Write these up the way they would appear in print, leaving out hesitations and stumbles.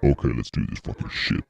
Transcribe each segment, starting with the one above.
Okay, let's do this fucking shit.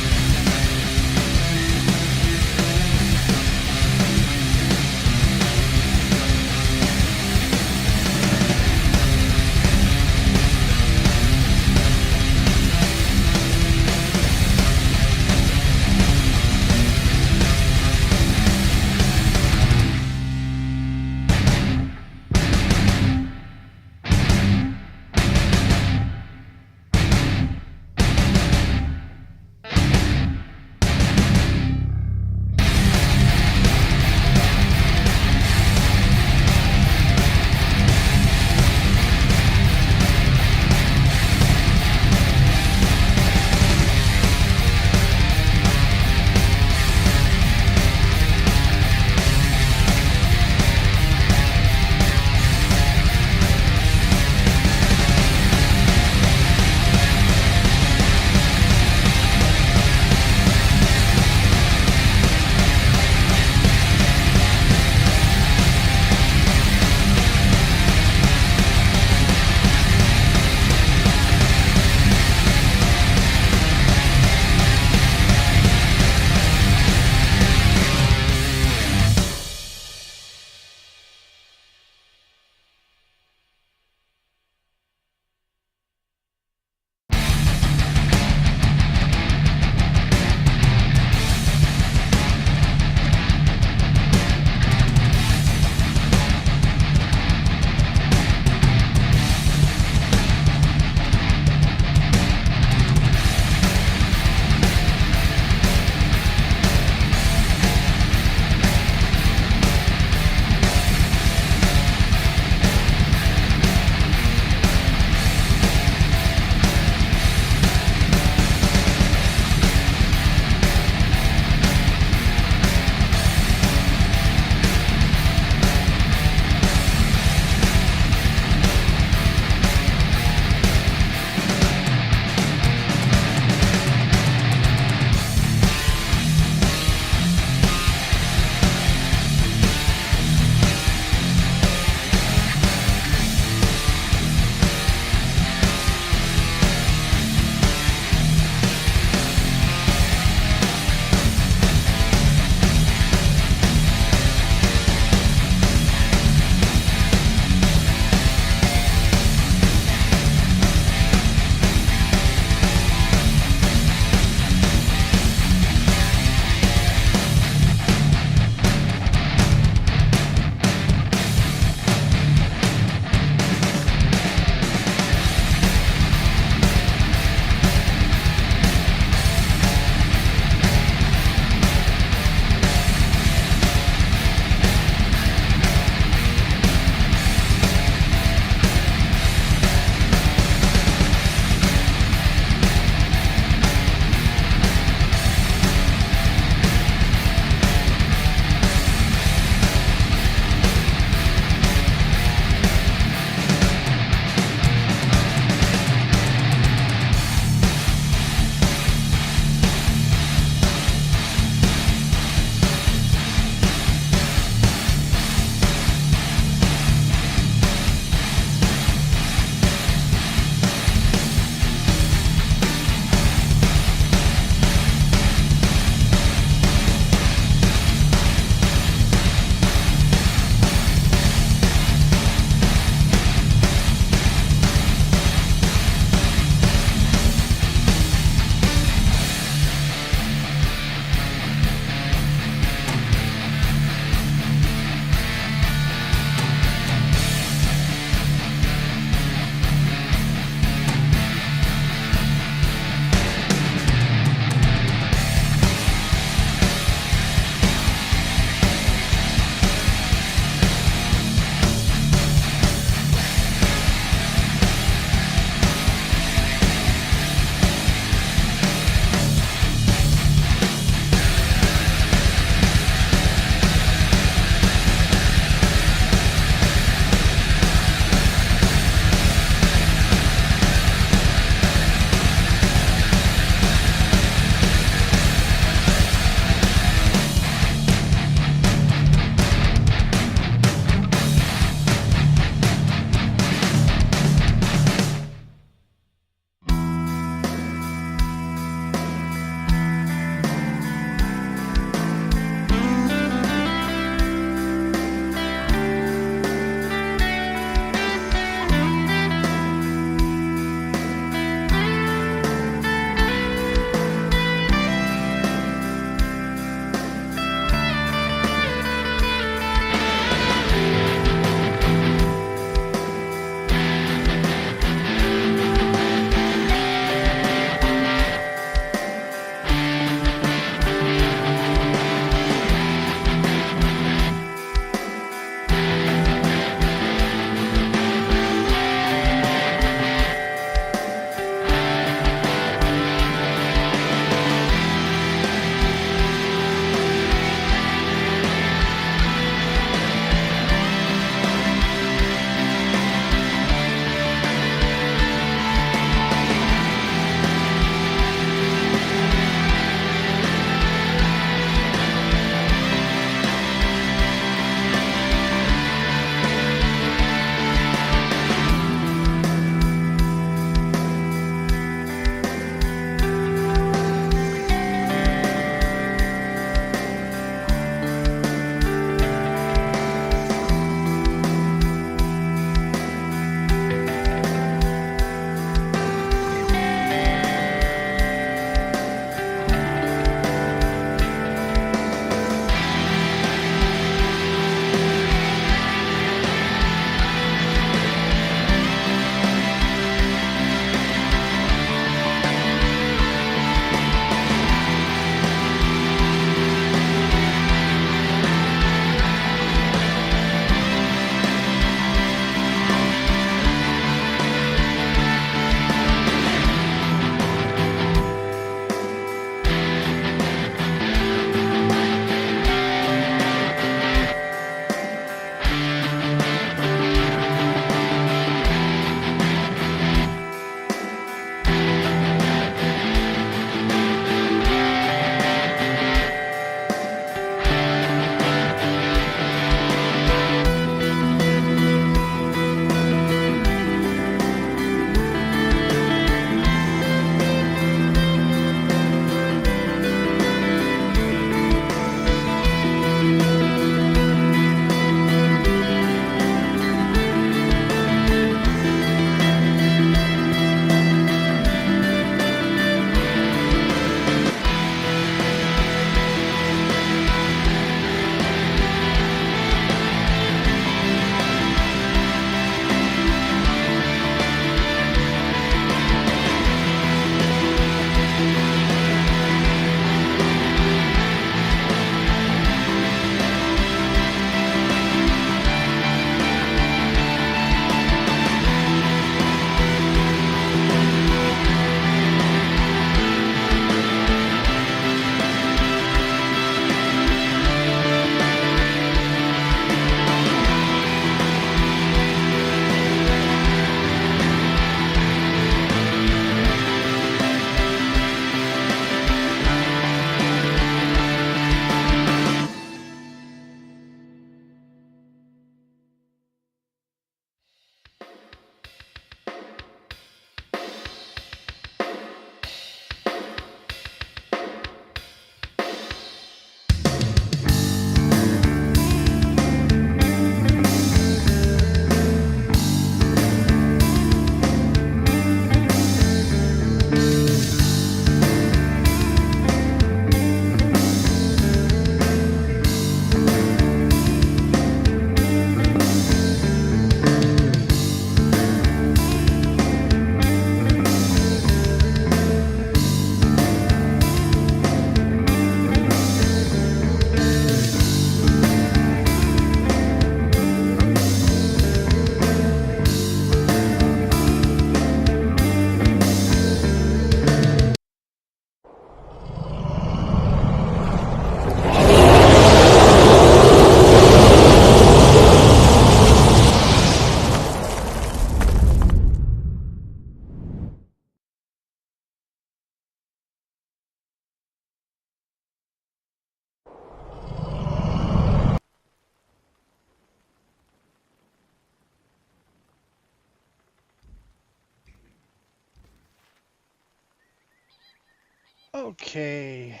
Okay,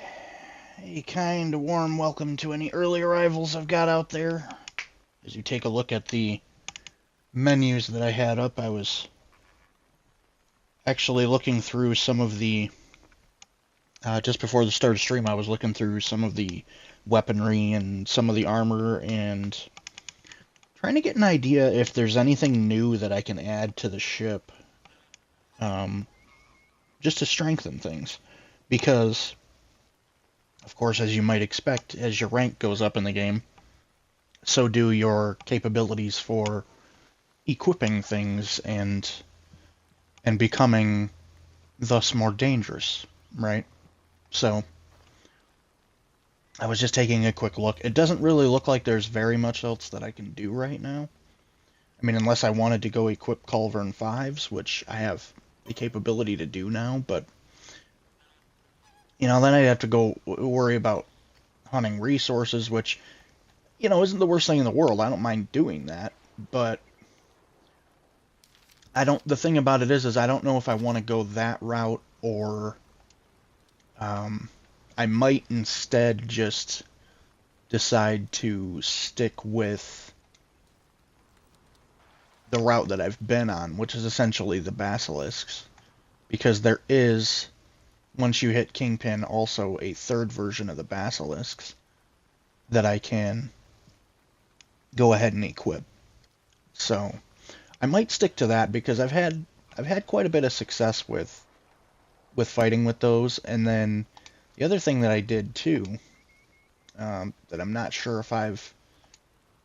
a kind of warm welcome to any early arrivals I've got out there. As you take a look at the menus that I had up, I was actually looking through some of the, just before the start of stream, I was looking through some of the weaponry and some of the armor and trying to get an idea if there's anything new that I can add to the ship, just to strengthen things. Because, of course, as you might expect, as your rank goes up in the game, so do your capabilities for equipping things and becoming thus more dangerous, right? So I was just taking a quick look. It doesn't really look like there's very much else that I can do right now. I mean, unless I wanted to go equip Culverin 5s, which I have the capability to do now, but then I'd have to go worry about hunting resources, which, isn't the worst thing in the world. I don't mind doing that, but the thing about it is I don't know if I want to go that route or I might instead just decide to stick with the route that I've been on, which is essentially the basilisks, because there is, once you hit Kingpin, also a third version of the basilisks that I can go ahead and equip. So I might stick to that because I've had quite a bit of success with fighting with those. And then the other thing that I did too, that I'm not sure if I've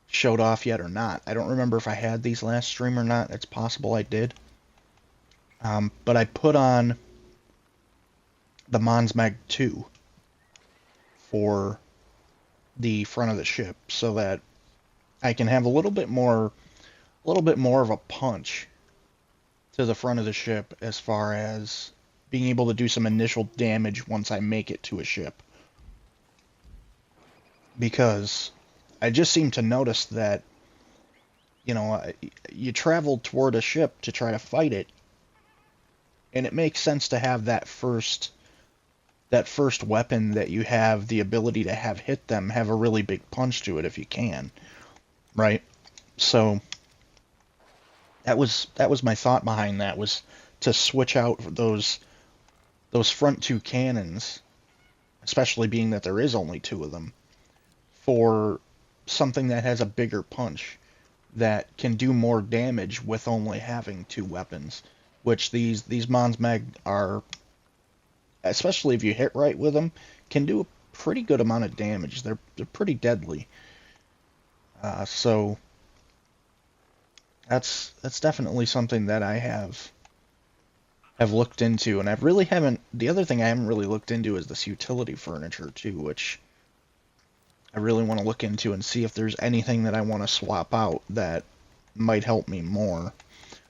showed off yet or not. I don't remember if I had these last stream or not. It's possible I did. But I put on the Mons Mag 2 for the front of the ship so that I can have a little bit more of a punch to the front of the ship as far as being able to do some initial damage once I make it to a ship. Because I just seem to notice that, you travel toward a ship to try to fight it, and it makes sense to have that first weapon that you have the ability to have hit them have a really big punch to it if you can, right? So that was my thought behind that, was to switch out those front two cannons, especially being that there is only two of them, for something that has a bigger punch that can do more damage with only having two weapons, which these Mons Mag are, especially if you hit right with them, can do a pretty good amount of damage. They're pretty deadly. So that's definitely something that I have looked into, and I've really haven't. The other thing I haven't really looked into is this utility furniture too, which I really want to look into and see if there's anything that I want to swap out that might help me more.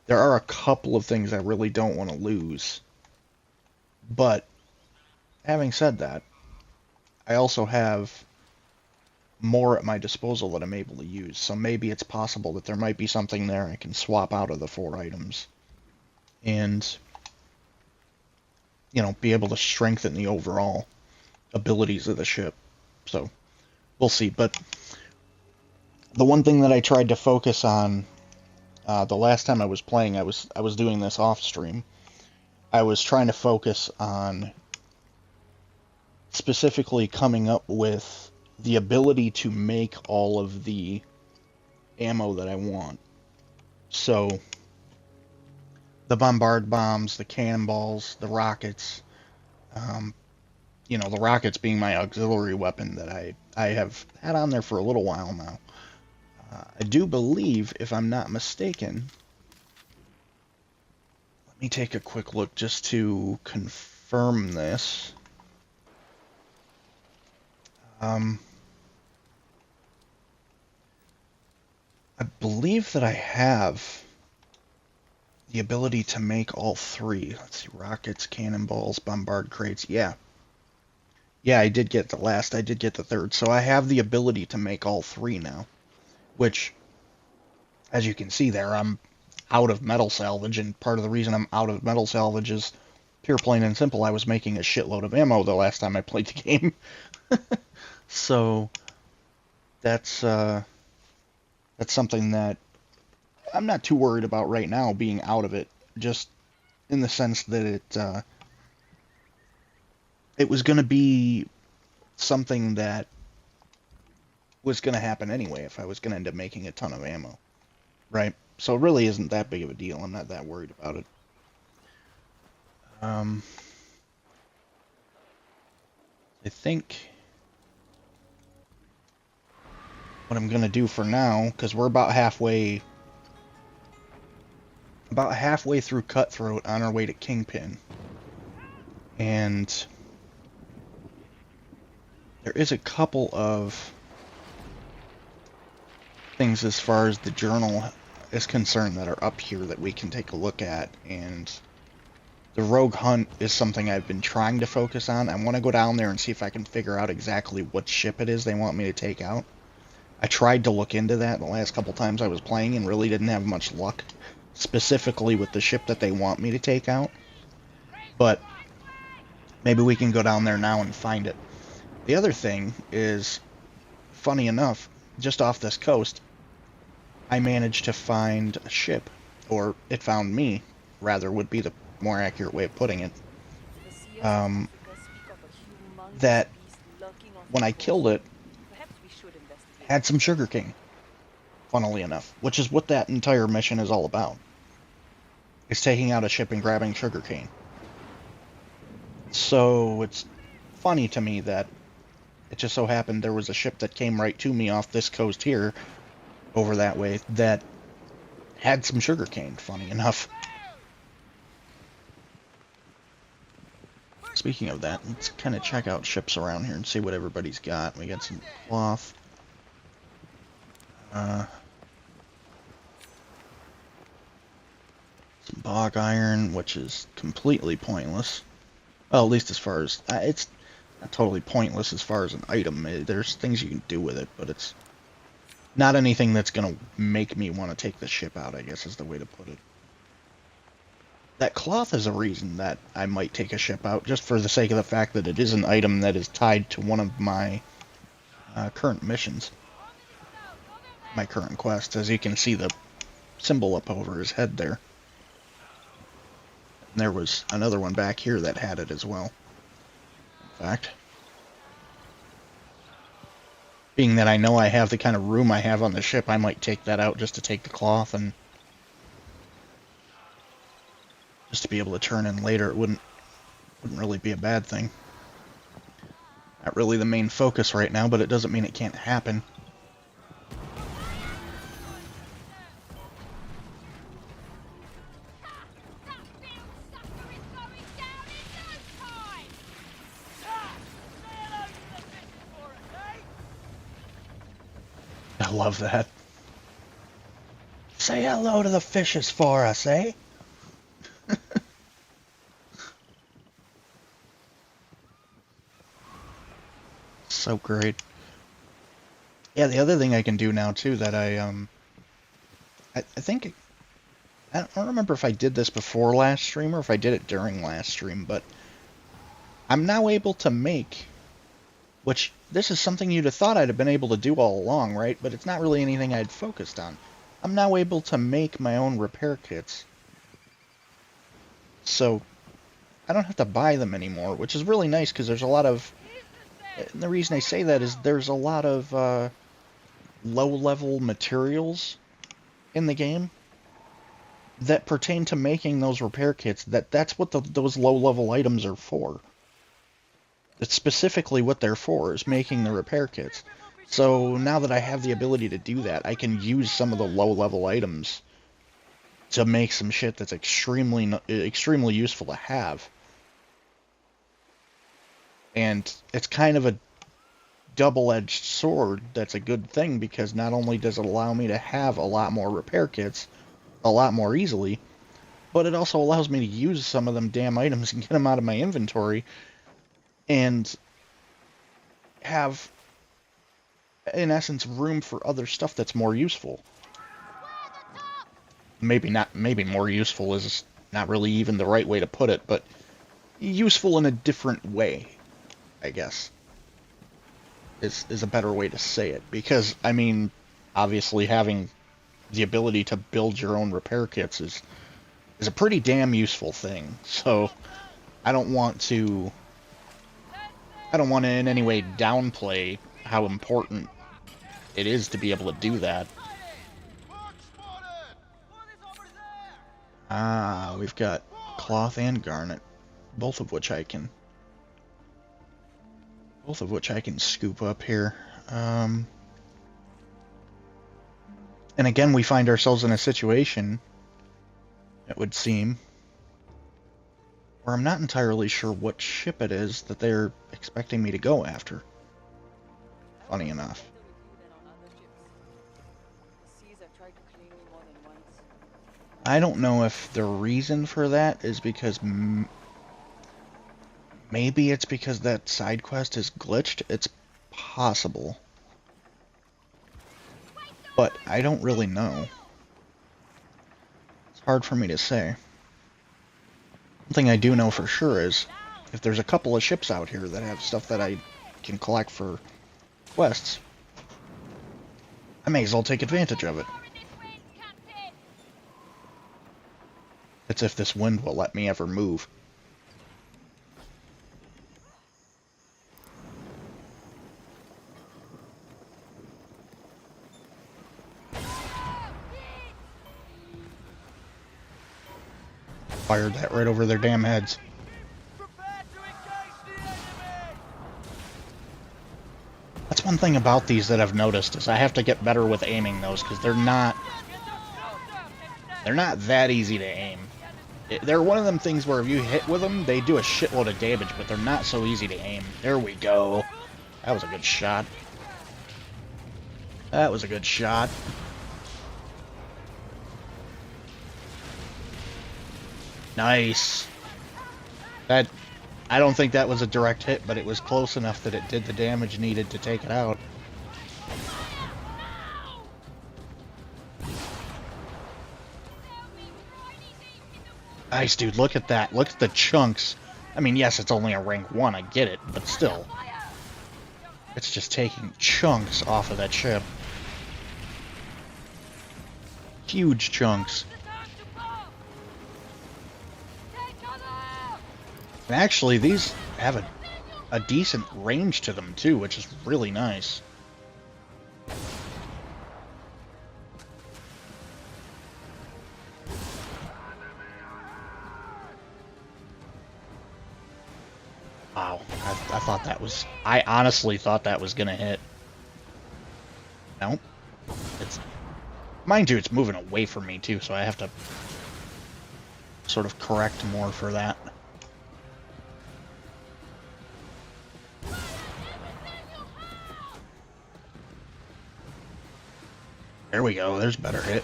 There are a couple of things I really don't want to lose, but having said that, I also have more at my disposal that I'm able to use, so maybe it's possible that there might be something there I can swap out of the 4 items and, be able to strengthen the overall abilities of the ship. So we'll see. But the one thing that I tried to focus on the last time I was playing, I was doing this off stream. I was trying to focus on specifically coming up with the ability to make all of the ammo that I want. So the bombard bombs, the cannonballs, the rockets, the rockets being my auxiliary weapon that I have had on there for a little while now. I do believe, if I'm not mistaken, let me take a quick look just to confirm this. I believe that I have the ability to make all 3. Let's see, rockets, cannonballs, bombard crates. Yeah, I did get the last. I did get the third. So I have the ability to make all 3 now, which, as you can see there, I'm out of metal salvage, and part of the reason I'm out of metal salvage is pure plain and simple, I was making a shitload of ammo the last time I played the game. So that's something that I'm not too worried about right now, being out of it, just in the sense that it was going to be something that was going to happen anyway if I was going to end up making a ton of ammo, right? So it really isn't that big of a deal. I'm not that worried about it. I think what I'm going to do for now, because we're about halfway through Cutthroat on our way to Kingpin, and there is a couple of things as far as the journal is concerned that are up here that we can take a look at, and the rogue hunt is something I've been trying to focus on. I want to go down there and see if I can figure out exactly what ship it is they want me to take out. I tried to look into that the last couple times I was playing and really didn't have much luck, specifically with the ship that they want me to take out. But maybe we can go down there now and find it. The other thing is, funny enough, just off this coast, I managed to find a ship, or it found me, rather, would be the more accurate way of putting it, that when I killed it, had some sugarcane, funnily enough, which is what that entire mission is all about. It's taking out a ship and grabbing sugarcane. So it's funny to me that it just so happened there was a ship that came right to me off this coast here, over that way, that had some sugarcane, funny enough. Speaking of that, let's kind of check out ships around here and see what everybody's got. We got some cloth. Some bog iron, which is completely pointless. Well, at least as far as... it's not totally pointless as far as an item. There's things you can do with it, but it's not anything that's going to make me want to take the ship out, I guess is the way to put it. That cloth is a reason that I might take a ship out, just for the sake of the fact that it is an item that is tied to one of my current missions. My current quest. As you can see the symbol up over his head there. And there was another one back here that had it as well. In fact. Being that I know I have the kind of room I have on the ship, I might take that out just to take the cloth and just to be able to turn in later. It wouldn't really be a bad thing. Not really the main focus right now, but it doesn't mean it can't happen. I love that. Say hello to the fishes for us, eh? So great. Yeah, the other thing I can do now too that I think I don't remember if I did this before last stream or if I did it during last stream, but I'm now able to make, which this is something you'd have thought I'd have been able to do all along, right? But it's not really anything I'd focused on. I'm now able to make my own repair kits. So I don't have to buy them anymore, which is really nice because there's a lot of... And the reason I say that is there's a lot of low-level materials in the game that pertain to making those repair kits. That's what those low-level items are for. It's specifically what they're for, is making the repair kits. So now that I have the ability to do that, I can use some of the low-level items to make some shit that's extremely useful to have. And it's kind of a double-edged sword that's a good thing, because not only does it allow me to have a lot more repair kits a lot more easily, but it also allows me to use some of them damn items and get them out of my inventory and have, in essence, room for other stuff that's more useful. Maybe more useful is not really even the right way to put it, but useful in a different way, I guess, is a better way to say it. Because, I mean, obviously having the ability to build your own repair kits is a pretty damn useful thing. So I don't want to in any way downplay how important it is to be able to do that. Ah, we've got cloth and garnet, both of which I can scoop up here. And again, we find ourselves in a situation, it would seem, where I'm not entirely sure what ship it is that they're expecting me to go after. Funny enough. I don't know if the reason for that is because maybe it's because that side quest is glitched. It's possible. But I don't really know. It's hard for me to say. One thing I do know for sure is if there's a couple of ships out here that have stuff that I can collect for quests, I may as well take advantage of it. It's if this wind will let me ever move. Fired that right over their damn heads. That's one thing about these that I've noticed is I have to get better with aiming those because they're not that easy to aim. They're one of them things where if you hit with them, they do a shitload of damage, but they're not so easy to aim. There we go. That was a good shot. That was a good shot. Nice. That, I don't think that was a direct hit, but it was close enough that it did the damage needed to take it out. Nice, dude. Look at that. Look at the chunks. I mean, yes, it's only a rank 1, I get it, but still. It's just taking chunks off of that ship. Huge chunks. And actually, these have a decent range to them, too, which is really nice. Wow, I thought that was... I honestly thought that was gonna hit. Nope. It's... Mind you, it's moving away from me, too, so I have to sort of correct more for that. There we go, there's a better hit.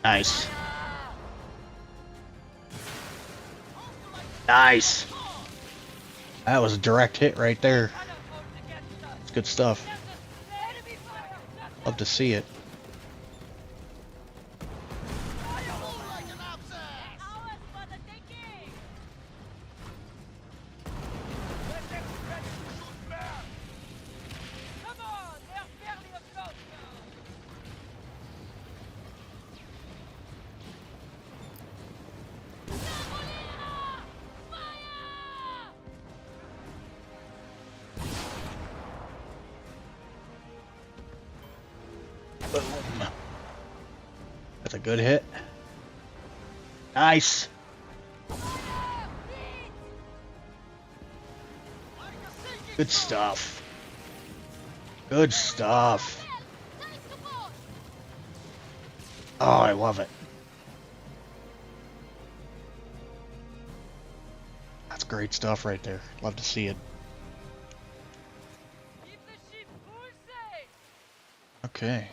Nice. Nice. That was a direct hit right there. It's good stuff. Love to see it. Boom. That's a good hit. Nice. Good stuff. Good stuff. Oh, I love it. That's great stuff right there. Love to see it. Okay.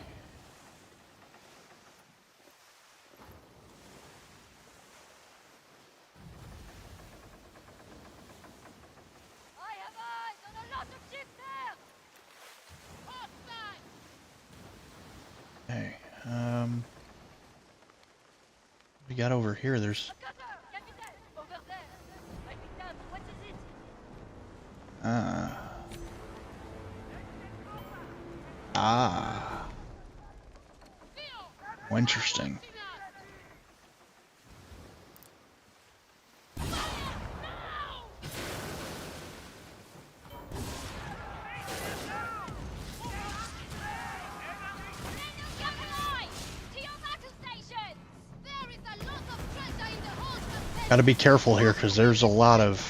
got over here? There's... Oh, interesting. Gotta be careful here, because there's a lot of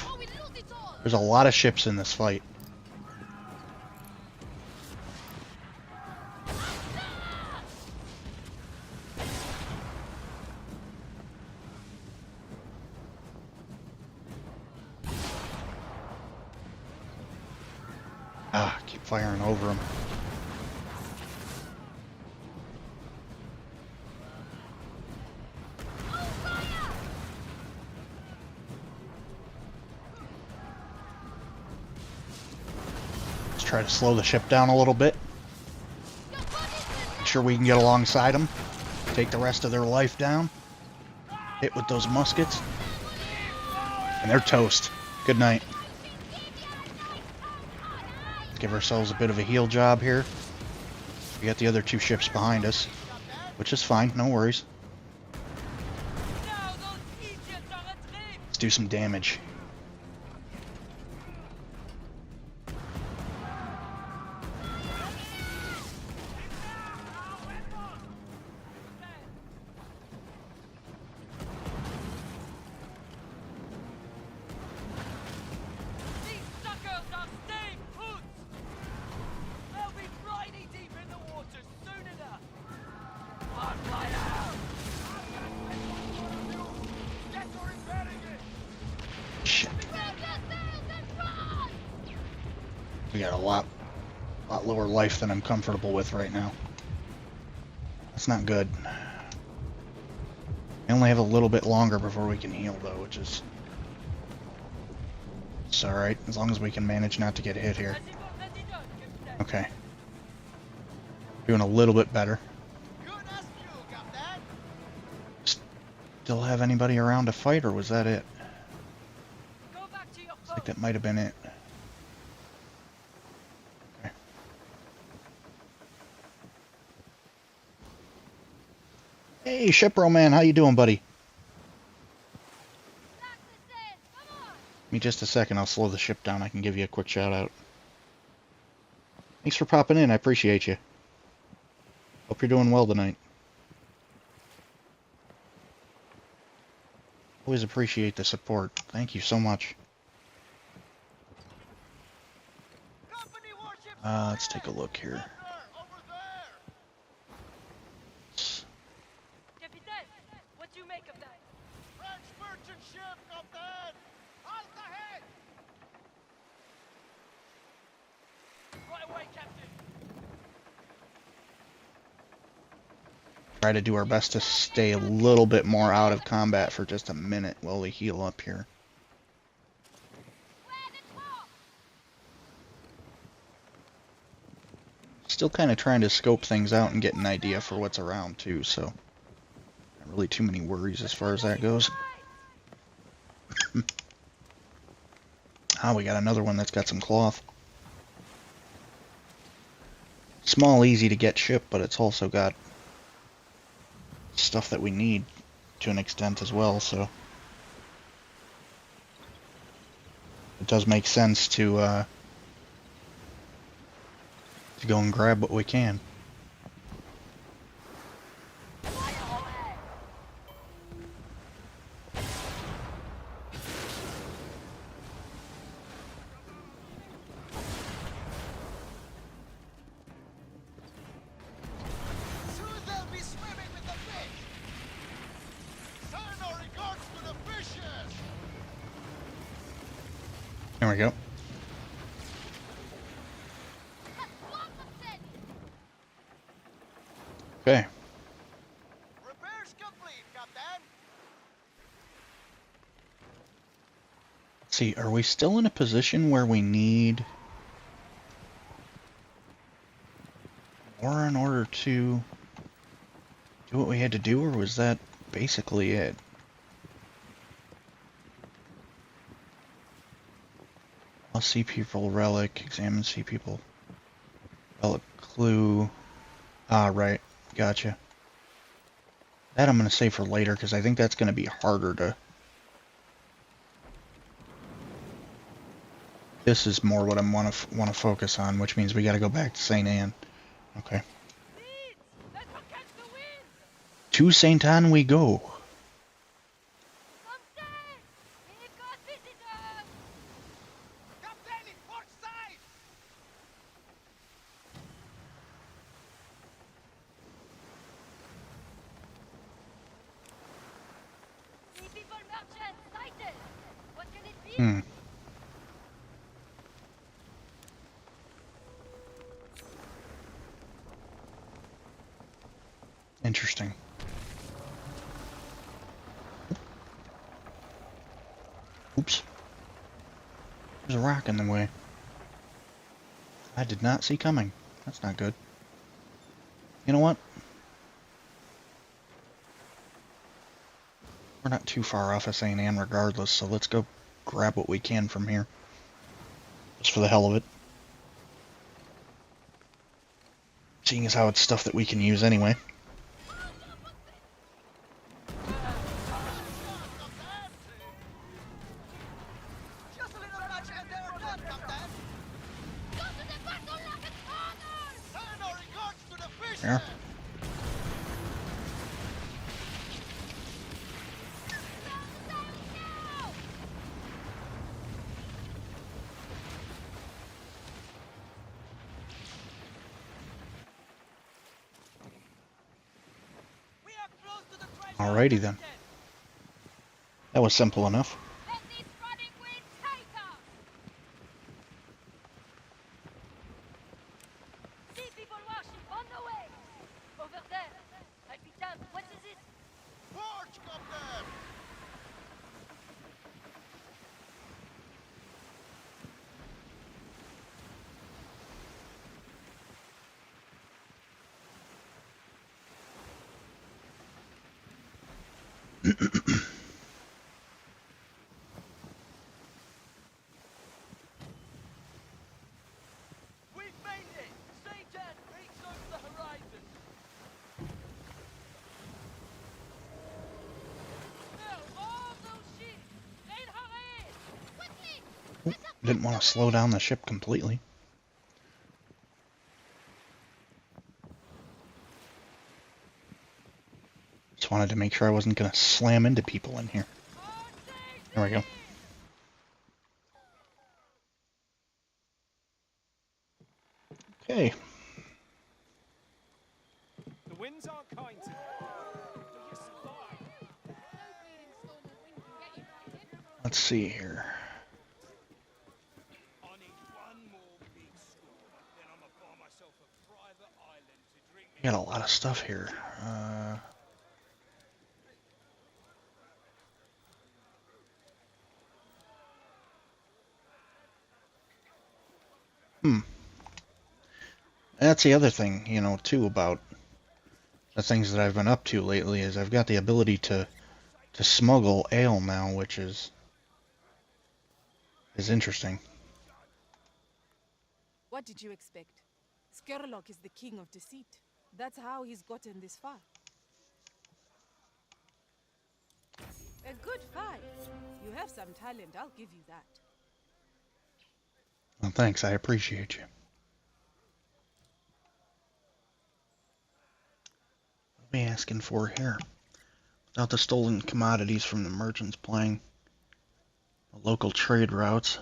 ships in this fight. Keep firing over them. Let's try to slow the ship down a little bit. Make sure we can get alongside them. Take the rest of their life down. Hit with those muskets. And they're toast. Good night. Give ourselves a bit of a heal job here. We got the other two ships behind us, which is fine, no worries. Let's do some damage. We got a lot lower life than I'm comfortable with right now. That's not good. We only have a little bit longer before we can heal, though, which is... It's alright, as long as we can manage not to get hit here. Okay. Doing a little bit better. Still have anybody around to fight, or was that it? I think that might have been it. Okay. Hey, Shipro Man, how you doing, buddy? Give me just a second, I'll slow the ship down. I can give you a quick shout out. Thanks for popping in, I appreciate you. Hope you're doing well tonight. Always appreciate the support. Thank you so much. Let's take a look here. What do you make of that? French merchant ship, Captain! Halt ahead! Right away, Captain! Try to do our best to stay a little bit more out of combat for just a minute while we heal up here. Still kind of trying to scope things out and get an idea for what's around too, so not really too many worries as far as that goes. We got another one that's got some cloth. Small, easy to get ship, but it's also got stuff that we need to an extent as well, so it does make sense to go and grab what we can. There we go. Okay. Repairs complete, Captain. Let's see, are we still in a position where we need more in order to do what we had to do, or was that basically it. I'll see people, relic, examine, see people. Relic, clue. Ah, right. Gotcha. That I'm going to save for later, because I think that's going to be harder to... This is more what I want to focus on, which means we got to go back to St. Anne. Okay. Leeds! Let her catch the wind! To St. Anne we go. Captain! We've got visitors! Captain, in port side! Sea people merchant sighted! What can it be? Hmm. Interesting. Oops. There's a rock in the way. I did not see coming. That's not good. You know what? We're not too far off of St. Anne regardless, so let's go grab what we can from here. Just for the hell of it. Seeing as how it's stuff that we can use anyway. Just a little match and they're done, Captain! Go to the battle like a father! Send our regards to the fish! There. We are close to the treasure! Alrighty then. That was simple enough. Let these running winds take us! See people worship on the way! Over there! I'll be damned, what is it? Forge, Captain! We've made it! St. Anne breaks over the horizon! Now, all those ships! Rain hurry! Quickly! Didn't want to slow down the ship completely. Just wanted to make sure I wasn't going to slam into people in here. There we go. Okay. The winds aren't kind to me. Do you survive? Let's see here. I need one more big storm, then I'm gonna buy myself a private island to drink. We got a lot of stuff here. That's the other thing, you know, too, about the things that I've been up to lately is I've got the ability to smuggle ale now, which is interesting. What did you expect? Skerlock is the king of deceit. That's how he's gotten this far. A good fight. You have some talent, I'll give you that. Well, thanks, I appreciate you. What are we asking for here? Without the stolen commodities from the merchants playing the local trade routes.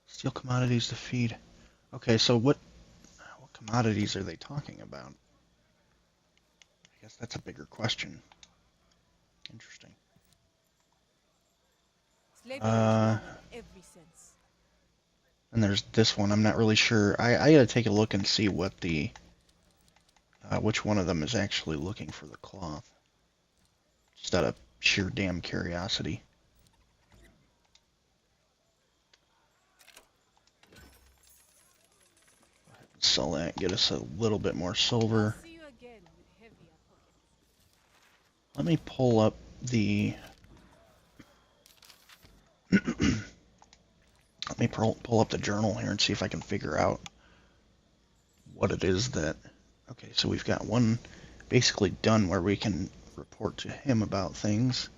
Steal commodities to feed. Okay, so what commodities are they talking about? I guess that's a bigger question. Interesting. Slavery is wrong in every sense. And there's this one. I'm not really sure. I gotta take a look and see what the which one of them is actually looking for the cloth. Just out of sheer damn curiosity. Sell that, get us a little bit more silver. I'll see you again with heavier pockets. Let me pull up the... Let me pull up the journal here and see if I can figure out what it is that... Okay, so we've got one basically done where we can report to him about things.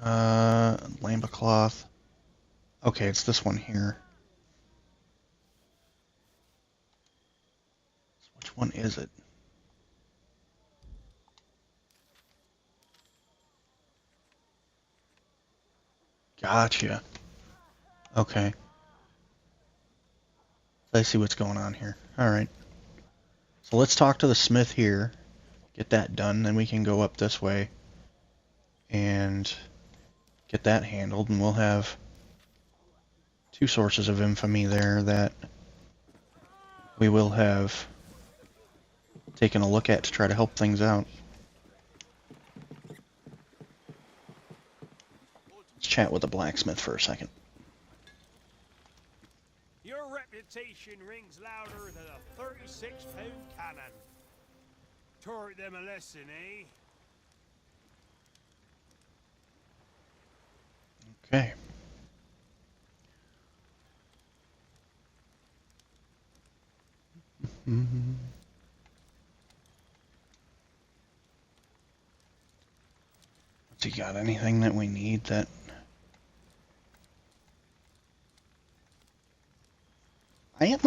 Lamba cloth. Okay, it's this one here. Which one is it? Gotcha. Okay. I see what's going on here. Alright. So let's talk to the smith here. Get that done. Then we can go up this way. And get that handled. And we'll have two sources of infamy there that we will have taken a look at to try to help things out. Let's chat with the blacksmith for a second. Your reputation rings louder than a 36-pound cannon. Taught them a lesson, eh? Okay. Has he got anything that we need that... I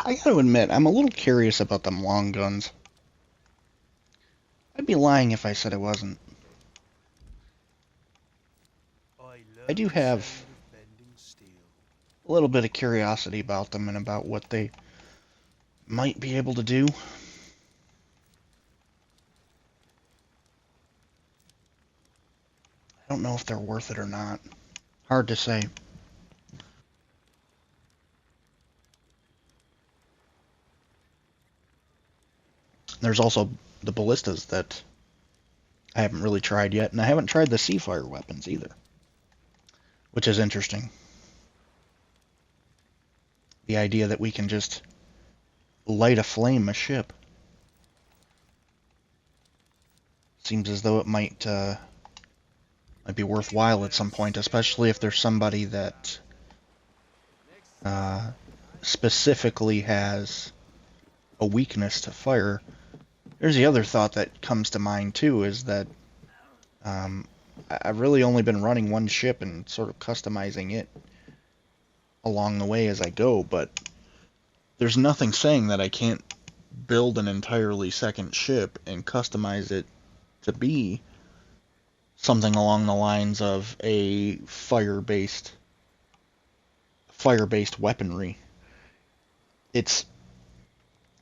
gotta admit, I'm a little curious about them long guns. I'd be lying if I said I wasn't. I do have a little bit of curiosity about them and about what they might be able to do. I don't know if they're worth it or not. Hard to say. There's also the ballistas that I haven't really tried yet, and I haven't tried the Seafire weapons either, which is interesting. The idea that we can just light aflame a ship seems as though it might be worthwhile at some point, especially if there's somebody that specifically has a weakness to fire. There's the other thought that comes to mind too, is that I've really only been running one ship and sort of customizing it along the way as I go, but there's nothing saying that I can't build an entirely second ship and customize it to be something along the lines of a fire-based weaponry.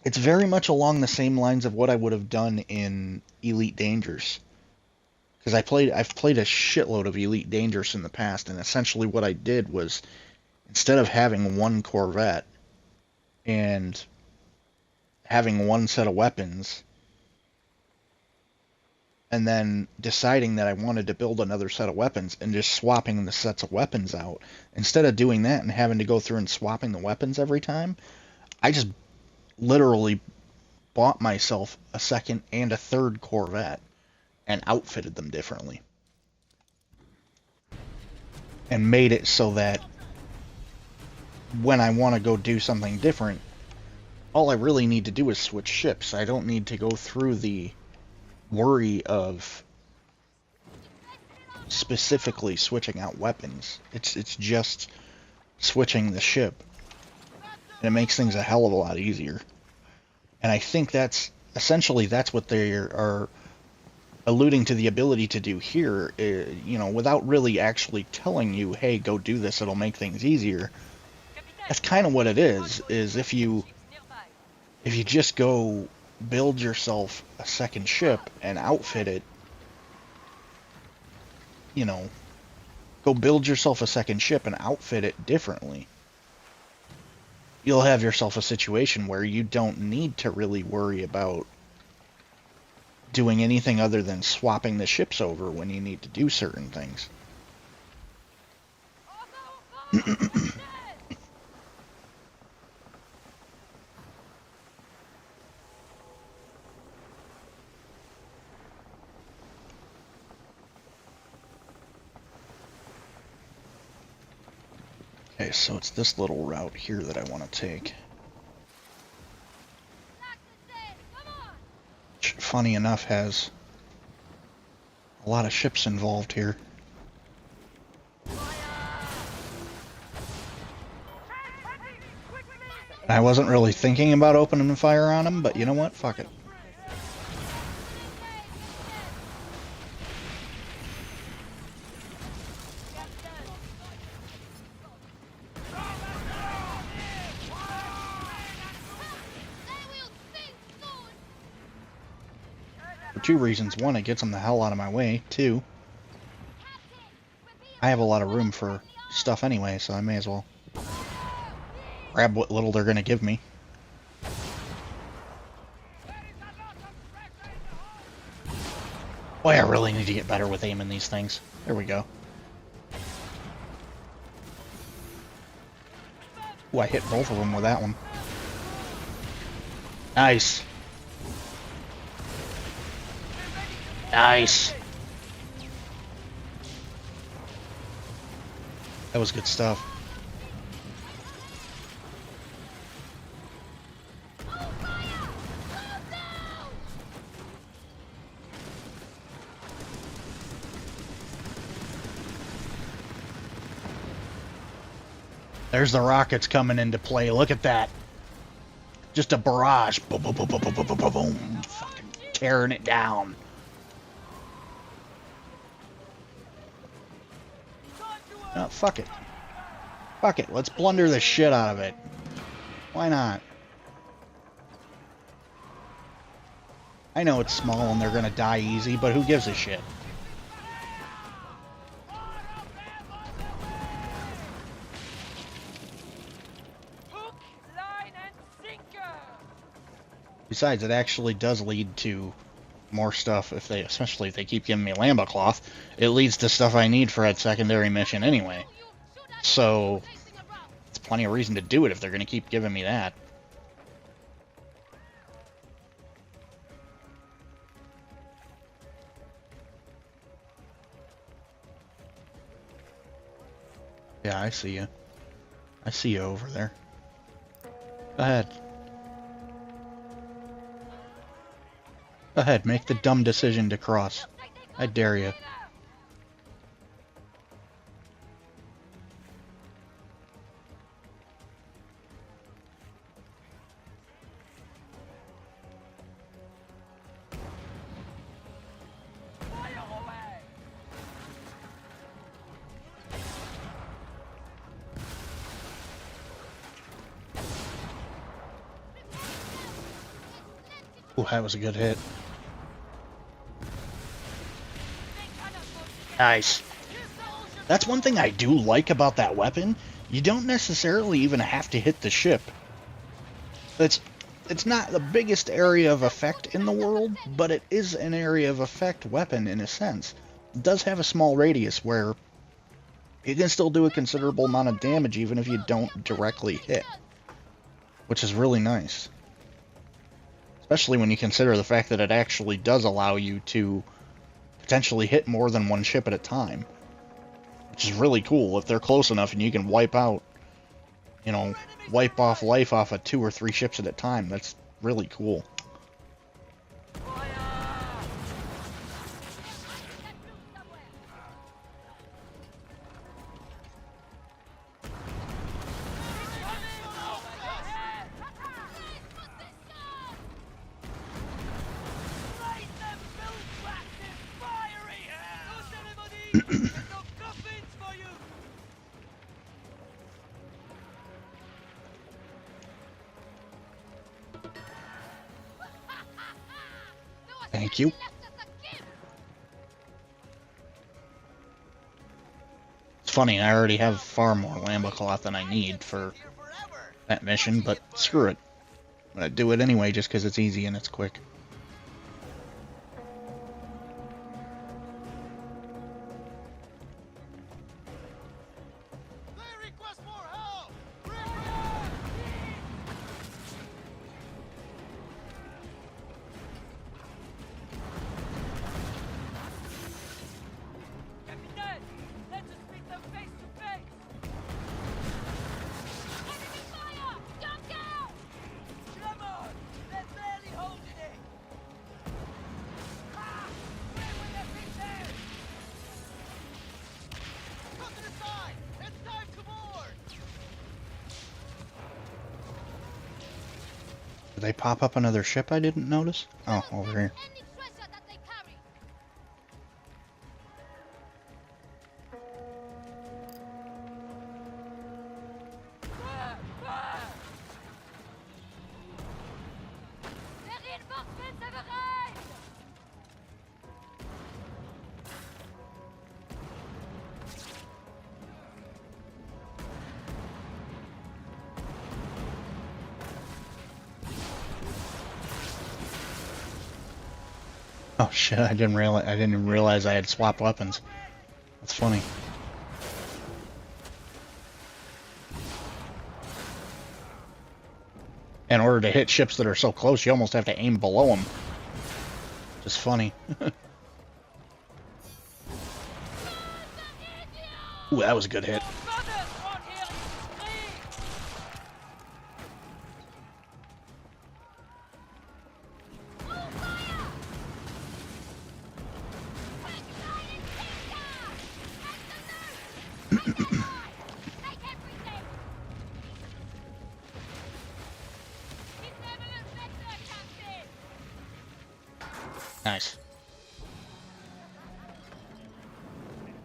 It's very much along the same lines of what I would have done in Elite Dangerous. Because I've played a shitload of Elite Dangerous in the past, and essentially what I did was, instead of having one Corvette and having one set of weapons, and then deciding that I wanted to build another set of weapons and just swapping the sets of weapons out, instead of doing that and having to go through and swapping the weapons every time, I just literally bought myself a second and a third Corvette and outfitted them differently. And made it so that when I want to go do something different, all I really need to do is switch ships. I don't need to go through the worry of specifically switching out weapons. It's just switching the ship. And it makes things a hell of a lot easier. And I think that's what they are alluding to the ability to do here, you know, without really actually telling you, hey, go do this, it'll make things easier. That's kind of what it is if you just go build yourself a second ship and outfit it, you know, go build yourself a second ship and outfit it differently. You'll have yourself a situation where you don't need to really worry about doing anything other than swapping the ships over when you need to do certain things. Okay, so it's this little route here that I want to take. Which, funny enough, has a lot of ships involved here. I wasn't really thinking about opening fire on them, but you know what? Fuck it. For two reasons. One, it gets them the hell out of my way. Two, I have a lot of room for stuff anyway, so I may as well grab what little they're going to give me. Boy, I really need to get better with aiming these things. There we go. Ooh, I hit both of them with that one. Nice. Nice. That was good stuff. There's the rockets coming into play. Look at that. Just a barrage. Boom, boom, boom, boom, boom, boom, boom, boom, boom. Fucking tearing it down. Oh, fuck it. Fuck it. Let's plunder the shit out of it. Why not? I know it's small and they're gonna die easy, but who gives a shit? Besides, it actually does lead to more stuff if they, especially if they keep giving me Lambda Cloth. It leads to stuff I need for that secondary mission anyway. So, it's plenty of reason to do it if they're going to keep giving me that. Yeah, I see you. I see you over there. Go ahead. Go ahead, make the dumb decision to cross. I dare you. Ooh, that was a good hit. Nice. That's one thing I do like about that weapon. You don't necessarily even have to hit the ship. It's not the biggest area of effect in the world, but it is an area of effect weapon in a sense. It does have a small radius where you can still do a considerable amount of damage even if you don't directly hit, which is really nice. Especially when you consider the fact that it actually does allow you to potentially hit more than one ship at a time. Which is really cool if they're close enough and you can wipe out, you know, wipe off life off of 2 or 3 ships at a time. That's really cool. Thank you. It's funny, I already have far more Lambda Cloth than I need for that mission, but screw it. I'm gonna do it anyway just because it's easy and it's quick. They request more help! Capitaine, let us meet them face to face. Did they pop up another ship I didn't notice? Oh, over here. Any treasure that they carry. Der Reinforcements are bereit! Oh shit! I didn't even realize I had swapped weapons. That's funny. In order to hit ships that are so close, you almost have to aim below them. Just funny. Ooh, that was a good hit. Nice.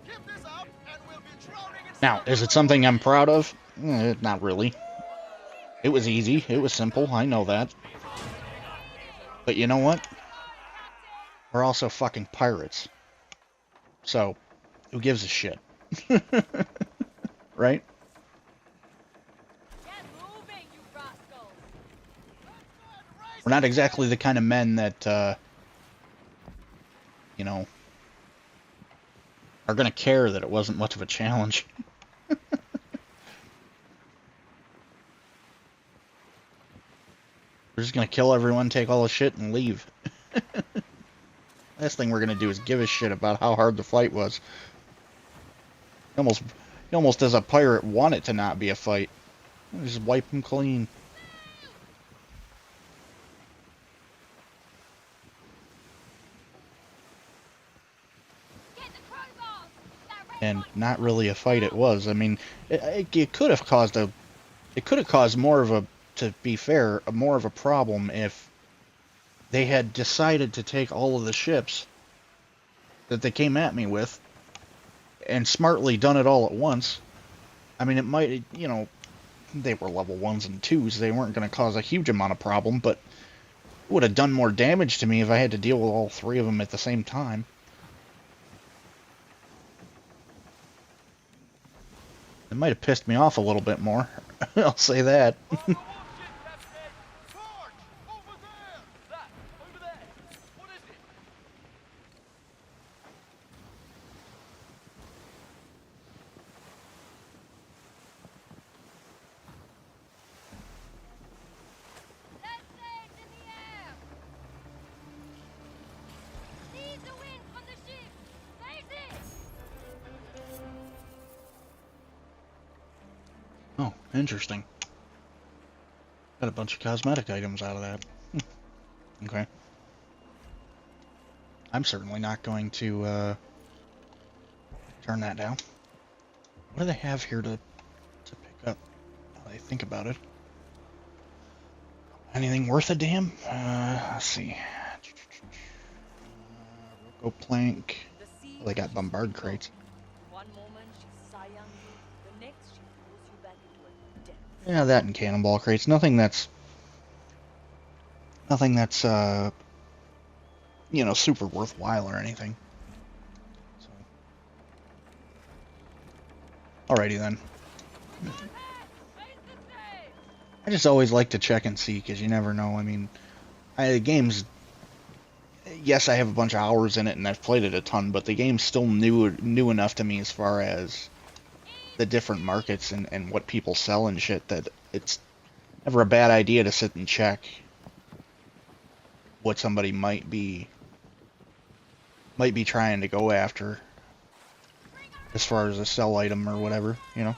Keep this up and we'll be drowning in Now, is it something I'm proud of? Not really. It was easy. It was simple. I know that. But you know what? We're also fucking pirates. So, who gives a shit? Right? Get moving, you rascals! We're not exactly the kind of men that, you know, are gonna care that it wasn't much of a challenge. We're just gonna kill everyone, take all the shit, and leave. Last thing we're gonna do is give a shit about how hard the fight was. You almost as a pirate want it to not be a fight. Just wipe them clean. Get the crowbars! And not really a fight it was. I mean, it could have caused more of a, to be fair, more of a problem if they had decided to take all of the ships that they came at me with and smartly done it all at once. I mean, it might, you know, they were level 1s and 2s. They weren't going to cause a huge amount of problem, but it would have done more damage to me if I had to deal with all three of them at the same time. It might have pissed me off a little bit more. I'll say that. Torch! Over there! That! Over there! What is it? Let's sails in the air! Seize the wind from the ship! Raise it! Oh, interesting. Got a bunch of cosmetic items out of that. Okay. I'm certainly not going to turn that down. What do they have here to pick up? Now that I think about it. Anything worth a damn? Let's see. Rocco plank. Oh, they got bombard crates. One moment she's sighing you, the next she pulls you back into a death. Yeah, that and cannonball crates. Nothing that's you know, super worthwhile or anything. So. Alrighty then. Raise the sail! I just always like to check and see, because you never know. I mean, the game's... Yes, I have a bunch of hours in it, and I've played it a ton, but the game's still new enough to me as far as the different markets and what people sell and shit, that it's never a bad idea to sit and check what somebody might be trying to go after as far as a sell item or whatever, you know,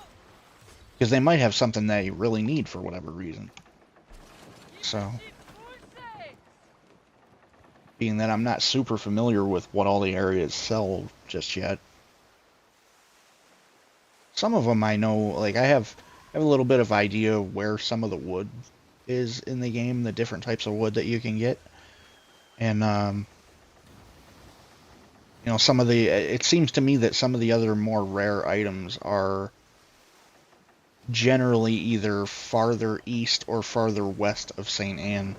because they might have something that you really need for whatever reason. So, being that I'm not super familiar with what all the areas sell just yet, some of them I know, like I have a little bit of idea where some of the wood is in the game, the different types of wood that you can get. And, you know, some of the, it seems to me that some of the other more rare items are generally either farther east or farther west of St. Anne.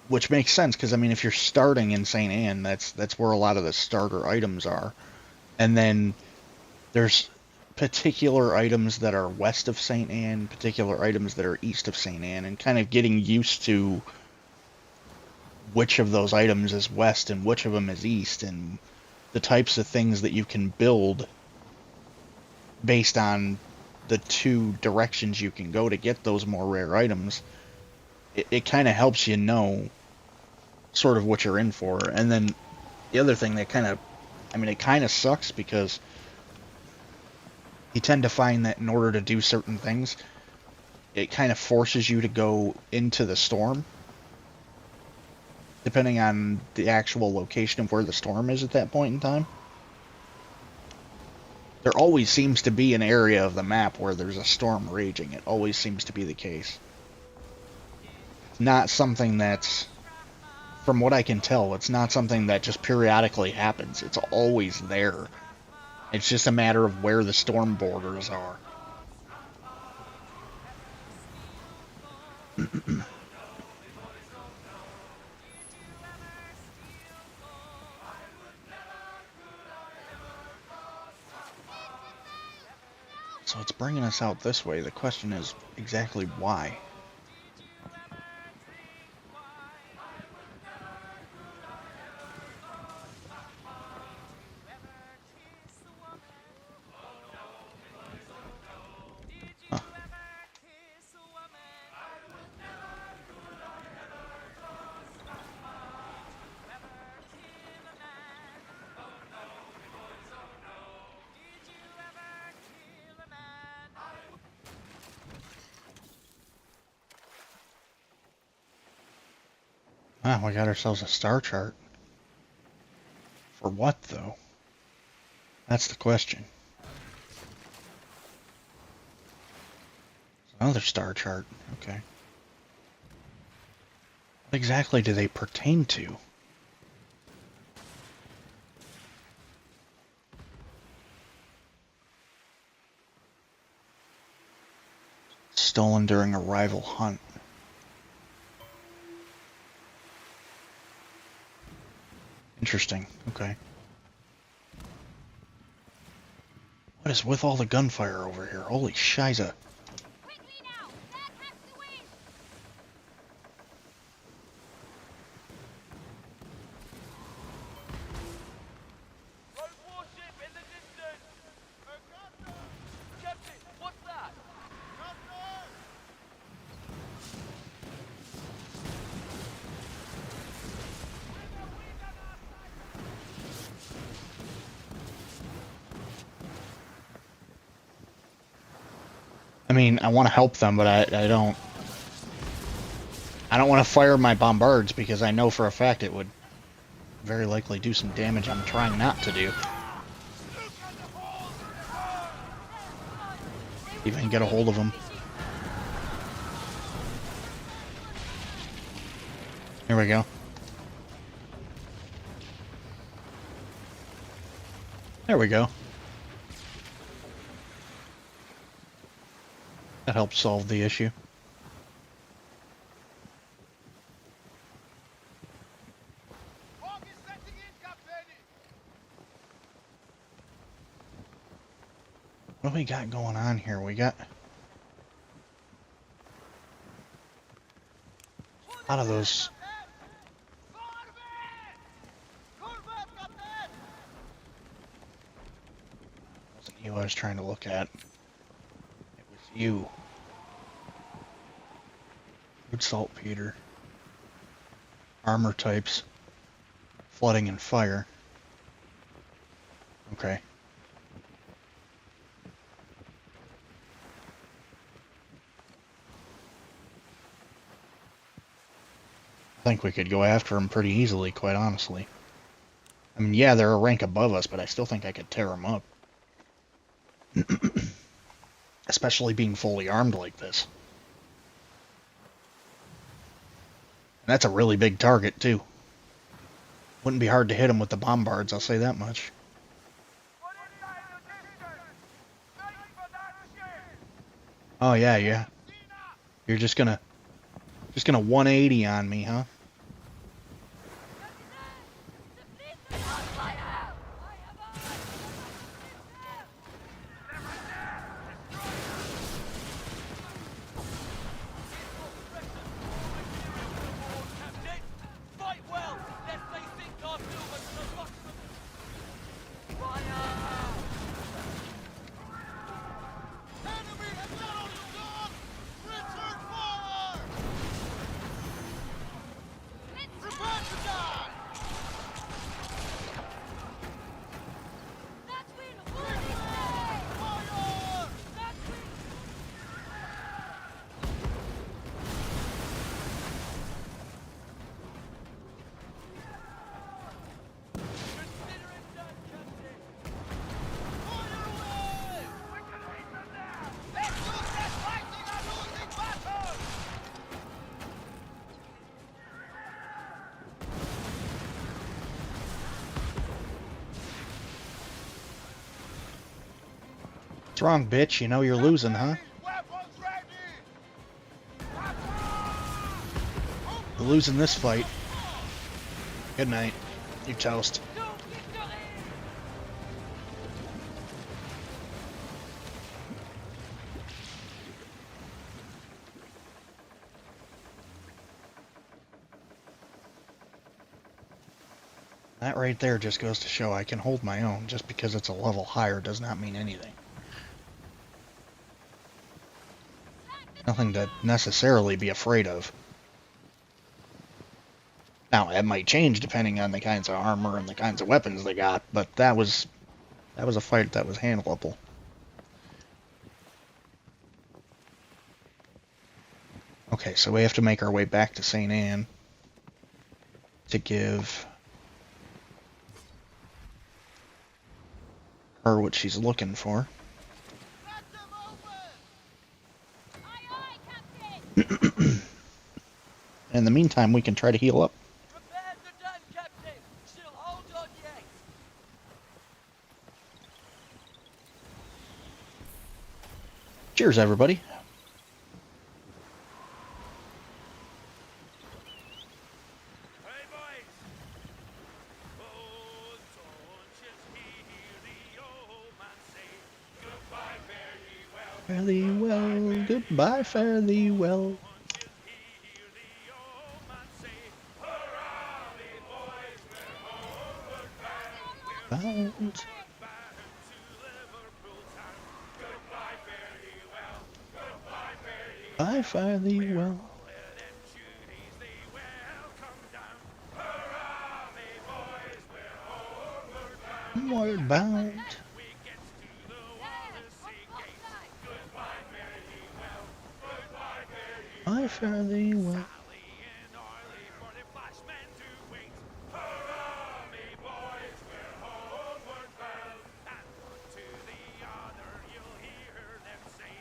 Which makes sense, because, I mean, if you're starting in St. Anne, that's where a lot of the starter items are. And then there's particular items that are west of St. Anne, particular items that are east of St. Anne, and kind of getting used to which of those items is west and which of them is east, and the types of things that you can build based on the two directions you can go to get those more rare items. It kind of helps you know sort of what you're in for. And then the other thing that kind of, I mean, it kind of sucks because you tend to find that in order to do certain things, it kind of forces you to go into the storm, depending on the actual location of where the storm is at that point in time. There always seems to be an area of the map where there's a storm raging. It always seems to be the case. It's not something that's, from what I can tell, it's not something that just periodically happens. It's always there. It's just a matter of where the storm borders are. So it's bringing us out this way. The question is exactly why. Huh. Ah, we got ourselves a star chart. For what, though? That's the question. Another star chart. Okay. What exactly do they pertain to? Stolen during a rival hunt. Interesting. Okay. What is with all the gunfire over here? Holy shiza. Quickly now! Dad has to win! Rogue warship in the distance! Captain, what's that? I mean, I want to help them, but I don't want to fire my bombards because I know for a fact it would very likely do some damage I'm trying not to do. Even get a hold of them. Here we go. There we go. That helped solve the issue. Fog is setting in, Captain! What do we got going on here? We got a lot of those. Wasn't you I was trying to look at. It was you. Good saltpeter. Armor types. Flooding and fire. Okay. I think we could go after them pretty easily, quite honestly. I mean, yeah, they're a rank above us, but I still think I could tear them up. Especially being fully armed like this. That's a really big target, too. Wouldn't be hard to hit him with the bombards, I'll say that much. What inside the distance? Make for that ship! Oh, yeah. You're just gonna 180 on me, huh? Captain, fight well, lest they think our silver's the bottom. Fire! Enemy has got you gone! Return fire! Prepare to die! Fire! Consider it done, Captain! Fire away! We can hit them now! Let's use that fighting a losing battle! What's wrong, bitch? You know you're losing, huh? Weapons ready! You're losing this fight. Good night. You toast. That right there just goes to show I can hold my own. Just because it's a level higher does not mean anything. Nothing to necessarily be afraid of. Now, it might change depending on the kinds of armor and the kinds of weapons they got, but that was a fight that was handleable. Okay, so we have to make our way back to St. Anne to give her what she's looking for. Let them open! In the meantime, we can try to heal up. Prepare to done, Captain! She'll hold on yet! Cheers, everybody. Hey, boys! Oh, don't just hear the old man say goodbye very well. Fare thee well, goodbye, fare thee well. Don't just hear the old man say, hurrah, me boys, we're homeward bound. We're Bound. bound to Liverpool town. Goodbye, fare thee well. Goodbye, fare thee well. Bye, fare thee well. Let them Judies, they will come down. Hurrah, me boys, we're homeward bound. Homeward bound. We gets to the Wallasey gates. Goodbye, fare thee well. Goodbye, fare thee well. Bye, fare thee well. Sally and Orly for the flashmen to wait. Hurrah, me boys, we're homeward bound. And one to the other you'll hear them say,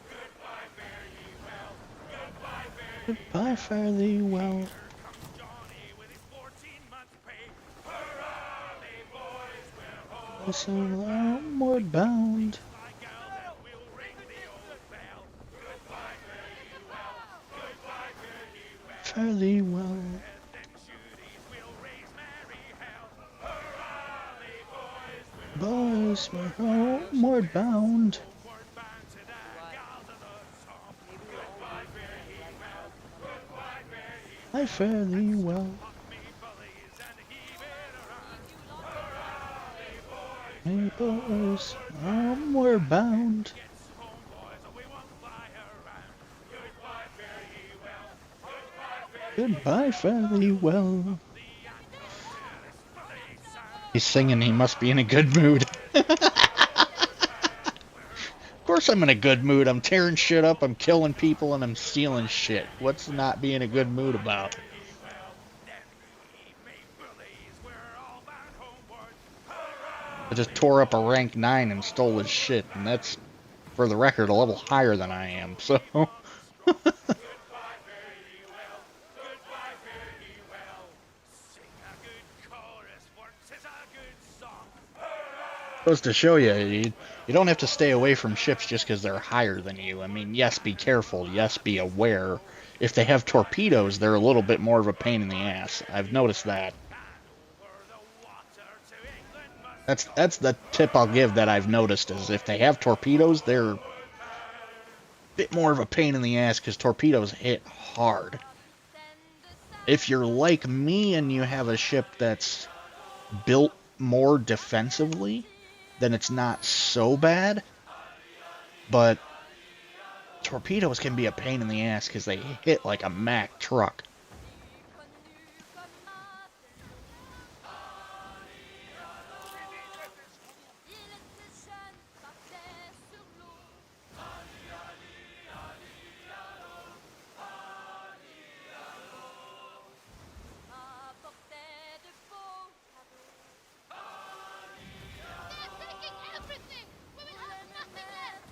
goodbye, fare ye well. Goodbye, fare ye Goodbye, fare thee well. Here comes Johnny with his 14-month pay. Hurrah, me boys, we're home. Listen, homeward bound. My gal, then we'll ring the old bell. Goodbye, fare ye well. Goodbye, fare ye well. Fare thee well. And them Judies will raise merry hell. Hurrah, me boys, we're Boys, we're homeward bound. homeward bound to the gals of the swamp. Goodbye, fare ye well. Goodbye, fare ye well. I fare thee well. Pop me bullies and heave it around. Hey, boys, homeward bound. Gets home, boys, or we won't fly around. Goodbye, fare ye well. Goodbye, fare ye Goodbye, fare thee well. the Antipolis bully sound. He's singing, he must be in a good mood. Of course I'm in a good mood. I'm tearing shit up, I'm killing people, and I'm stealing shit. What's not be in a good mood about? I just tore up a rank 9 and stole his shit, and that's, for the record, a level higher than I am, so... Goes to show you don't have to stay away from ships just because they're higher than you. I mean, yes, be careful. Yes, be aware. If they have torpedoes, they're a little bit more of a pain in the ass. I've noticed that. That's the tip I'll give that I've noticed is if they have torpedoes, they're a bit more of a pain in the ass because torpedoes hit hard. If you're like me and you have a ship that's built more defensively, then it's not so bad. But torpedoes can be a pain in the ass because they hit like a Mack truck. They're taking everything! We will have nothing left!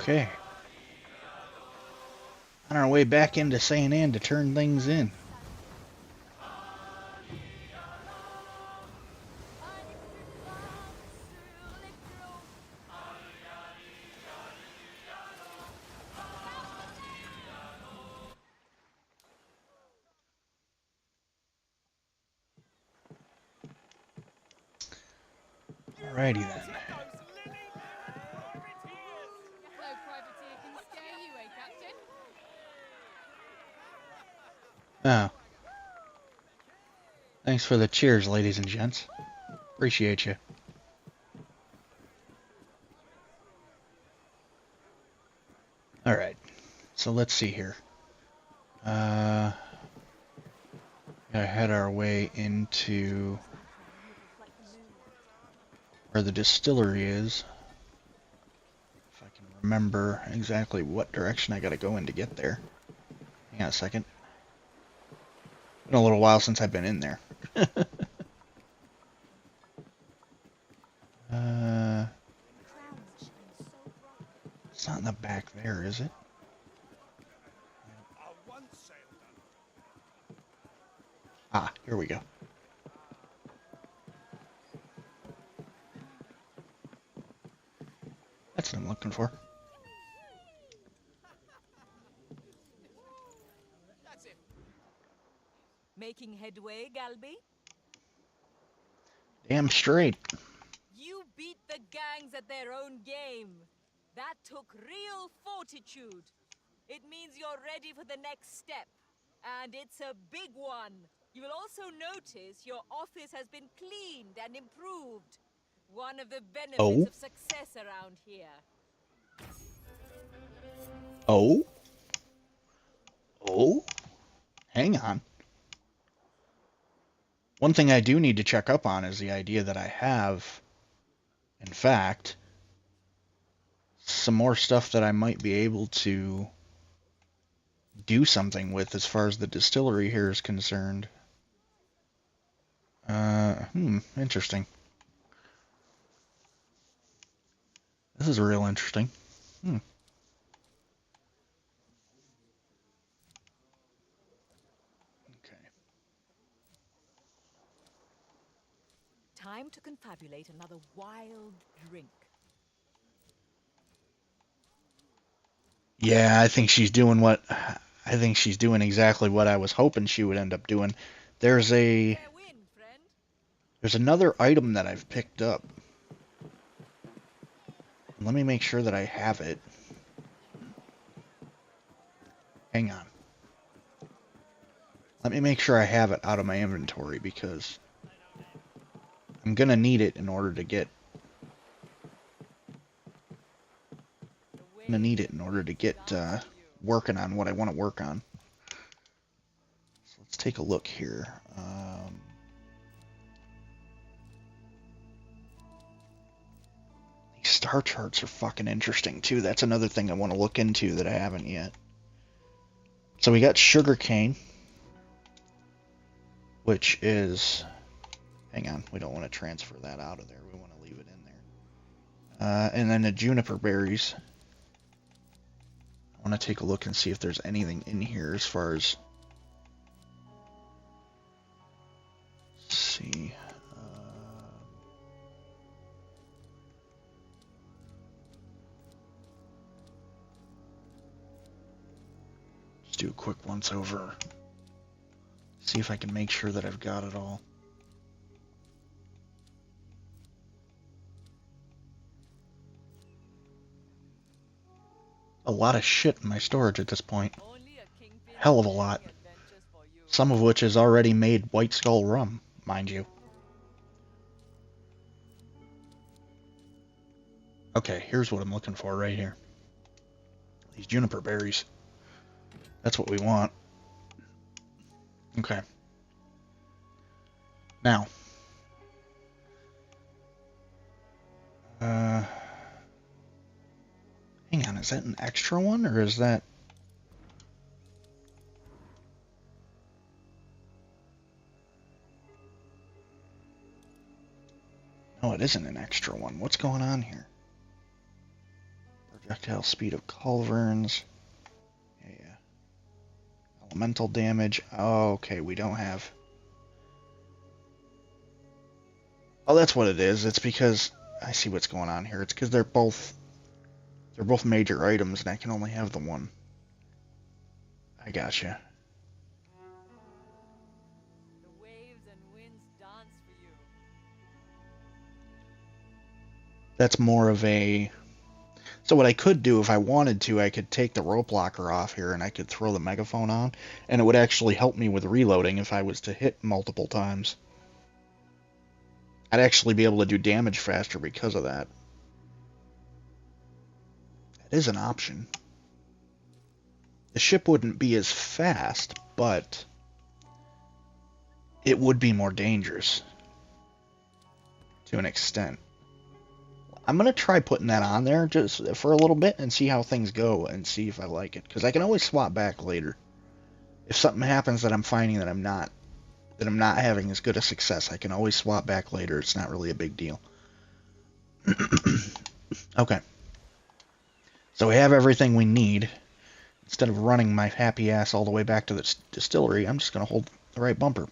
Okay. On our way back into St. Anne to turn things in. Alrighty then. No privateer can scare you, eh, Captain? Oh. Thanks for the cheers, ladies and gents. Appreciate you. Alright. So let's see here. Gotta head our way into where the distillery is. If I can remember exactly what direction I gotta go in to get there. Hang on a second. Been a little while since I've been in there. It's not in the back there, is it? Ah, here we go. That's what I'm looking for. Making headway, Galby? Damn straight. You beat the gangs at their own game. That took real fortitude. It means you're ready for the next step. And it's a big one. You will also notice your office has been cleaned and improved. One of the benefits of success around here. Oh? Oh? Hang on. One thing I do need to check up on is the idea that I have, in fact, some more stuff that I might be able to do something with as far as the distillery here is concerned. Interesting. This is real interesting. Okay. Time to confabulate another wild drink. Yeah, I think she's doing exactly what I was hoping she would end up doing. There's another item that I've picked up. Let me make sure that I have it. Hang on. Let me make sure I have it out of my inventory because I'm gonna need it in order to get working on what I want to work on. So let's take a look here. These star charts are fucking interesting too. That's another thing I want to look into that I haven't yet. So we got sugarcane. which is, hang on, we don't want to transfer that out of there. We want to leave it in there. And then the juniper berries. I want to take a look and see if there's anything in here as far as, let's see. Just do a quick once over. See if I can make sure that I've got it all. A lot of shit in my storage at this point. Only a kingpin Hell of a lot. adventures for you. Some of which is already made White Skull rum, mind you. Okay, here's what I'm looking for right here. These juniper berries. That's what we want. Okay. Now. Hang on, is that an extra one, or is that... No, it isn't an extra one. What's going on here? Projectile speed of culverins. Yeah. Elemental damage. Oh, okay, we don't have... Oh, that's what it is. It's because... I see what's going on here. It's because they're both major items, and I can only have the one. I gotcha. The waves and winds dance for you. That's more of a... So what I could do, if I wanted to, I could take the rope locker off here, and I could throw the megaphone on, and it would actually help me with reloading if I was to hit multiple times. I'd actually be able to do damage faster because of that. That is an option. The ship wouldn't be as fast, but it would be more dangerous to an extent. I'm going to try putting that on there just for a little bit and see how things go and see if I like it. Because I can always swap back later. If something happens that I'm finding that I'm not having as good a success, I can always swap back later. It's not really a big deal. Okay. So we have everything we need. Instead of running my happy ass all the way back to the distillery, I'm just going to hold the right bumper.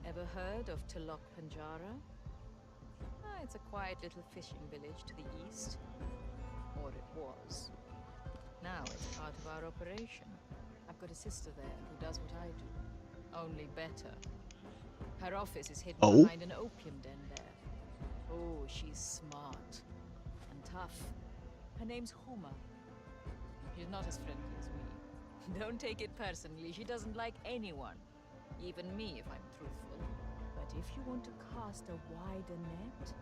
Ever heard of Telok Panjara? It's a quiet little fishing village to the east. Or it was. Now it's part of our operation. I've got a sister there who does what I do. Only better. Her office is hidden behind an opium den there. Oh, she's smart. And tough. Her name's Huma. She's not as friendly as me. Don't take it personally. She doesn't like anyone. Even me, if I'm truthful. But if you want to cast a wider net,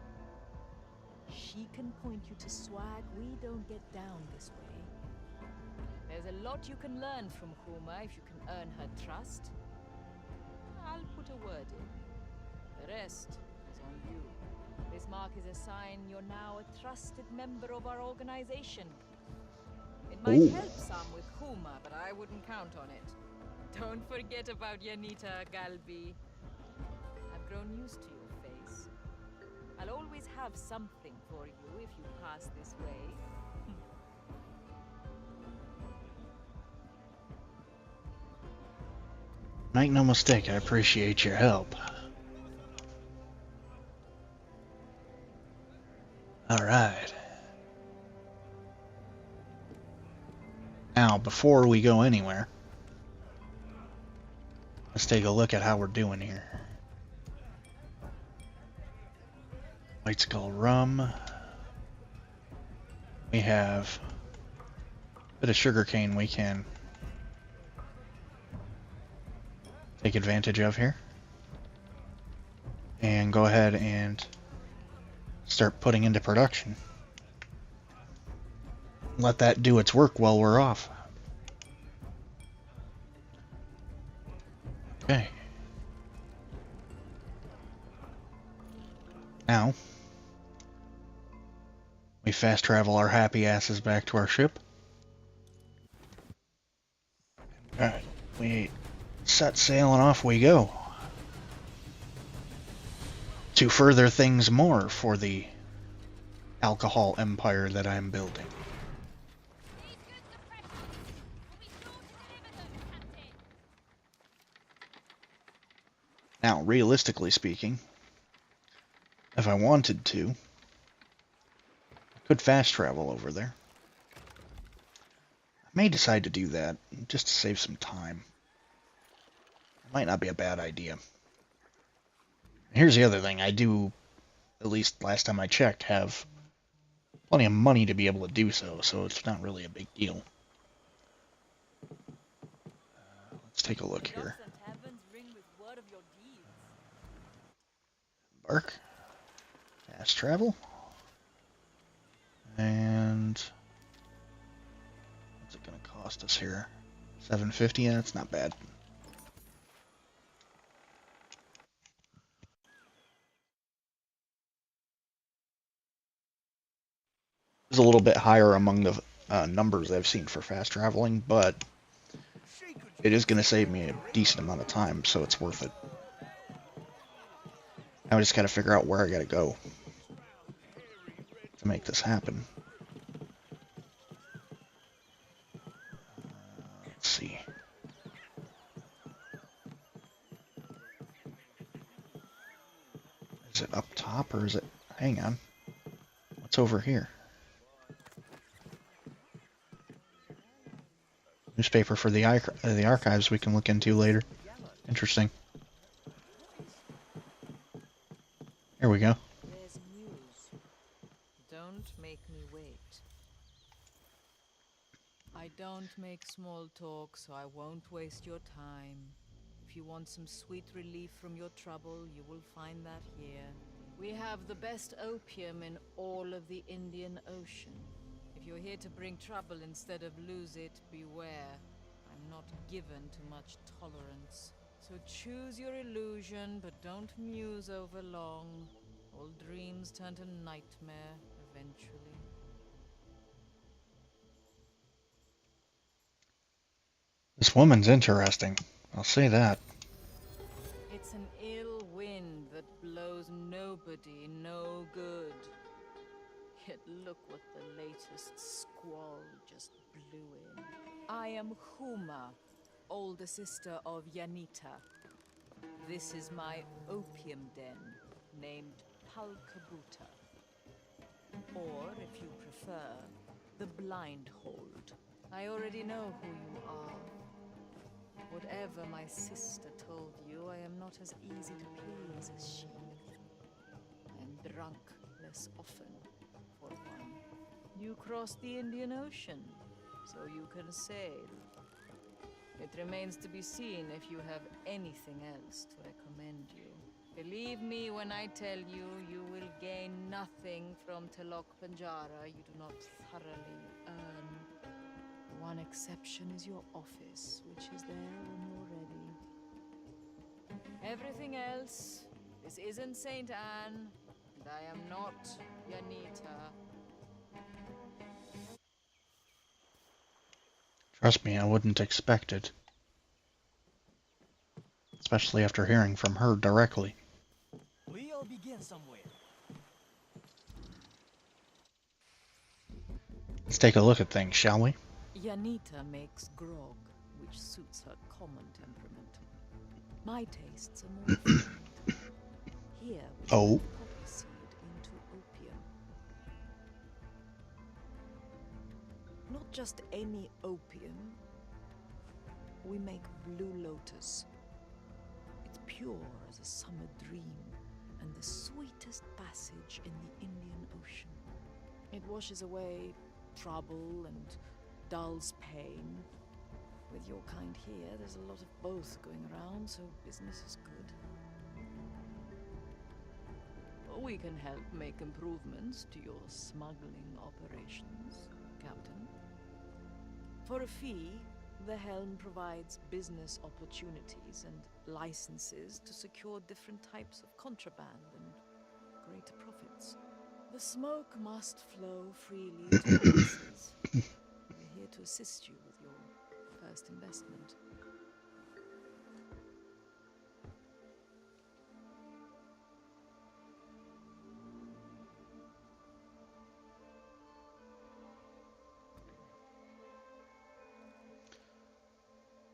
she can point you to swag we don't get down this way. There's a lot you can learn from Huma if you can earn her trust. I'll put a word in. The rest is on you. This mark is a sign you're now a trusted member of our organization. It might help some with Huma, but I wouldn't count on it. Don't forget about Yanita, Galbi. I've grown used to your face. I'll always have something for you if you pass this way. Make no mistake, I appreciate your help. Alright. Now, before we go anywhere, let's take a look at how we're doing here. White Skull rum. We have a bit of sugarcane we can take advantage of here. And go ahead and start putting into production. Let that do its work while we're off. Okay. Now, we fast travel our happy asses back to our ship. we set sail and off we go. To further things more for the alcohol empire that I'm building. Now, realistically speaking, if I wanted to, I could fast travel over there. I may decide to do that, just to save some time. It might not be a bad idea. Here's the other thing, I do, at least last time I checked, have plenty of money to be able to do so, so it's not really a big deal. Let's take a look here. Embark. Fast travel. And what's it going to cost us here? $750? Yeah, that's not bad. It's a little bit higher among the numbers I've seen for fast traveling, but it is going to save me a decent amount of time, so it's worth it. Now I just got to figure out where I got to go to make this happen. Let's see. Is it up top or is it... Hang on. What's over here? Newspaper for the archives we can look into later. Interesting. Here we go. There's news. Don't make me wait. I don't make small talk, so I won't waste your time. If you want some sweet relief from your trouble, you will find that here. We have the best opium in all of the Indian Ocean. If you're here to bring trouble instead of lose it, beware. I'm not given to much tolerance. So choose your illusion, but don't muse over long. All dreams turn to nightmare eventually. This woman's interesting. I'll say that. It's an ill wind that blows nobody no good. Yet look what the latest squall just blew in. I am Huma, older sister of Yanita. This is my opium den, named Palkabuta. Or, if you prefer, the Blind Hold. I already know who you are. Whatever my sister told you, I am not as easy to please as she. I am drunk less often. You crossed the Indian Ocean, so you can sail. It remains to be seen if you have anything else to recommend you. Believe me when I tell you, you will gain nothing from Telok Banjara you do not thoroughly earn. One exception is your office, which is there when you're ready. Everything else, this isn't St. Anne, and I am not Yanita. Trust me, I wouldn't expect it. Especially after hearing from her directly. We all begin somewhere. Let's take a look at things, shall we? Yanita makes grog, which suits her common temperament. My tastes are more refined. Here we Oh. turn poppy seed into opium. Not just any opium. We make Blue Lotus. It's pure as a summer dream, and the sweetest passage in the Indian Ocean. It washes away trouble and dulls pain. With your kind here, there's a lot of both going around, so business is good. We can help make improvements to your smuggling operations, Captain. For a fee, the Helm provides business opportunities and licenses to secure different types of contraband and greater profits. The smoke must flow freely to the masses. We're here to assist you with your first investment.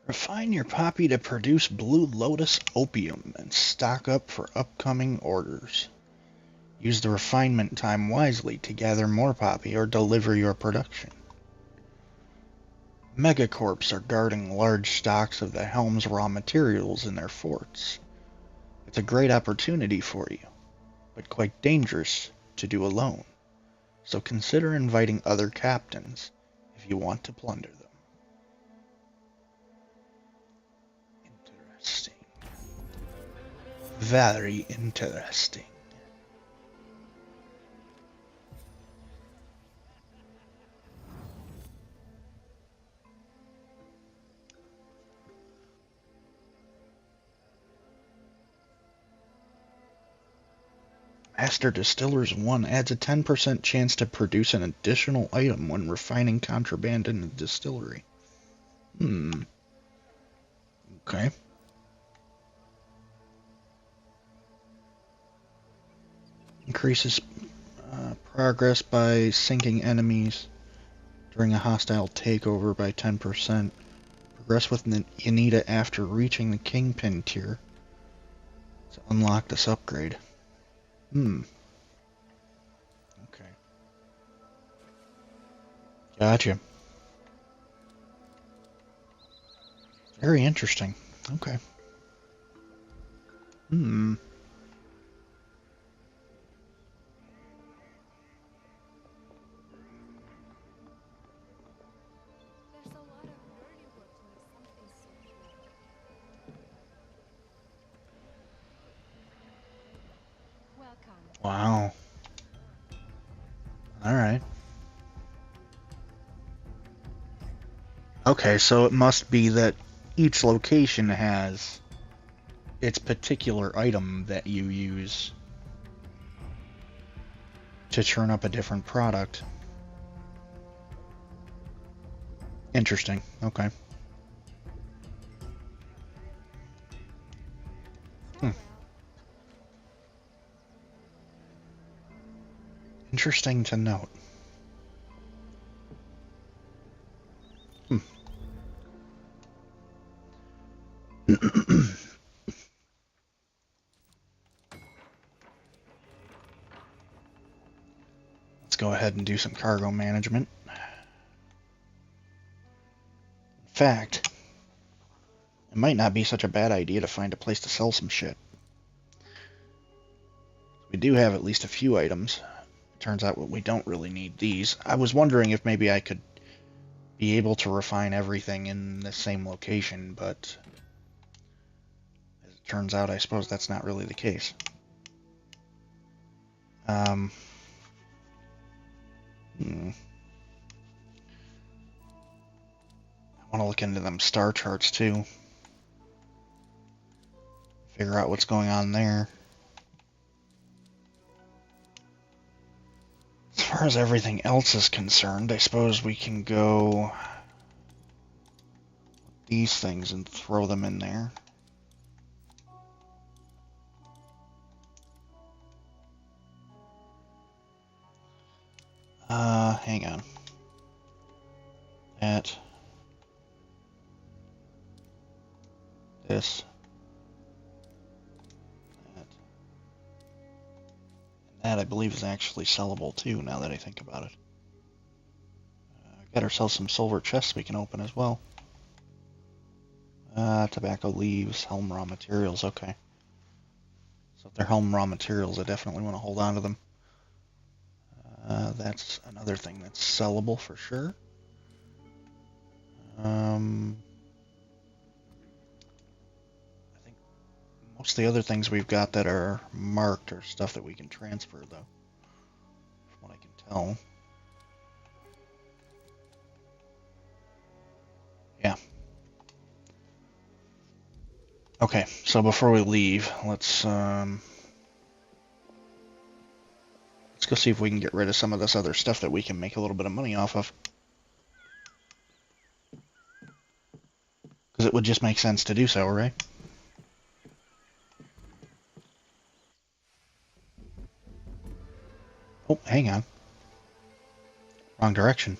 Refine your poppy to produce Blue Lotus opium and stock up for upcoming orders. Use the refinement time wisely to gather more poppy or deliver your production. Megacorps are guarding large stocks of the Helm's raw materials in their forts. It's a great opportunity for you, but quite dangerous to do alone. So consider inviting other captains if you want to plunder them. Interesting. Very interesting. Master Distillers 1 adds a 10% chance to produce an additional item when refining contraband in a distillery. Okay. Increases progress by sinking enemies during a hostile takeover by 10%. Progress with Yanita after reaching the Kingpin tier to unlock this upgrade. Okay. Gotcha. Very interesting. Okay. Wow. Alright. Okay, so it must be that each location has its particular item that you use to turn up a different product. Interesting. Okay. Interesting to note. Let's go ahead and do some cargo management. In fact, it might not be such a bad idea to find a place to sell some shit. We do have at least a few items. Turns out we don't really need these. I was wondering if maybe I could be able to refine everything in the same location, but as it turns out, I suppose that's not really the case. I want to look into them star charts too. Figure out what's going on there. As far as everything else is concerned, I suppose we can go these things and throw them in there. Hang on. This. That, I believe, is actually sellable too, now that I think about it. Got ourselves some silver chests we can open as well. Tobacco leaves, helm raw materials, okay. So if they're helm raw materials, I definitely want to hold on to them. That's another thing that's sellable for sure. I think most of the other things we've got that are marked are stuff that we can transfer, though, from what I can tell. Yeah. Okay, so before we leave, let's go see if we can get rid of some of this other stuff that we can make a little bit of money off of. Because it would just make sense to do so, right? Oh, hang on. Wrong direction.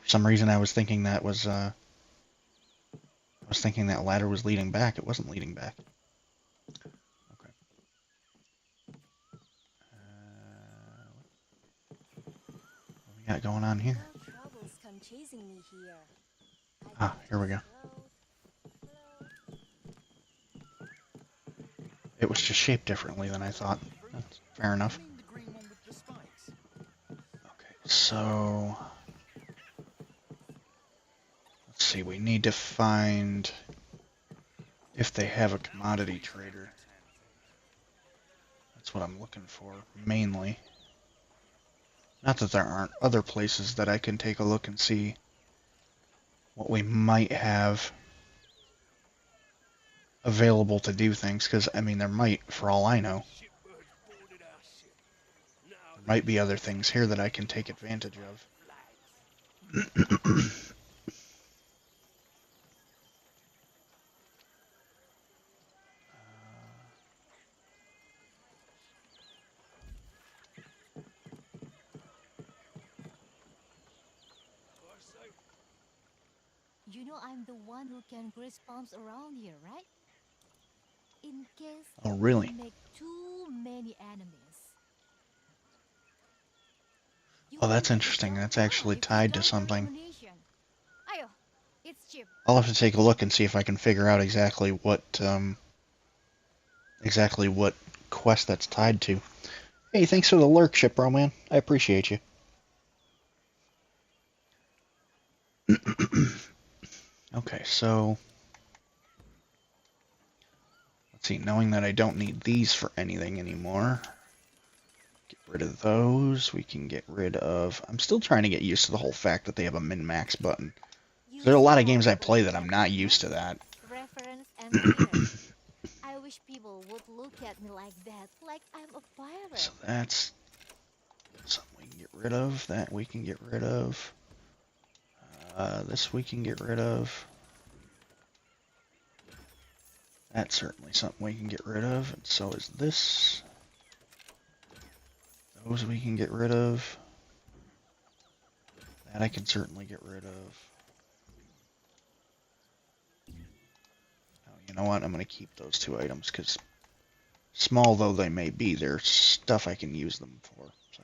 For some reason I was thinking that was was thinking that ladder was leading back. It wasn't leading back. Okay. What we got going on here? No troubles come chasing me here. Ah, here we go. It was just shaped differently than I thought. That's fair enough. I mean the green one with the spikes. Okay, so let's see, we need to find if they have a commodity trader. That's what I'm looking for, mainly. Not that there aren't other places that I can take a look and see what we might have available to do things, because, I mean, there might, for all I know. Shipbirds boarded our ship. Now There might be other things here that I can take advantage of. You know I'm the one who can grease palms around here, right? In case Oh, really? you make too many enemies. You Oh, that's can interesting. jump That's down actually if you tied to don't have something. ammunition. Ayo, it's cheap. I'll have to take a look and see if I can figure out exactly what quest that's tied to. Hey, thanks for the lurk, Shipbro man. I appreciate you. Okay, so let's see. Knowing that I don't need these for anything anymore, get rid of those. We can get rid of. I'm still trying to get used to the whole fact that they have a min-max button. You There are a lot of see games how I play that people I'm get not used to that. reference and leaders. I wish people would look at me like that, like I'm a pirate. So that's something we can get rid of. That we can get rid of. This we can get rid of. That's certainly something we can get rid of, and so is this. Those we can get rid of. That I can certainly get rid of. Oh, you know what? I'm going to keep those two items, because small though they may be, they're stuff I can use them for. So,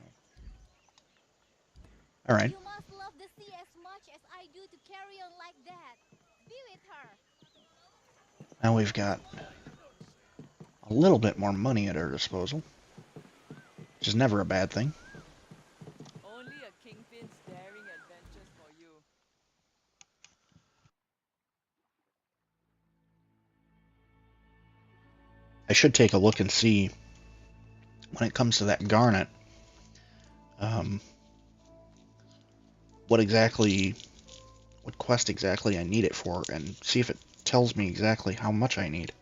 alright. You must love the sea as much as I do to carry on like that. Be with her. Now we've got a little bit more money at our disposal, which is never a bad thing. Only a kingpin's daring adventures for you. I should take a look and see, when it comes to that garnet, what quest exactly I need it for, and see if it tells me exactly how much I need.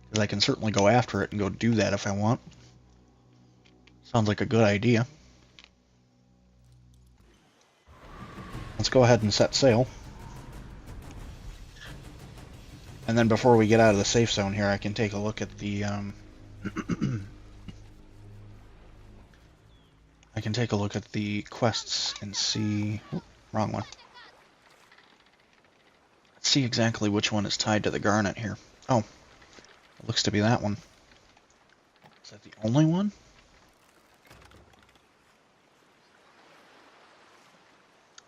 Because I can certainly go after it and go do that if I want. Sounds like a good idea. Let's go ahead and set sail. And then before we get out of the safe zone here, I can take a look at the, I can take a look at the quests and see... Oop, wrong one. See exactly which one is tied to the garnet here. Oh, it looks to be that one. Is that the only one?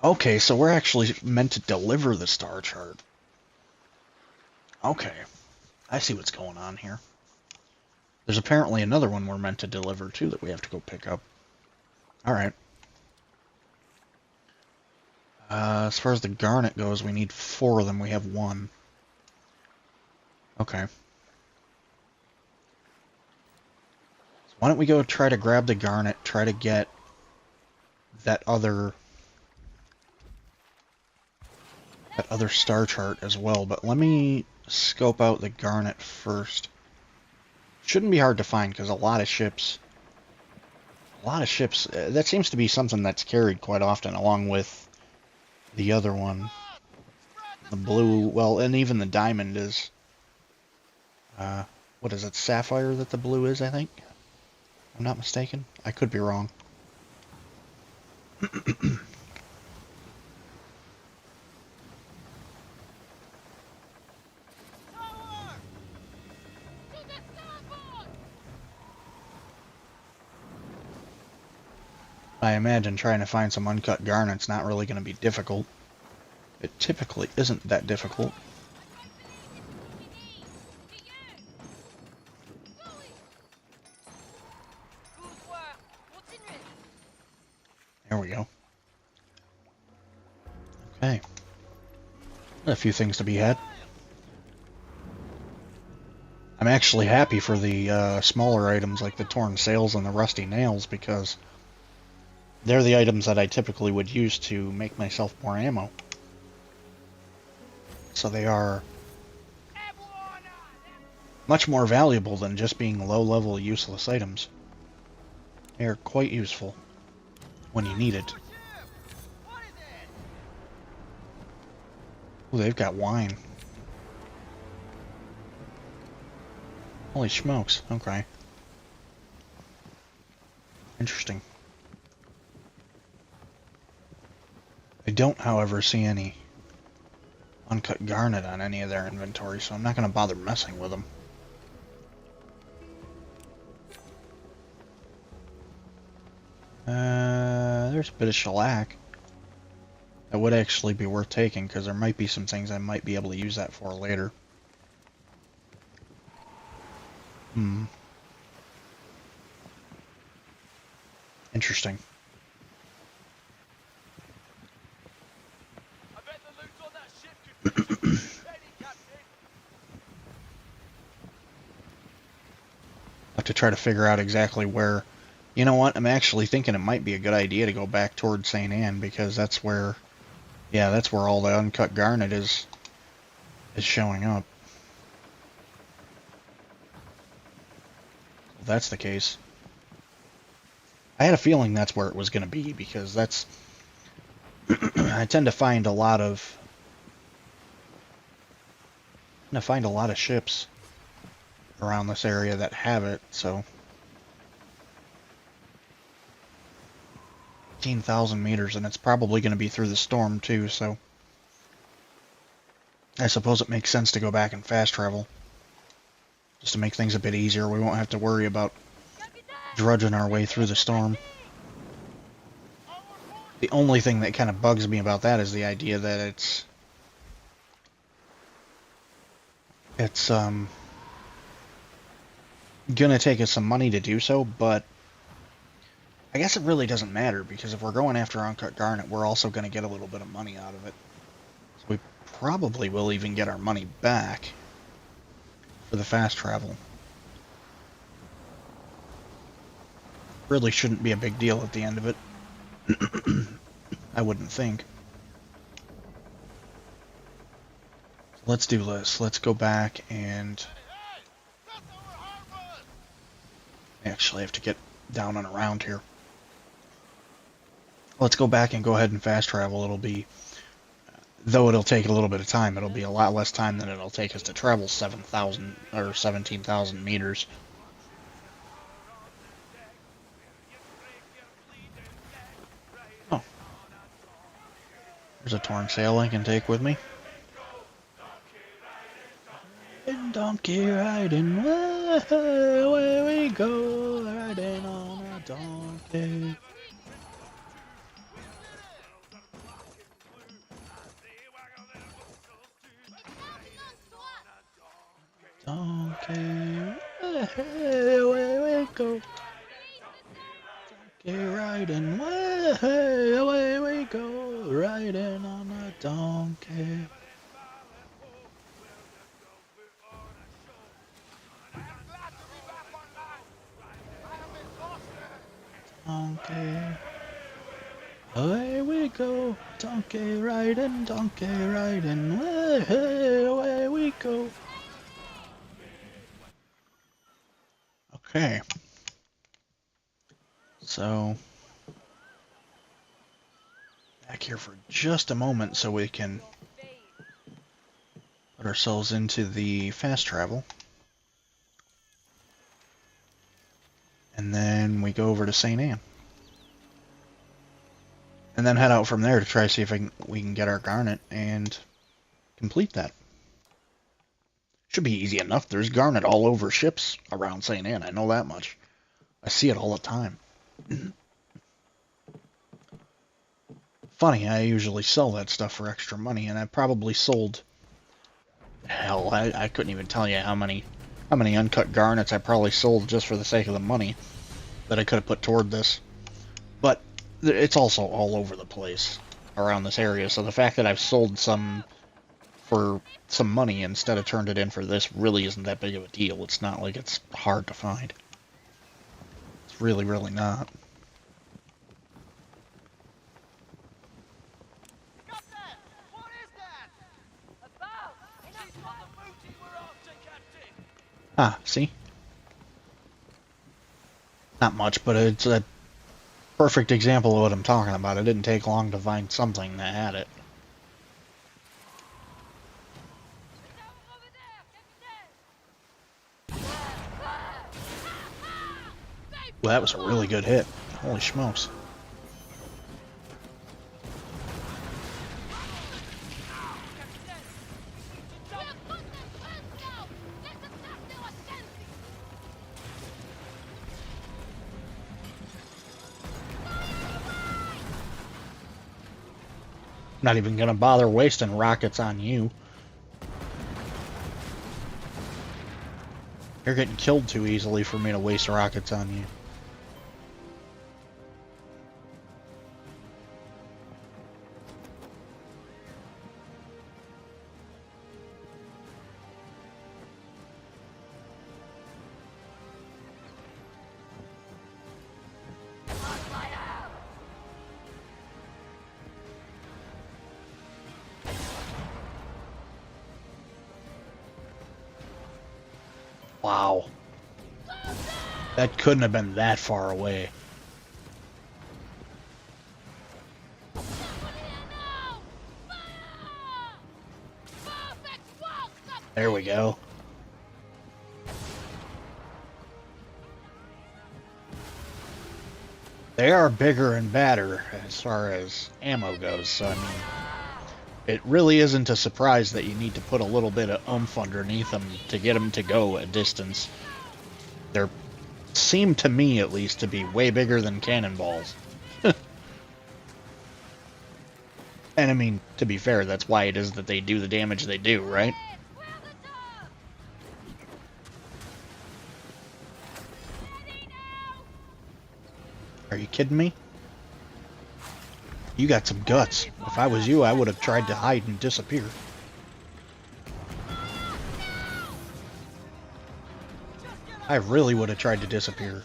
Okay, so we're actually meant to deliver the star chart. Okay, I see what's going on here. There's apparently another one we're meant to deliver too that we have to go pick up. Alright. As far as the garnet goes, we need 4 of them. We have 1. Okay. So why don't we go try to grab the garnet, try to get that other star chart as well, but let me scope out the garnet first. Shouldn't be hard to find because a lot of ships, that seems to be something that's carried quite often along with the other one. The blue, well, and even the diamond is, what is it, sapphire that the blue is, I think? If I'm not mistaken. I could be wrong. I imagine trying to find some uncut garnet's not really going to be difficult. It typically isn't that difficult. There we go. Okay. A few things to be had. I'm actually happy for the smaller items like the torn sails and the rusty nails because they're the items that I typically would use to make myself more ammo. So they are much more valuable than just being low-level useless items. They are quite useful when you need it. Ooh, they've got wine. Holy smokes, okay. Interesting. I don't, however, see any uncut garnet on any of their inventory, so I'm not going to bother messing with them. There's a bit of shellac. That would actually be worth taking, because there might be some things I might be able to use that for later. Interesting. I bet the loot on that ship could be ready, Captain. I'll have to try to figure out exactly where... You know what? I'm actually thinking it might be a good idea to go back towards St. Anne, because that's where... Yeah, that's where all the uncut garnet is showing up. If that's the case. I had a feeling that's where it was going to be, because that's... I tend to find a lot of... ships around this area that have it, so... 15,000 meters, and it's probably going to be through the storm too, so... I suppose it makes sense to go back and fast travel. Just to make things a bit easier, we won't have to worry about drudging our way through the storm. The only thing that kind of bugs me about that is the idea that it's gonna take us some money to do so, but I guess it really doesn't matter, because if we're going after uncut garnet, we're also going to get a little bit of money out of it. So we probably will even get our money back for the fast travel. Really shouldn't be a big deal at the end of it. I wouldn't think. Let's do this. Let's go back and... Actually, I have to get down and around here. Let's go back and go ahead and fast travel. It'll be, though it'll take a little bit of time, it'll be a lot less time than it'll take us to travel 7,000 or 17,000 meters. Oh. There's a torn sail I can take with me. And donkey riding, away we go, riding on a donkey. Donkey, away we go. Donkey riding, away we go, riding on a donkey. Donkey, away we go. Donkey riding, away we go. Okay, so back here for just a moment so we can put ourselves into the fast travel, and then we go over to St. Anne, and then head out from there to try to see if we can get our garnet and complete that. Should be easy enough. There's garnet all over ships around St. Anne. I know that much. I see it all the time. funny, I usually sell that stuff for extra money, and I probably sold... Hell, I couldn't even tell you how many uncut garnets I probably sold just for the sake of the money that I could have put toward this. But it's also all over the place around this area, so the fact that I've sold some for some money instead of turned it in for this really isn't that big of a deal. It's not like it's hard to find. It's really, really not. Captain! What is that? A boat! She's not the booty we're after, Captain! Ah, see? Not much, but it's a perfect example of what I'm talking about. It didn't take long to find something that had it. Well, that was a really good hit. Holy smokes. Not even gonna bother wasting rockets on you. You're getting killed too easily for me to waste rockets on you. Wow. That couldn't have been that far away. There we go. They are bigger and badder as far as ammo goes, so I mean, it really isn't a surprise that you need to put a little bit of oomph underneath them to get them to go a distance. They seem to me, at least, to be way bigger than cannonballs. And I mean, to be fair, that's why it is that they do the damage they do, right? Are you kidding me? You got some guts. If I was you, I would have tried to hide and disappear. I really would have tried to disappear.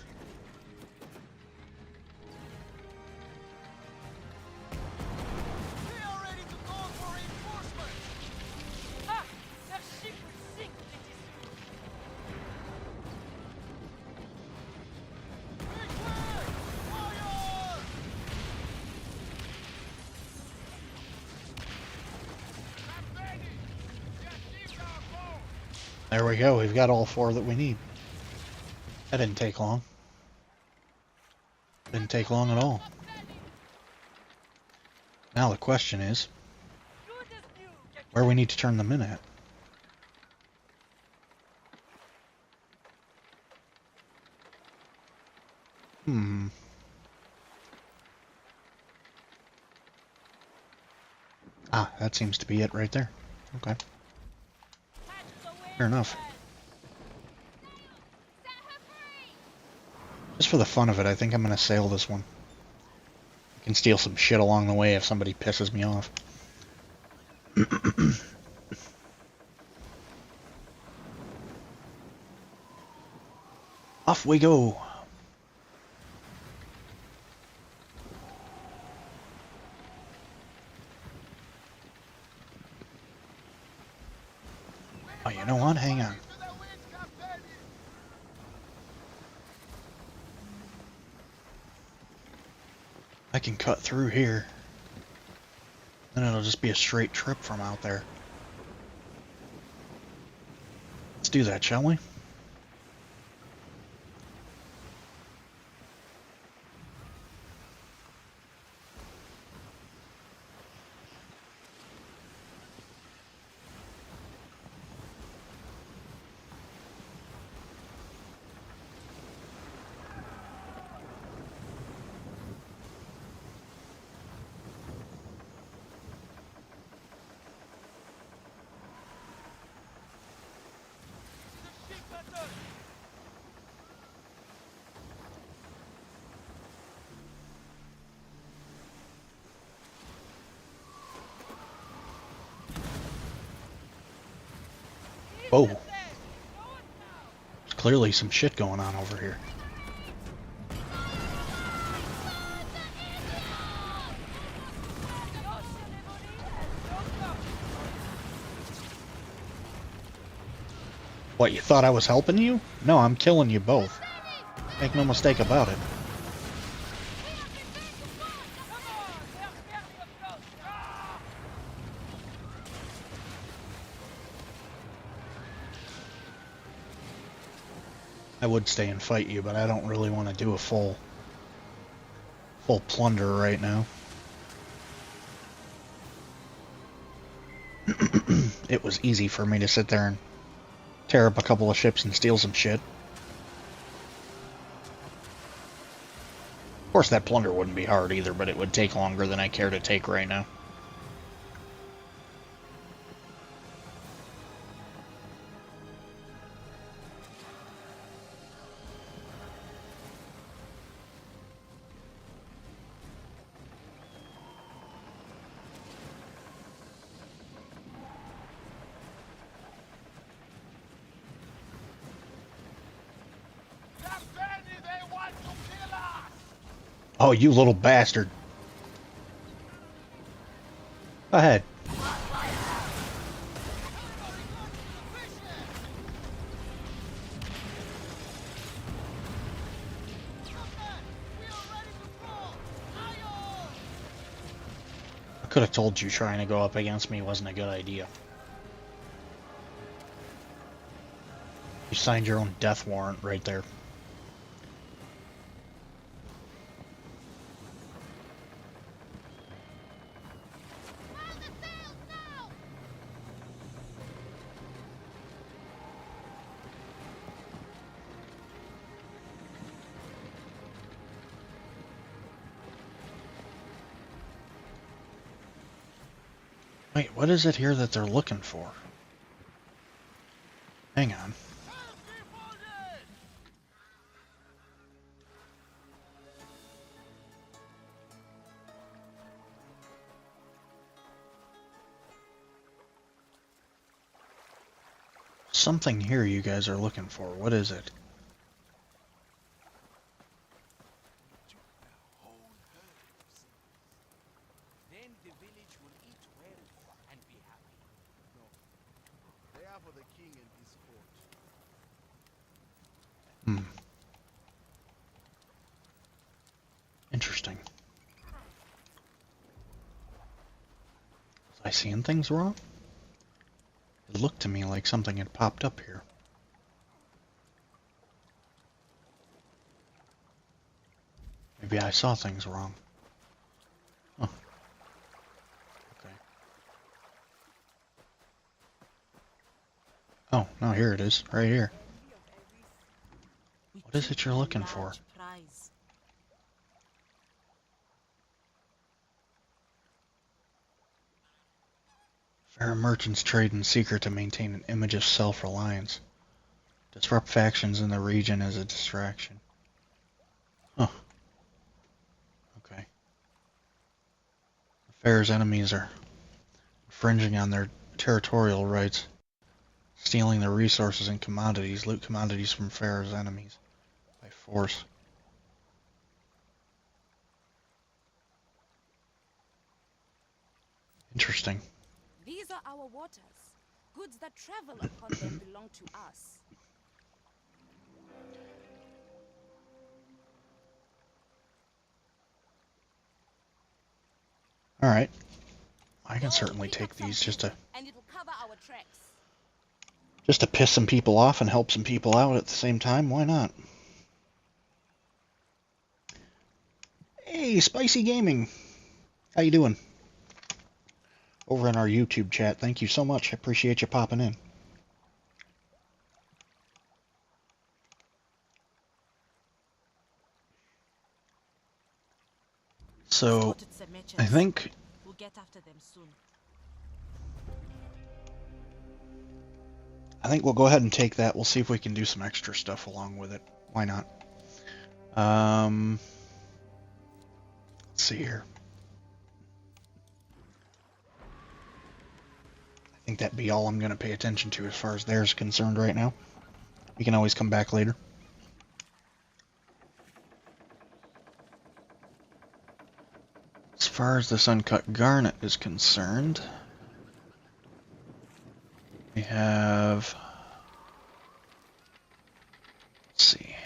We are ready to call for reinforcements! Ah! Their ship will sink pretty soon! Big flag! Fire! There we go. We've got all four that we need. That didn't take long. Didn't take long at all. Now the question is, where we need to turn them in at. Ah, that seems to be it right there. Okay. Fair enough. Just for the fun of it, I think I'm going to sail this one. I can steal some shit along the way if somebody pisses me off. Off we go. Oh, you know what? Hang on. I can cut through here. Then it'll just be a straight trip from out there. Let's do that, shall we? better! Whoa. There's clearly some shit going on over here. What, you thought I was helping you? No, I'm killing you both. Make no mistake about it. I would stay and fight you, but I don't really want to do a full plunder right now. It was easy for me to sit there and tear up a couple of ships and steal some shit. Of course, that plunder wouldn't be hard either, but it would take longer than I care to take right now. Oh, you little bastard. Go ahead. I could have told you trying to go up against me wasn't a good idea. You signed your own death warrant right there. Wait, what is it here that they're looking for? Hang on. Something here you guys are looking for. What is it? Then the village will eat well and be happy. They are for the king and his court. Interesting. Was I seeing things wrong? It looked to me like something had popped up here. Maybe I saw things wrong. Oh. Okay. Oh, no, here it is. Right here. What is it you're looking for? Fair merchants trade in secret to maintain an image of self-reliance. Disrupt factions in the region as a distraction. Huh. Okay. The Fair's enemies are infringing on their territorial rights, stealing their resources and commodities, loot commodities from Fair's enemies by force. Interesting. These are our waters. Goods that travel upon them belong to us. Alright. I can certainly take these just to And it'll cover our tracks. piss some people off and help some people out at the same time. Why not? Hey, Spicy Gaming. How you doing? Over in our YouTube chat. Thank you so much. I appreciate you popping in. So, I think We'll get after them soon. I think we'll go ahead and take that. We'll see if we can do some extra stuff along with it. Why not? Let's see here. I think that'd be all I'm going to pay attention to as far as theirs concerned right now. We can always come back later. As far as this uncut garnet is concerned, we have... Let's see.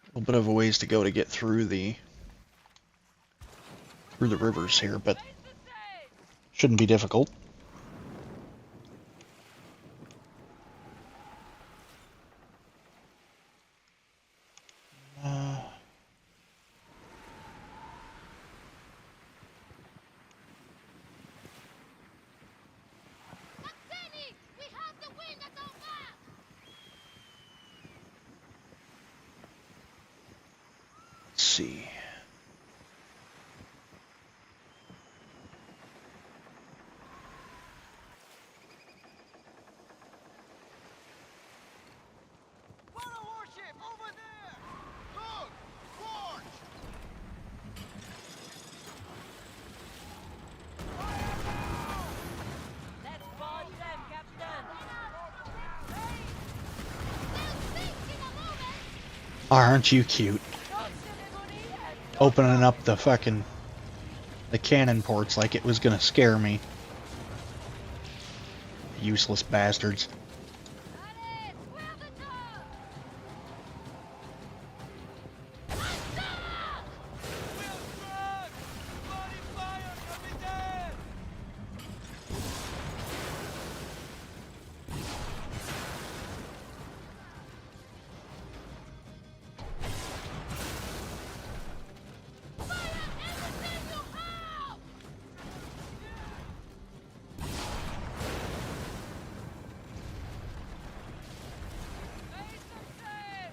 A little bit of a ways to go to get through the rivers here, but shouldn't be difficult. Danny, we have the wind at our back! Let's see. What a warship over there! Look! Forge! Let's barge them, Captain. Aren't you cute? Opening up the fucking cannon ports like it was gonna scare me. Useless bastards. Bloody fire, Capitan!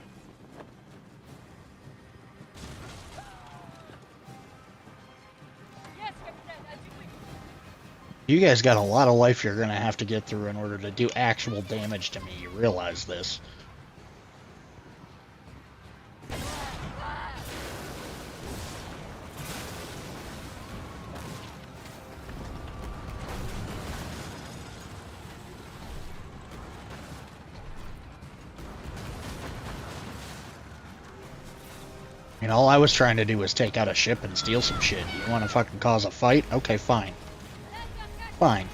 Yes, Captain, as you wish. You guys got a lot of life you're gonna have to get through in order to do actual damage to me. You realize this? I mean, all I was trying to do was take out a ship and steal some shit. You want to fucking cause a fight? Okay, fine. Fine.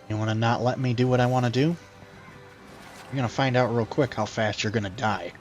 You want to not let me do what I want to do? You're going to find out real quick how fast you're going to die.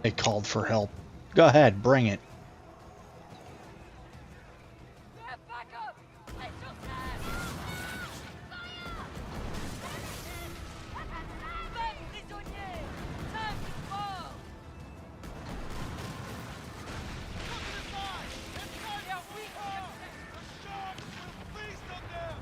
They called for help. Go ahead, bring it. Get back up! Let's just Fire! Prisonnier! Time to fall! Look to the side! They are weak, Captain! The sharks will feast on them!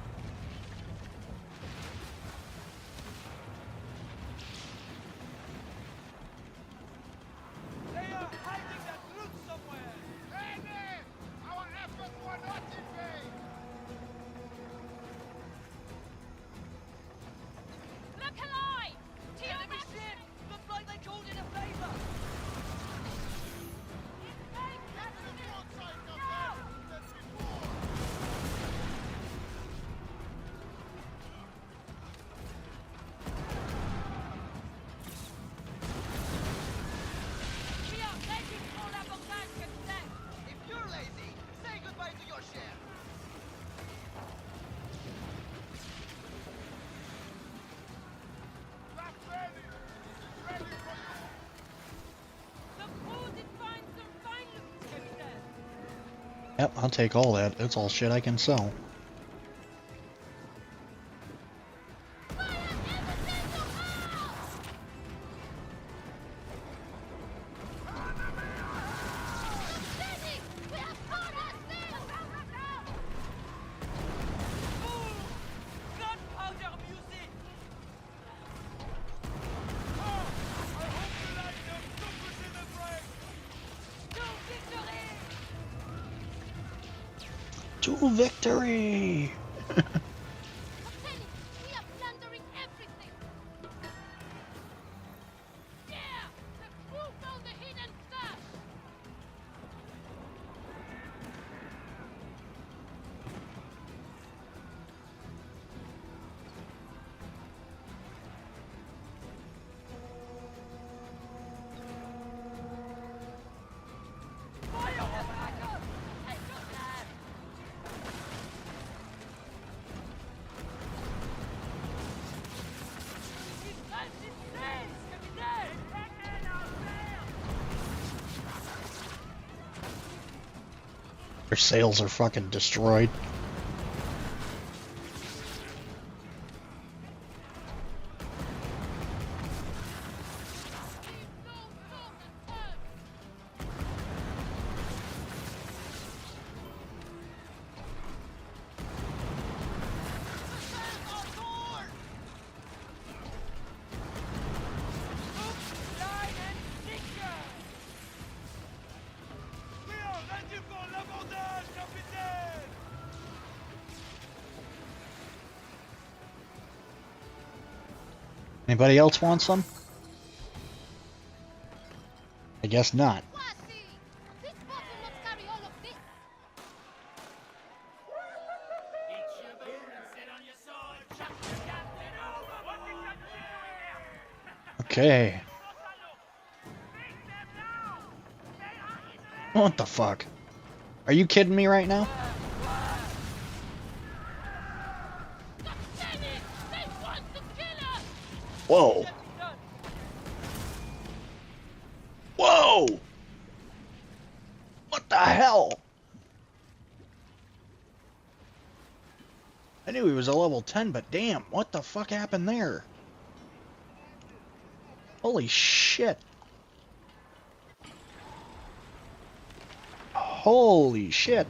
They are hiding that loot somewhere! Yep, I'll take all that. That's all shit I can sell. Gunpowder music! To victory! To victory! We are plundering everything. Yeah, the crew found the hidden stuff. Their sails are fucking destroyed. Anybody else want some? I guess not. This boat will not carry all of this. Okay. What the fuck? Are you kidding me right now? Whoa. Whoa! What the hell? I knew he was a level 10, but damn, what the fuck happened there? Holy shit. Holy shit.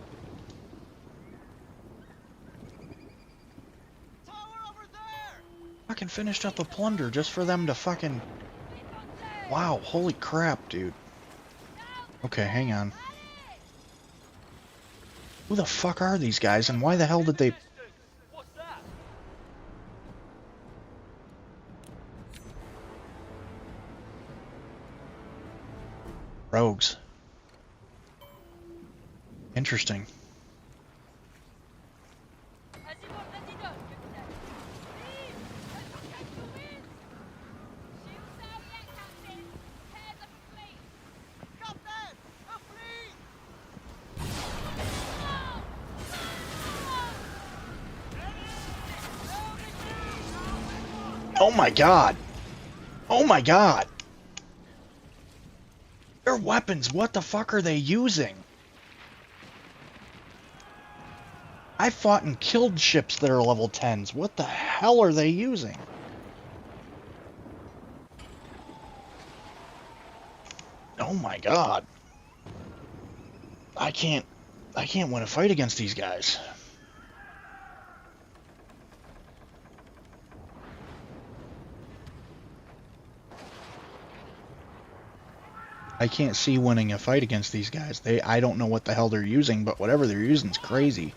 Tower over there! Fucking finished up a plunder just for them to fucking... Wow, holy crap, dude. Okay, hang on. Who the fuck are these guys, and why the hell did they... What's that? Rogues. Interesting. Captain! A fleet! Oh my god! Oh my god! Their weapons, what the fuck are they using? I fought and killed ships that are level 10s. What the hell are they using? Oh my god. I can't win a fight against these guys. I can't see winning a fight against these guys. I don't know what the hell they're using, but whatever they're using is crazy.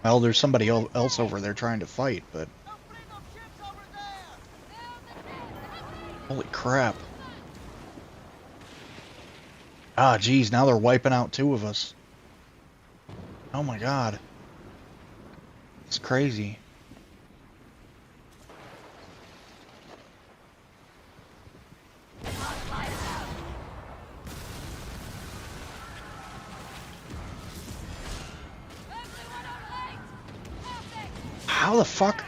Well, there's somebody else over there trying to fight, but... A fleet of ships over there! Holy crap. Ah, geez, now they're wiping out two of us. Oh my god. It's crazy. How the fuck?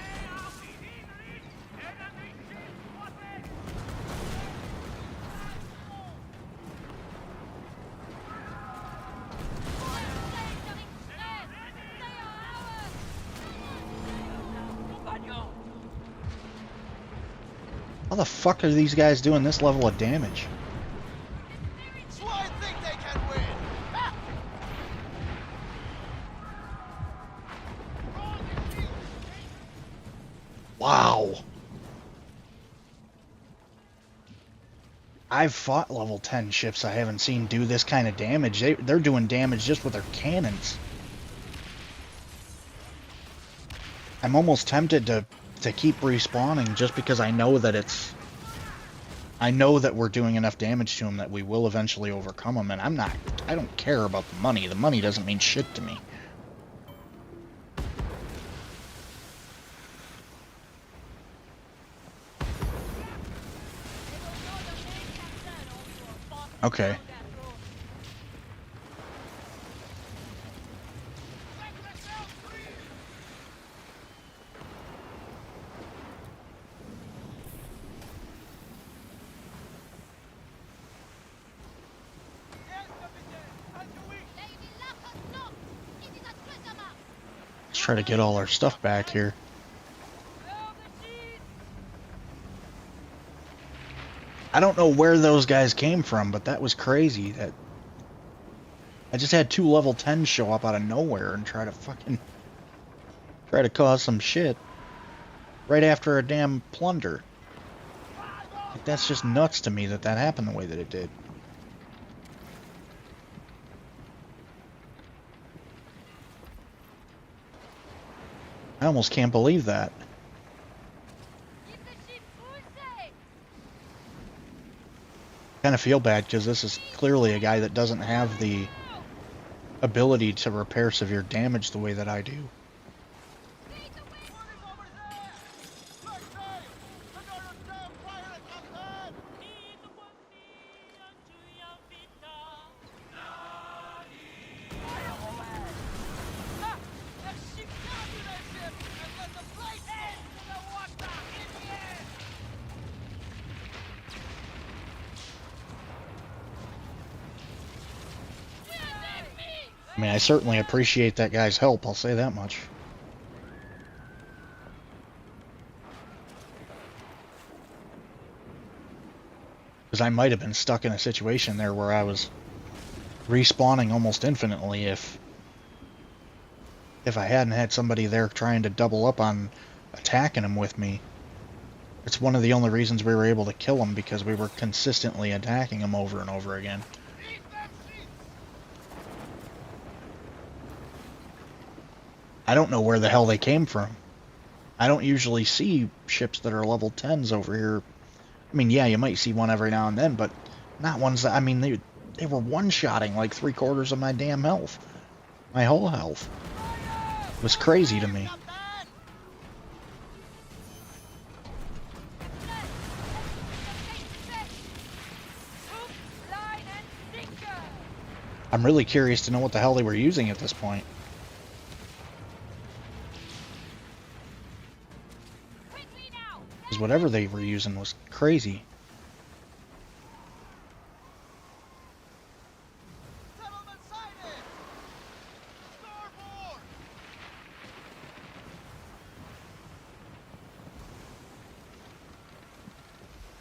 How the fuck are these guys doing this level of damage? Swine think they can win. Ha! Wow. I've fought level 10 ships I haven't seen do this kind of damage. They're doing damage just with their cannons. I'm almost tempted to keep respawning just because I know that I know that we're doing enough damage to them that we will eventually overcome them, and I don't care about the money. The money doesn't mean shit to me. Okay. Let's try to get all our stuff back here. I don't know where those guys came from, but that was crazy. That I just had 2 level 10s show up out of nowhere and try to cause some shit right after a damn plunder. Like, that's just nuts to me that happened the way that it did. I almost can't believe that. Kind of feel bad because this is clearly a guy that doesn't have the ability to repair severe damage the way that I do. I mean, I certainly appreciate that guy's help, I'll say that much. Because I might have been stuck in a situation there where I was respawning almost infinitely if I hadn't had somebody there trying to double up on attacking him with me. It's one of the only reasons we were able to kill him, because we were consistently attacking him over and over again. I don't know where the hell they came from. I don't usually see ships that are level 10s over here. I mean, yeah, you might see one every now and then, but not ones that, I mean, they were one-shotting like 3/4 of my damn health. My whole health. It was crazy to me. I'm really curious to know what the hell they were using at this point. Because whatever they were using was crazy.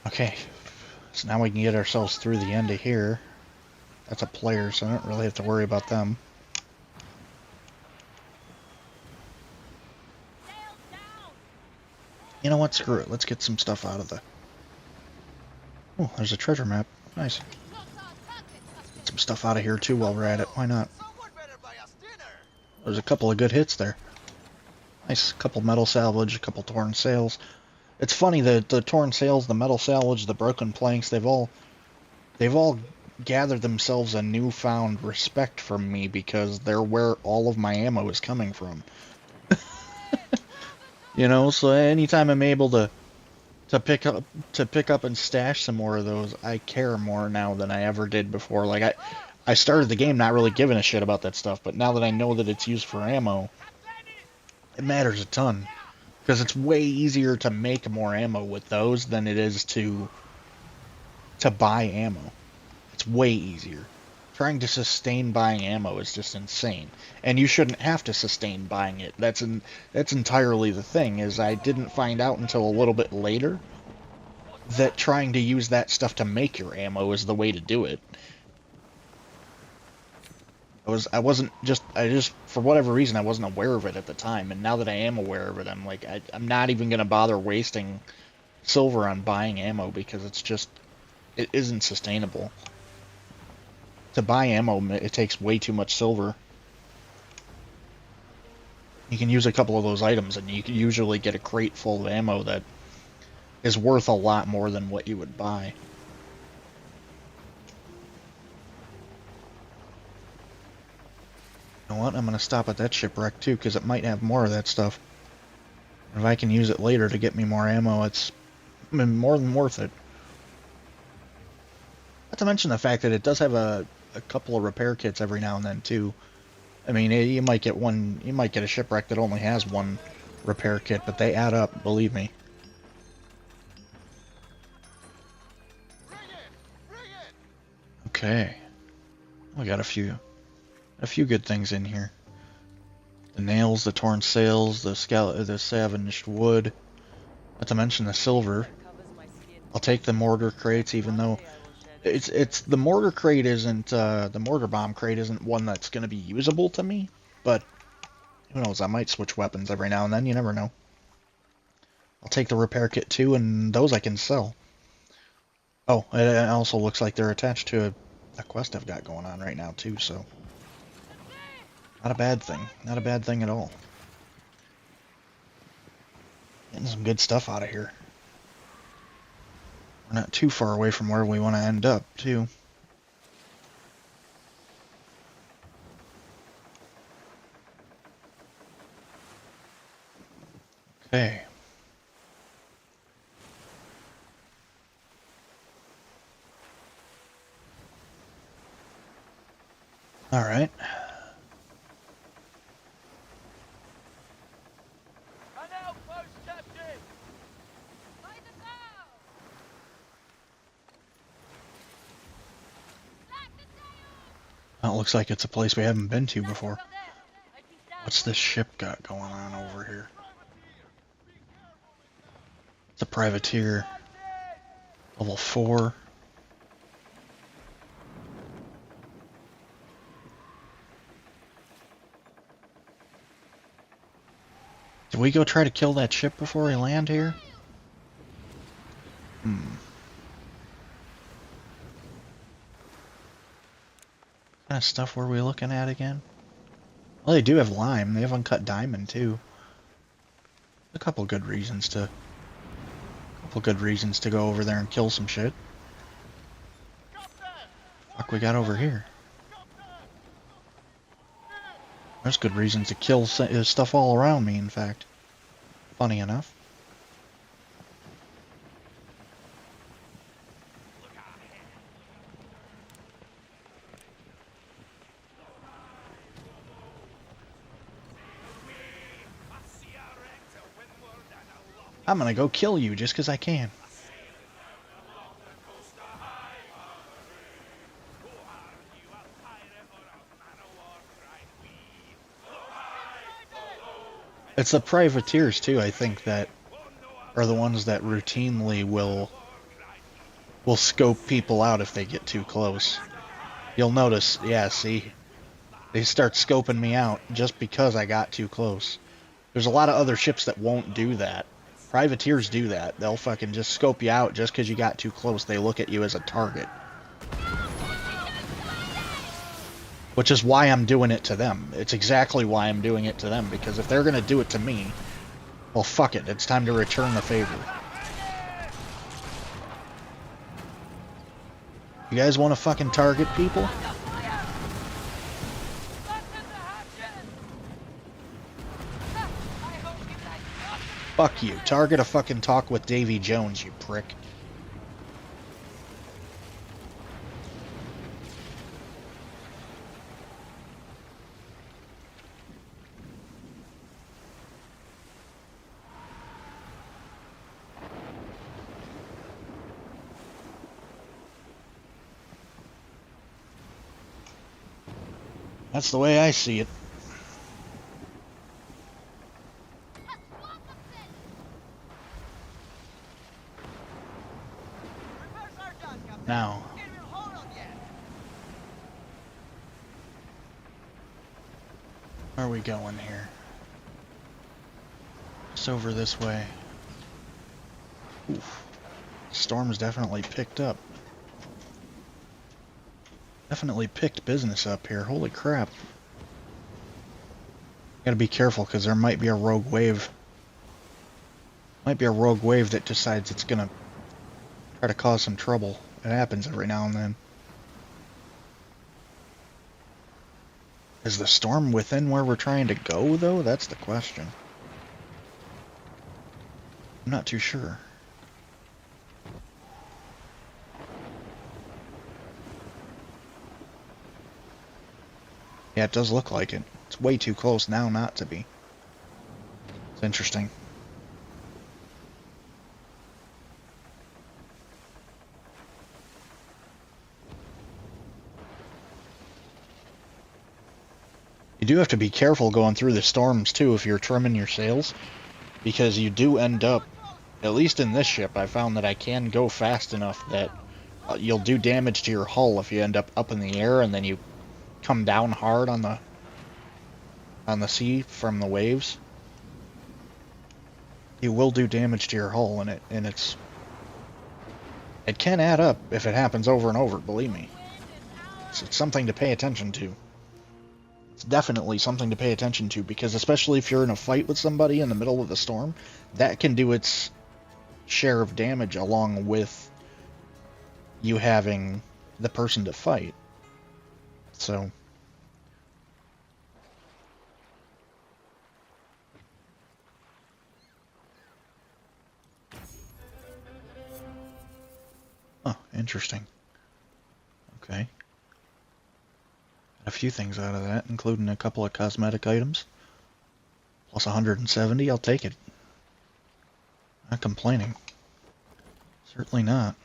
Okay, so now we can get ourselves through the end of here. That's a player, so I don't really have to worry about them. You know what? Screw it. Let's get some stuff out of the... Oh, there's a treasure map. Nice. Get some stuff out of here too while we're at it. Why not? There's a couple of good hits there. Nice. Couple metal salvage, a couple torn sails. It's funny that the torn sails, the metal salvage, the broken planks, they've all gathered themselves a newfound respect from me because they're where all of my ammo is coming from. You know, so anytime I'm able to pick up and stash some more of those, I care more now than I ever did before. Like I started the game not really giving a shit about that stuff, but now that I know that it's used for ammo, it matters a ton. Because it's way easier to make more ammo with those than it is to buy ammo. It's way easier. Trying to sustain buying ammo is just insane. And you shouldn't have to sustain buying it. That's entirely the thing, is I didn't find out until a little bit later that trying to use that stuff to make your ammo is the way to do it. I just for whatever reason I wasn't aware of it at the time, and now that I am aware of it, I'm like I'm not even gonna bother wasting silver on buying ammo because it isn't sustainable. To buy ammo, it takes way too much silver. You can use a couple of those items, and you can usually get a crate full of ammo that is worth a lot more than what you would buy. You know what? I'm going to stop at that shipwreck too, because it might have more of that stuff. If I can use it later to get me more ammo, it's more than worth it. Not to mention the fact that it does have a couple of repair kits every now and then too. I mean, you might get a shipwreck that only has one repair kit, but they add up, believe me. Okay. We got a few good things in here. The nails, the torn sails, the savaged wood. Not to mention the silver. I'll take the mortar crates, even though it's the mortar crate isn't the mortar bomb crate isn't one that's going to be usable to me. But who knows? I might switch weapons every now and then. You never know. I'll take the repair kit too, and those I can sell. Oh, it also looks like they're attached to a quest I've got going on right now too. So. Not a bad thing. Not a bad thing at all. Getting some good stuff out of here. We're not too far away from where we want to end up, too. Okay. All right. Well, it looks like it's a place we haven't been to before. What's this ship got going on over here? It's a privateer. Level 4. Did we go try to kill that ship before we land here? What kind of stuff were we looking at again? Well, they do have lime. They have uncut diamond too. A couple good reasons to go over there and kill some shit. Fuck, we got over here. There's good reasons to kill stuff all around me, in fact. Funny enough. I'm gonna go kill you just because I can. It's the privateers too, I think, that are the ones that routinely will scope people out if they get too close. You'll notice, yeah, see, they start scoping me out just because I got too close. There's a lot of other ships that won't do that. Privateers do that. They'll fucking just scope you out just because you got too close. They look at you as a target. Which is why I'm doing it to them. It's exactly why I'm doing it to them, because if they're gonna do it to me, well, fuck it. It's time to return the favor. You guys want to fucking target people? Fuck you. Target a fucking talk with Davy Jones, you prick. That's the way I see it. Now, It will hold on yet. where are we going here? Just over this way. Oof. Storm's definitely picked up. Definitely picked business up here. Holy crap. Gotta be careful because there might be a rogue wave. Might be a rogue wave that decides it's gonna try to cause some trouble. It happens every now and then. Is the storm within where we're trying to go, though? That's the question. I'm not too sure. Yeah, it does look like it. It's way too close now not to be. It's interesting. You do have to be careful going through the storms too if you're trimming your sails, because you do end up, at least in this ship, I found that I can go fast enough that you'll do damage to your hull if you end up in the air and then you come down hard on the sea from the waves. You will do damage to your hull, and it can add up if it happens over and over, believe me. So it's something to pay attention to. It's definitely something to pay attention to, because especially if you're in a fight with somebody in the middle of the storm, that can do its share of damage along with you having the person to fight. So oh, interesting. Okay. A few things out of that, including a couple of cosmetic items. Plus 170, I'll take it. Not complaining. Certainly not.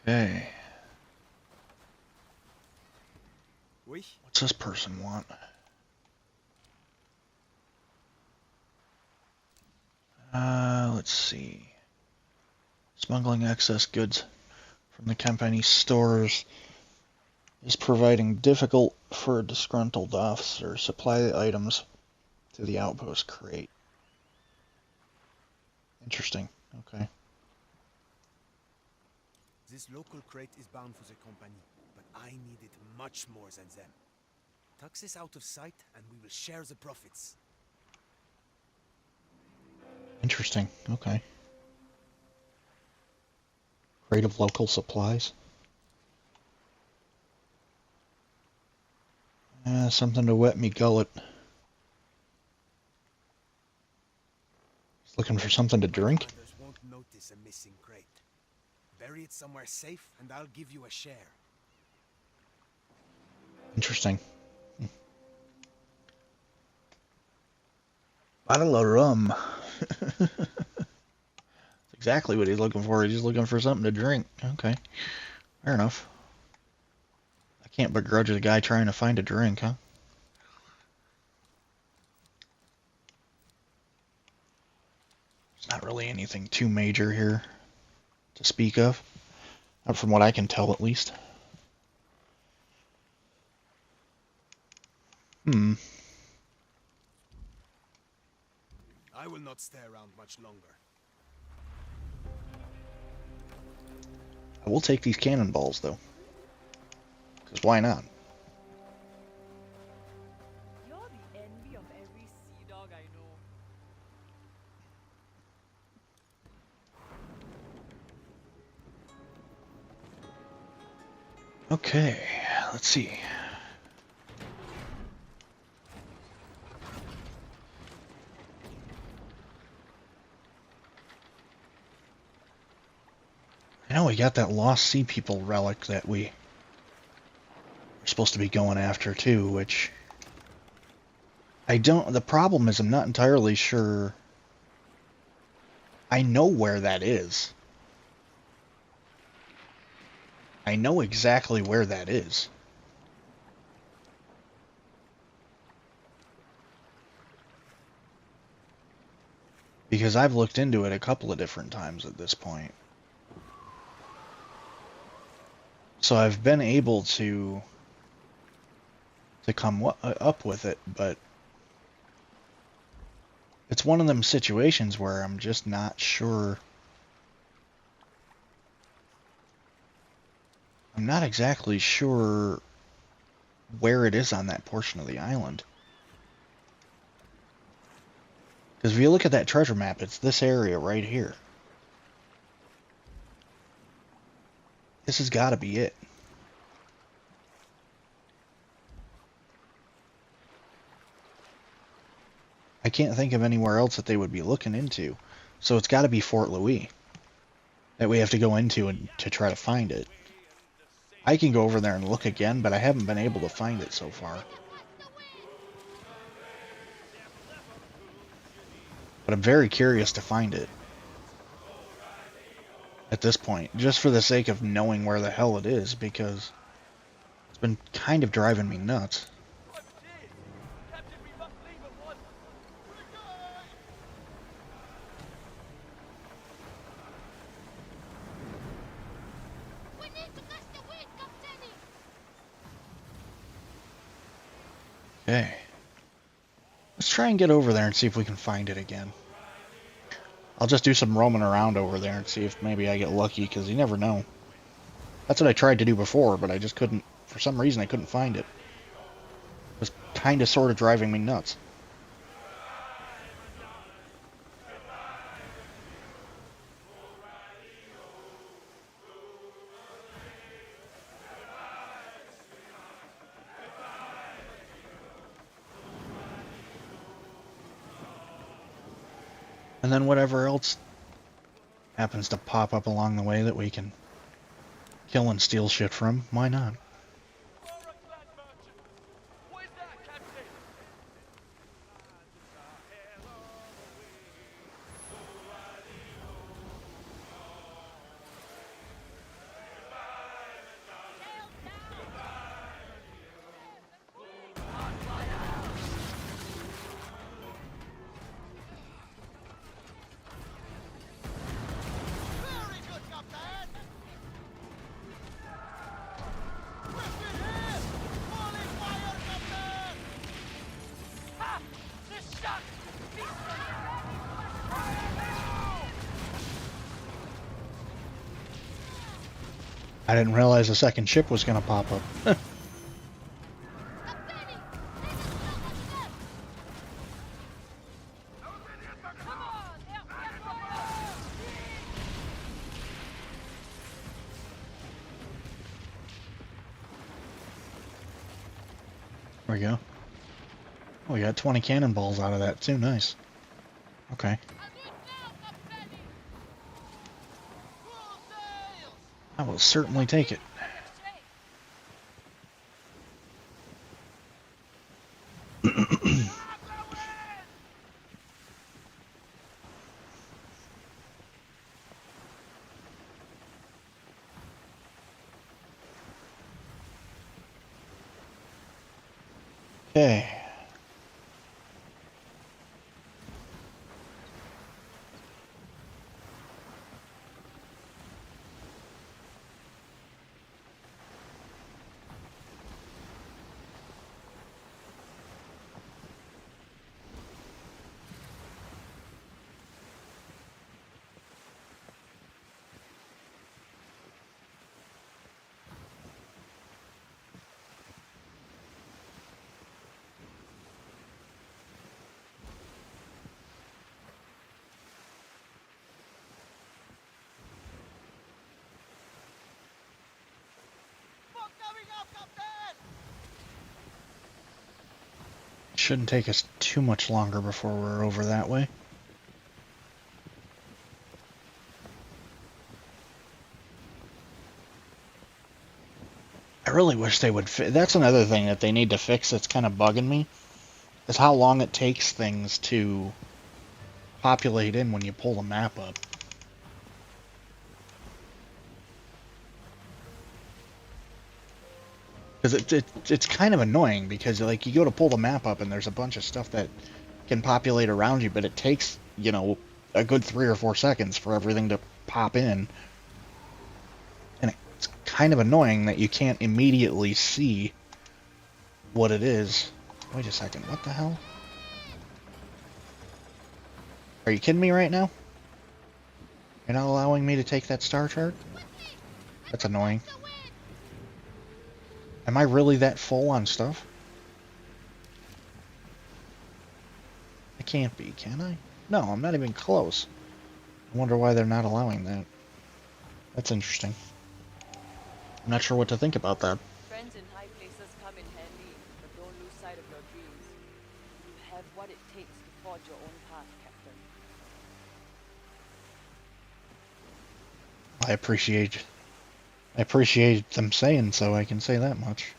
Okay. Oui. What's this person want? Let's see. Smuggling excess goods from the company stores is proving difficult for a disgruntled officer. Supply the items to the outpost crate. Interesting. Okay. This local crate is bound for the company, but I need it much more than them. Tuck this out of sight, and we will share the profits. Interesting. Okay. Crate of local supplies. Something to wet me gullet. Just looking for something to drink. Others won't notice a missing crate. Bury it somewhere safe, and I'll give you a share. Interesting. Bottle of rum. That's exactly what he's looking for. He's looking for something to drink. Okay. Fair enough. I can't begrudge the guy trying to find a drink, huh? There's not really anything too major here to speak of. Not from what I can tell, at least. I will not stay around much longer. I will take these cannonballs, though. Because why not? You're the envy of every sea dog I know. Okay, let's see. I know we got that Lost Sea People relic that we were supposed to be going after too, which the problem is I'm not entirely sure. I know where that is. I know exactly where that is. Because I've looked into it a couple of different times at this point. So I've been able to come up with it, but it's one of them situations where I'm just not sure. I'm not exactly sure where it is on that portion of the island. Because if you look at that treasure map, it's this area right here. This has got to be it. I can't think of anywhere else that they would be looking into. So it's got to be Fort Louis that we have to go into and to try to find it. I can go over there and look again, but I haven't been able to find it so far. But I'm very curious to find it at this point, just for the sake of knowing where the hell it is, because it's been kind of driving me nuts. Captain, we must leave at once. We need to catch the wind, Captain! Okay. Let's try and get over there and see if we can find it again. I'll just do some roaming around over there and see if maybe I get lucky, because you never know. That's what I tried to do before, but I just couldn't, for some reason I couldn't find it. It was kind of sort of driving me nuts. And then whatever else happens to pop up along the way that we can kill and steal shit from, why not? Auraclan merchant. What is that, Captain? Very good, Captain. Griffin here. Falling fire, Captain. Ha! The shot. I didn't realize a second ship was going to pop up. Captain! Let us look at them! Come on! There we go. Oh, we got 20 cannonballs out of that too. Nice. Okay. Full sails. I will certainly take it. Okay. Smoke coming up, Captain. Shouldn't take us too much longer before we're over that way. I really wish they would that's another thing that they need to fix that's kind of bugging me, is how long it takes things to populate in when you pull the map up. Because it's kind of annoying, because like you go to pull the map up and there's a bunch of stuff that can populate around you, but it takes, you know, a good 3 or 4 seconds for everything to pop in. And it's kind of annoying that you can't immediately see what it is. Wait a second, what the hell? Are you kidding me right now? You're not allowing me to take that star chart? That's annoying. Am I really that full on stuff? I can't be, can I? No, I'm not even close. I wonder why they're not allowing that. That's interesting. I'm not sure what to think about that. Friends in high places come in handy, but don't lose sight of your dreams. You have what it takes to forge your own path, Captain. I appreciate them saying so, I can say that much.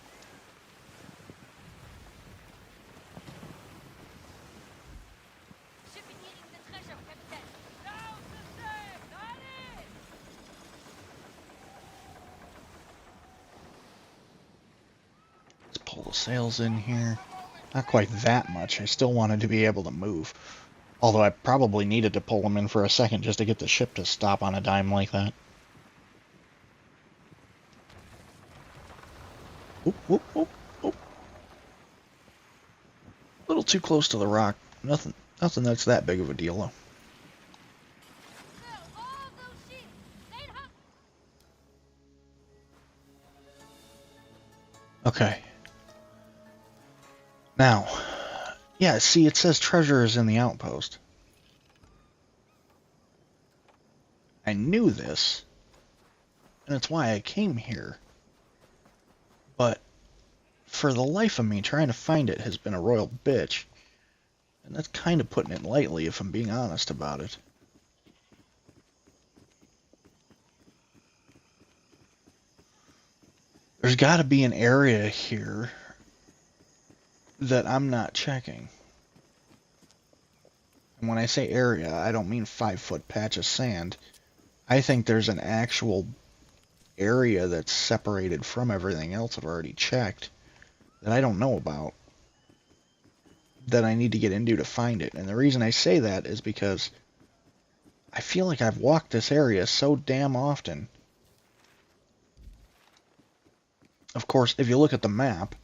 Should be needing the treasure, Captain. Now to say, Daddy! Let's pull the sails in here. Not quite that much. I still wanted to be able to move. Although I probably needed to pull them in for a second just to get the ship to stop on a dime like that. Oop, oop, oop, oop. A little too close to the rock. Nothing that's that big of a deal, though. All those ships. They'd have Okay. Now, yeah, see, it says treasure is in the outpost. I knew this, and it's why I came here. But for the life of me, trying to find it has been a royal bitch. And that's kind of putting it lightly, if I'm being honest about it. There's got to be an area here that I'm not checking. And when I say area, I don't mean 5-foot patch of sand. I think there's an actual area that's separated from everything else I've already checked that I don't know about, that I need to get into to find it. And the reason I say that is because I feel like I've walked this area so damn often. Of course, if you look at the map,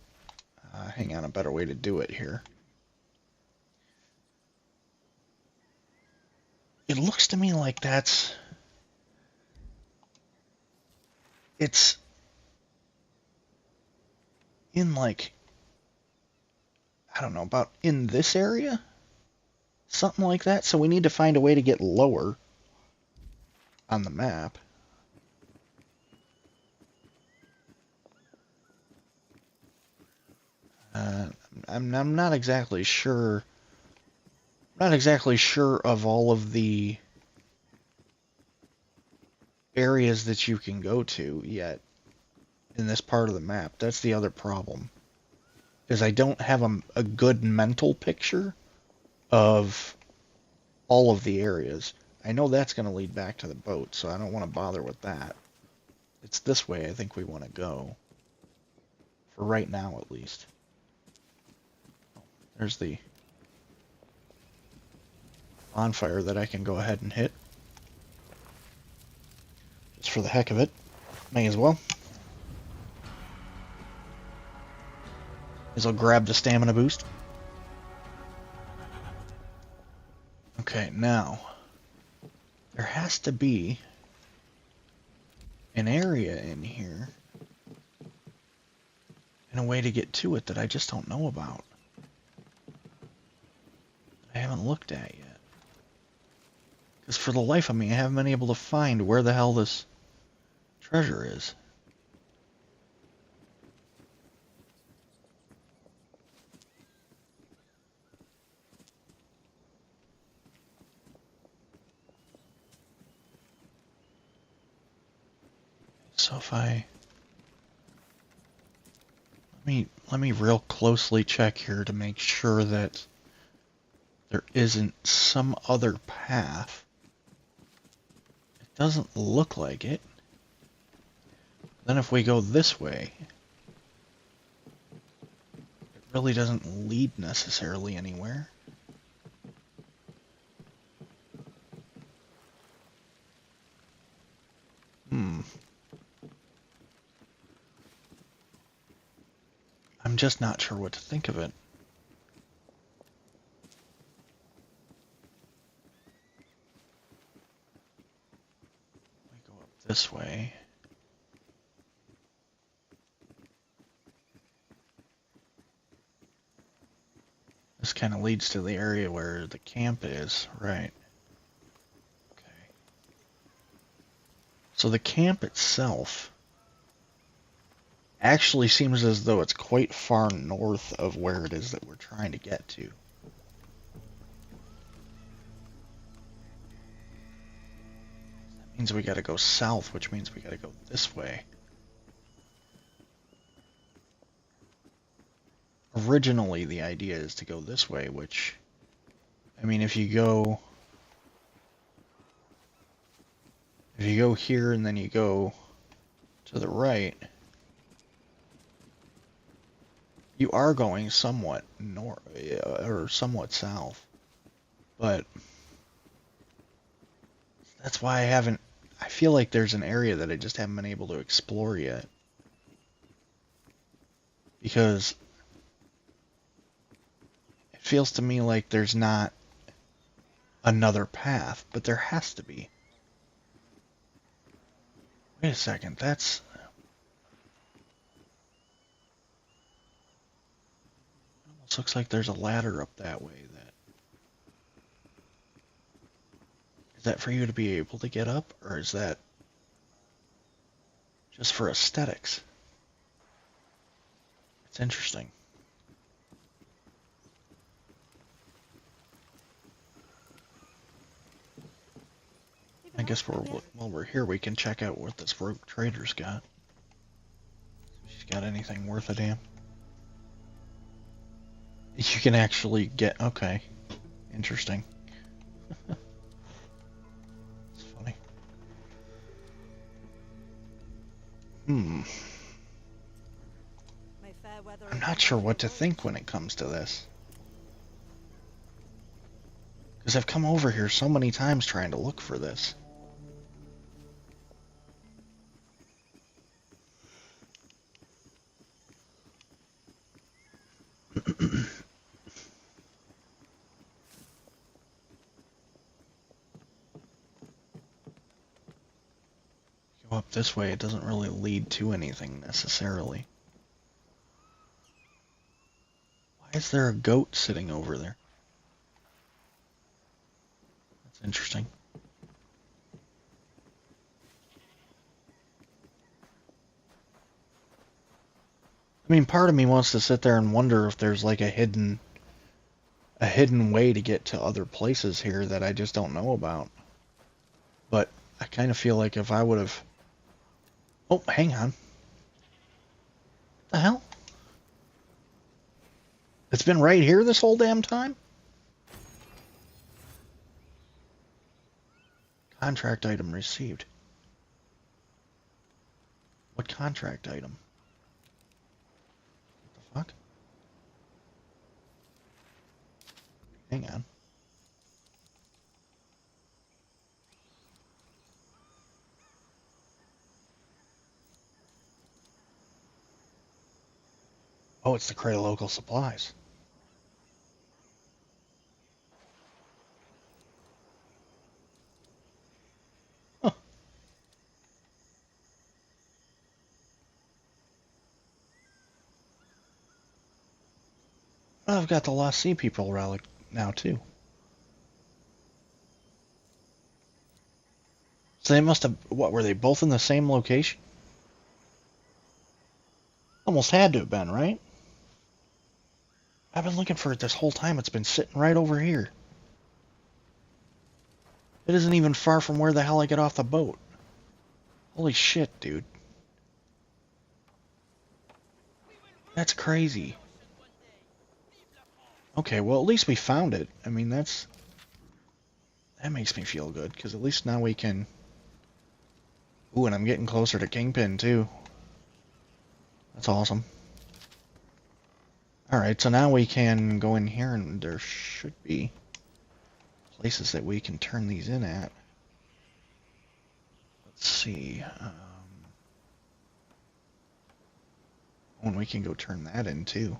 hang on, a better way to do it here. It looks to me like it's in, like, I don't know, about in this area? Something like that. So we need to find a way to get lower on the map. I'm not exactly sure. Not exactly sure of all of the areas that you can go to yet in this part of the map. That's the other problem. Is I don't have a good mental picture of all of the areas. I know that's going to lead back to the boat, so I don't want to bother with that. It's this way I think we want to go. For right now, at least. There's the bonfire that I can go ahead and hit. Just for the heck of it. May as well. May as well grab the stamina boost. Okay, now. There has to be an area in here and a way to get to it that I just don't know about. I haven't looked at yet. Because for the life of me, I haven't been able to find where the hell this treasure is. So if let me real closely check here to make sure that there isn't some other path. It doesn't look like it. Then if we go this way, it really doesn't lead necessarily anywhere. I'm just not sure what to think of it. We go up this way. This kind of leads to the area where the camp is, right? Okay. So the camp itself actually seems as though it's quite far north of where it is that we're trying to get to. That means we gotta go south, which means we gotta go this way. Originally, the idea is to go this way, which, I mean, if you go here and then you go to the right, you are going somewhat north, or somewhat south, but that's why I feel like there's an area that I just haven't been able to explore yet. Because it feels to me like there's not another path, but there has to be. Wait a second, that's... It almost looks like there's a ladder up that way. Is that for you to be able to get up, or is that just for aesthetics? It's interesting. I guess while we're here, we can check out what this rogue trader's got. If she's got anything worth a damn. You can actually get... Okay. Interesting. It's funny. I'm not sure what to think when it comes to this. Because I've come over here so many times trying to look for this. Go up this way, it doesn't really lead to anything necessarily. Why is there a goat sitting over there? That's interesting. I mean, part of me wants to sit there and wonder if there's like a hidden way to get to other places here that I just don't know about. But I kind of feel like if I would have... Oh, hang on. What the hell? It's been right here this whole damn time? Contract item received. What contract item? What the fuck? Hang on. Oh, it's the crate of local supplies. Huh. Well, I've got the Lost Sea people relic now, too. So they must have... What, were they both in the same location? Almost had to have been, right? I've been looking for it this whole time. It's been sitting right over here. It isn't even far from where the hell I get off the boat. Holy shit, dude. That's crazy. Okay, well, at least we found it. I mean, that makes me feel good, because at least now we can... Ooh, and I'm getting closer to Kingpin, too. That's awesome. Alright, so now we can go in here, and there should be places that we can turn these in at. Let's see. And we can go turn that in too.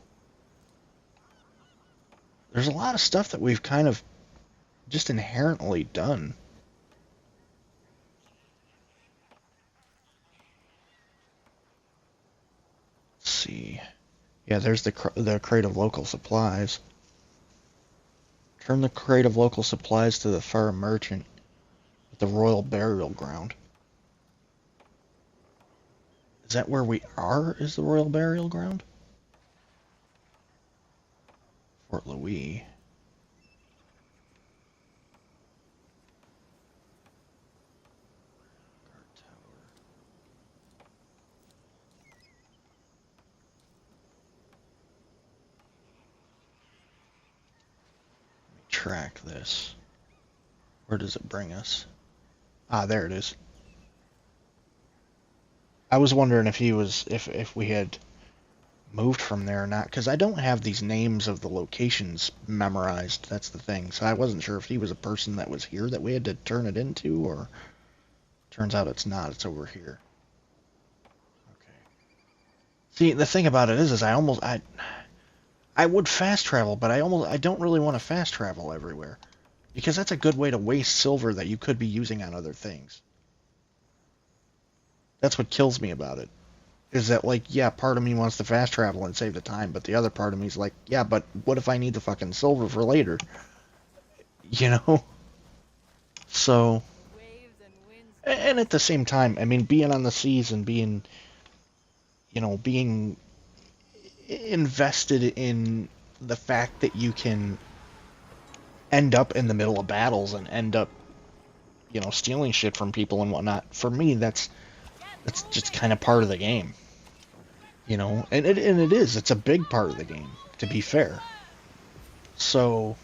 There's a lot of stuff that we've kind of just inherently done. Let's see. Yeah, there's the crate of local supplies. Turn the crate of local supplies to the fur merchant at the Royal Burial Ground. Is that where we are, is the Royal Burial Ground? Fort Louis. Guard Tower. Let me track this. Where does it bring us? Ah, there it is. I was wondering if he was, if we had moved from there or not, because I don't have these names of the locations memorized. That's the thing. So I wasn't sure if he was a person that was here that we had to turn it into, or turns out it's not. It's over here. Okay. See, the thing about it is I would fast travel, but I don't really want to fast travel everywhere, because that's a good way to waste silver that you could be using on other things. That's what kills me about it. Is that, like, yeah, part of me wants to fast travel and save the time, but the other part of me is like, yeah, but what if I need the fucking silver for later? You know? So, and at the same time, I mean, being on the seas and being invested in the fact that you can end up in the middle of battles and end up, stealing shit from people and whatnot, for me, that's just kind of part of the game, and it is. It's a big part of the game, to be fair. So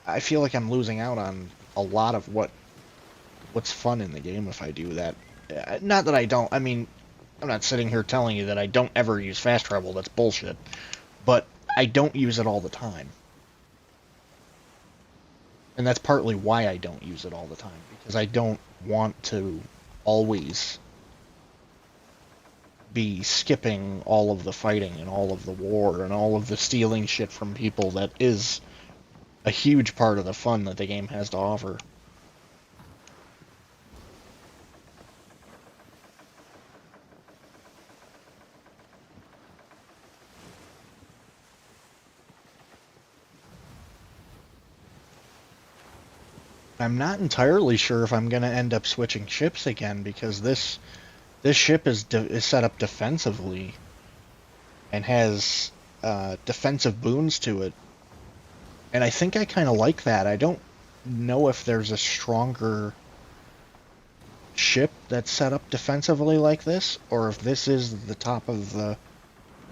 I feel like I'm losing out on a lot of what's fun in the game if I do that. Not that I don't. I mean, I'm not sitting here telling you that I don't ever use fast travel. That's bullshit. But I don't use it all the time. And that's partly why I don't use it all the time, because I don't want to always be skipping all of the fighting and all of the war and all of the stealing shit from people. That is a huge part of the fun that the game has to offer. I'm not entirely sure if I'm going to end up switching ships again, because this ship is set up defensively and has defensive boons to it, and I think I kind of like that. I don't know if there's a stronger ship that's set up defensively like this, or if this is the top of the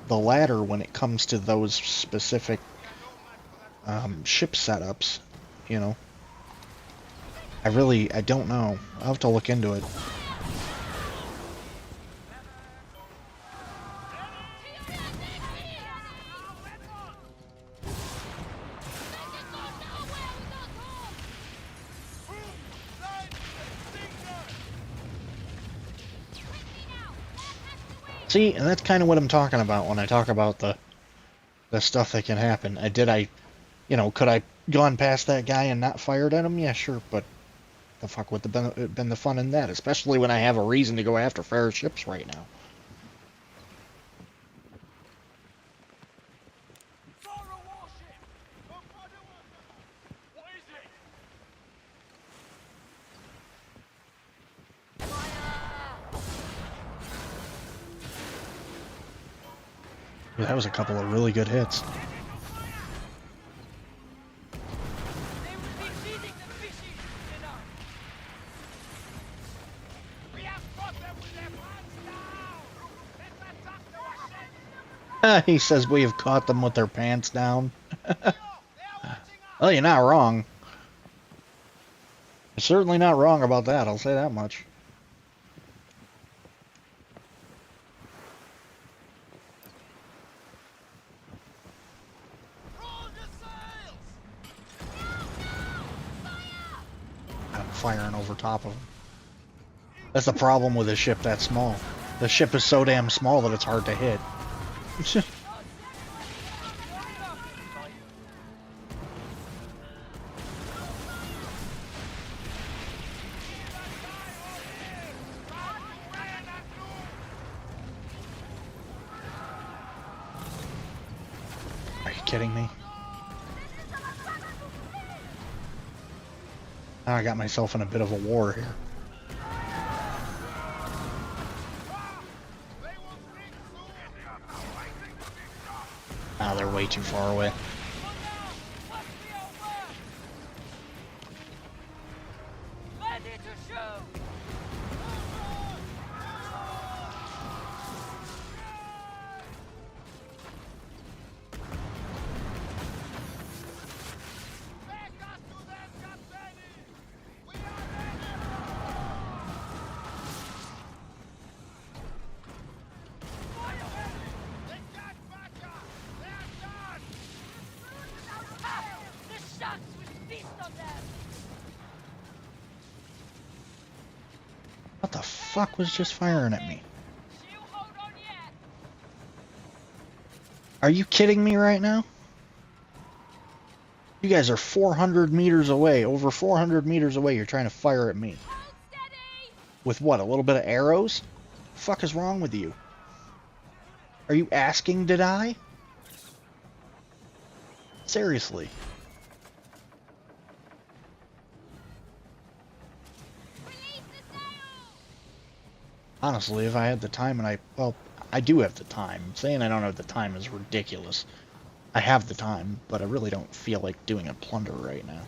ladder when it comes to those specific ship setups, I don't know. I'll have to look into it. See, and that's kind of what I'm talking about when I talk about the stuff that can happen. Could I gone past that guy and not fired at him? Yeah, sure, but the fuck would have been the fun in that, especially when I have a reason to go after fair ships right now. Yeah, that was a couple of really good hits. He says we have caught them with their pants down. Well, you're not wrong. You're certainly not wrong about that, I'll say that much. I'm firing over top of them. That's the problem with a ship that small. The ship is so damn small that it's hard to hit. Are you kidding me? Now I got myself in a bit of a war here. Ah, they're way too far away. Ready to shoot! Back us to them, Captain! We are ready! They can't back us! They are done! Ah! The sharks will feast on them! What the fuck was just firing at me? You hold on yet! Are you kidding me right now? You guys are 400 meters away, over 400 meters away, you're trying to fire at me. Hold steady! With what, a little bit of arrows? The fuck is wrong with you? Are you asking to die? Seriously. Release the sail! Honestly, if I had the time and well, I do have the time. Saying I don't have the time is ridiculous. I have the time, but I really don't feel like doing a plunder right now.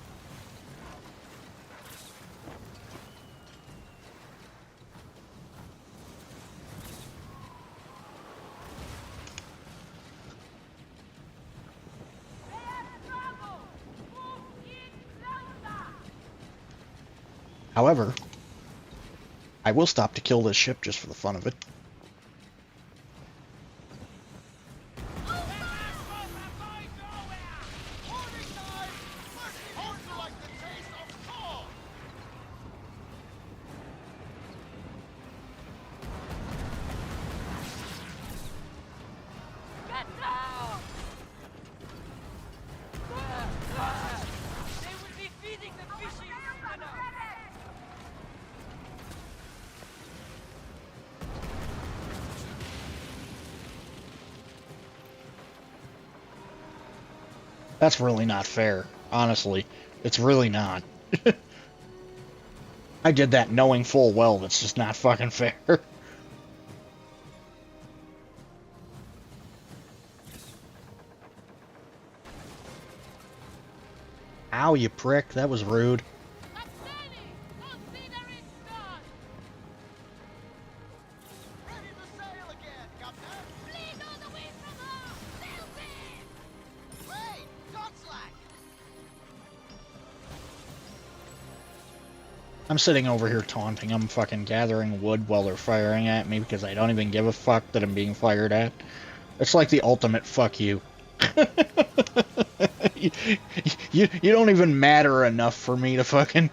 However, I will stop to kill this ship just for the fun of it. Get down! They will be feeding the fishes, Anna! That's really not fair. Honestly, it's really not. I did that knowing full well that's just not fucking fair. Ow, you prick. That was rude. Consider it done! Ready to sail again, Captain! Bleed all the way from home! Sail in! Wait! Don't slack! I'm sitting over here taunting them, fucking gathering wood while they're firing at me because I don't even give a fuck that I'm being fired at. It's like the ultimate fuck you. you don't even matter enough for me to fucking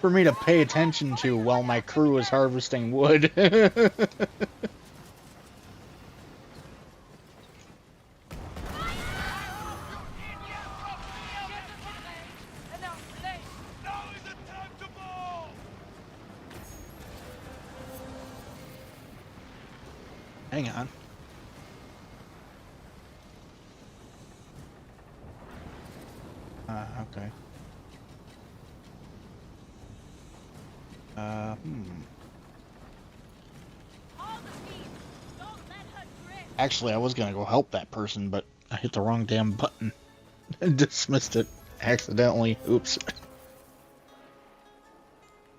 for me to pay attention to while my crew is harvesting wood. Now is the time to move! Hang on. Okay. Actually, I was gonna go help that person, but I hit the wrong damn button and dismissed it accidentally. Oops.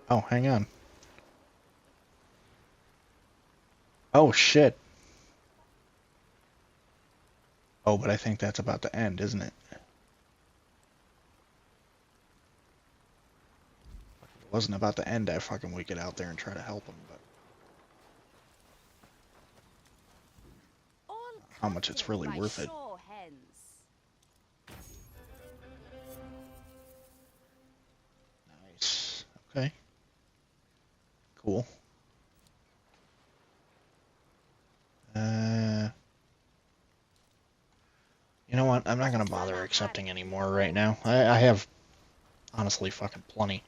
Oh, hang on. Oh, shit. Oh, but I think that's about to end, isn't it? If it wasn't about to end, I fucking would get out there and try to help him, but how much it's really worth it. Nice. Okay. Cool. You know what? I'm not gonna bother accepting anymore right now. I have, honestly, fucking plenty.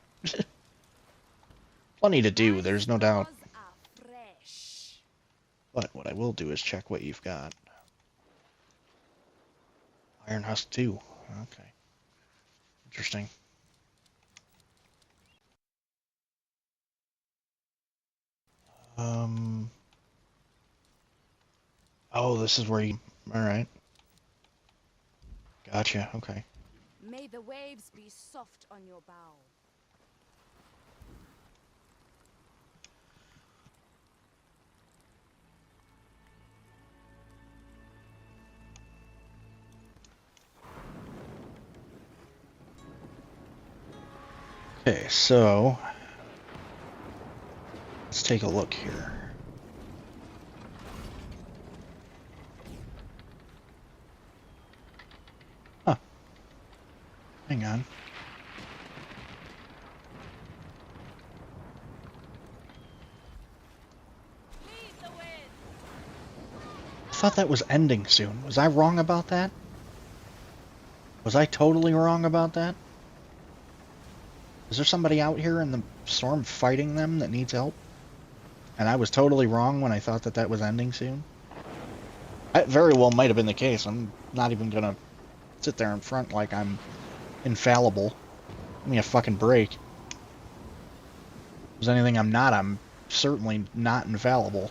Plenty to do, there's no doubt. But what I will do is check what you've got. Iron Husk 2. Okay. Interesting. Oh, this is where you... Alright. Gotcha, okay. May the waves be soft on your bow. Okay, so... Let's take a look here. Huh. Hang on. I thought that was ending soon. Was I wrong about that? Was I totally wrong about that? Is there somebody out here in the storm fighting them that needs help? And I was totally wrong when I thought that that was ending soon? That very well might have been the case. I'm not even gonna sit there in front like I'm infallible. Give me a fucking break. If there's anything I'm not, I'm certainly not infallible.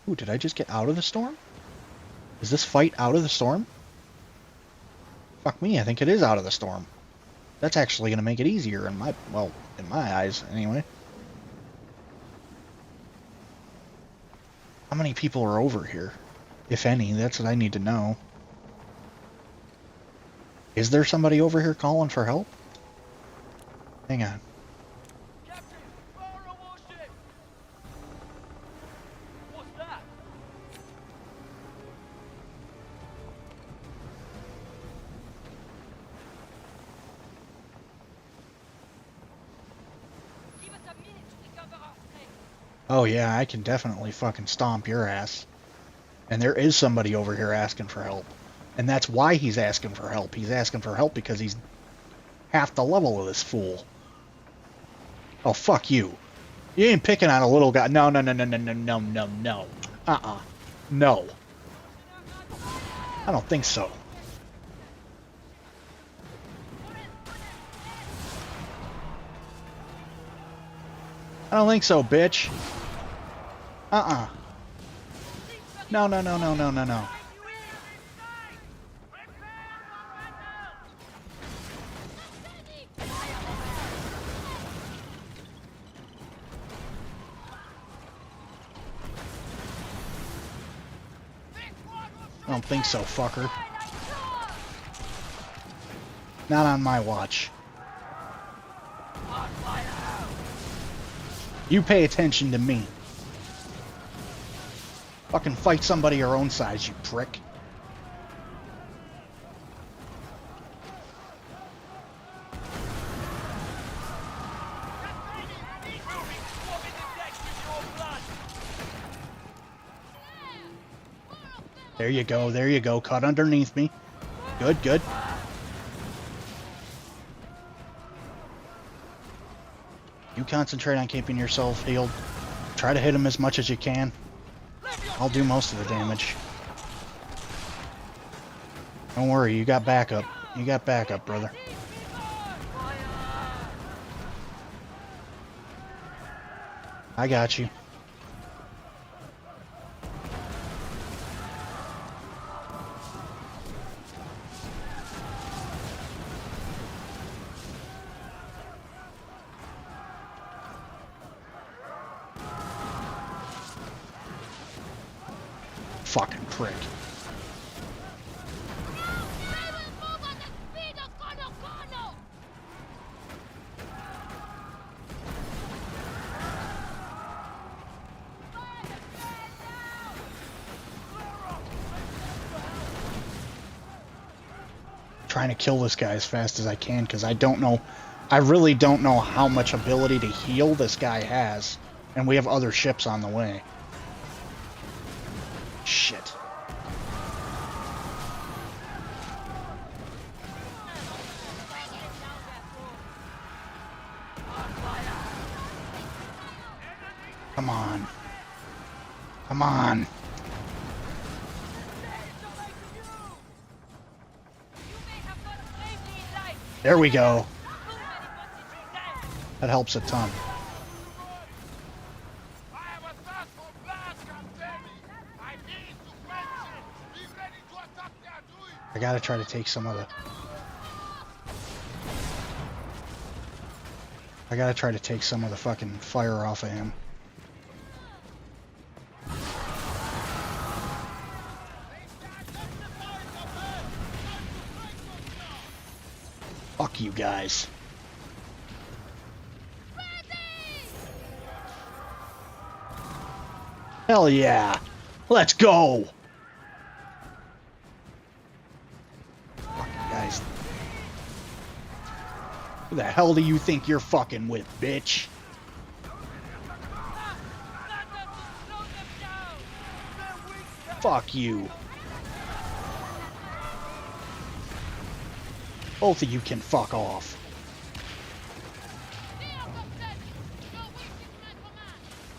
Ooh, did I just get out of the storm? Is this fight out of the storm? Fuck me, I think it is out of the storm. That's actually going to make it easier in my, well, in my eyes, anyway. How many people are over here? If any, that's what I need to know. Is there somebody over here calling for help? Hang on. Captain, fire a warship! What's that? Give us a minute to recover our strength. Oh yeah, I can definitely fucking stomp your ass. And there is somebody over here asking for help. And that's why he's asking for help. He's asking for help because he's half the level of this fool. Oh, fuck you. You ain't picking on a little guy. No, no, no, no, no, no, no, no, no. No. I don't think so. I don't think so, bitch. No, no, no, no, no, no, no. I don't think so, fucker. Not on my watch. You pay attention to me. Fucking fight somebody your own size, you prick. There you go, there you go. Cut underneath me. Good, good. You concentrate on keeping yourself healed. Try to hit him as much as you can. I'll do most of the damage. Don't worry, you got backup. You got backup, brother. I got you. Fucking prick. trying to kill this guy as fast as I can because I don't know. I really don't know how much ability to heal this guy has. And we have other ships on the way. Shit. Come on. Come on. There we go. That helps a ton. I have a thirst for blood, Captain! I need to quench it! Be ready to attack the Adui! I gotta try to take some of the... I gotta try to take some of the fucking fire off of him. Fuck you guys. Hell yeah. Let's go. Fuck you guys. Who the hell do you think you're fucking with, bitch? Fuck you. Both of you can fuck off.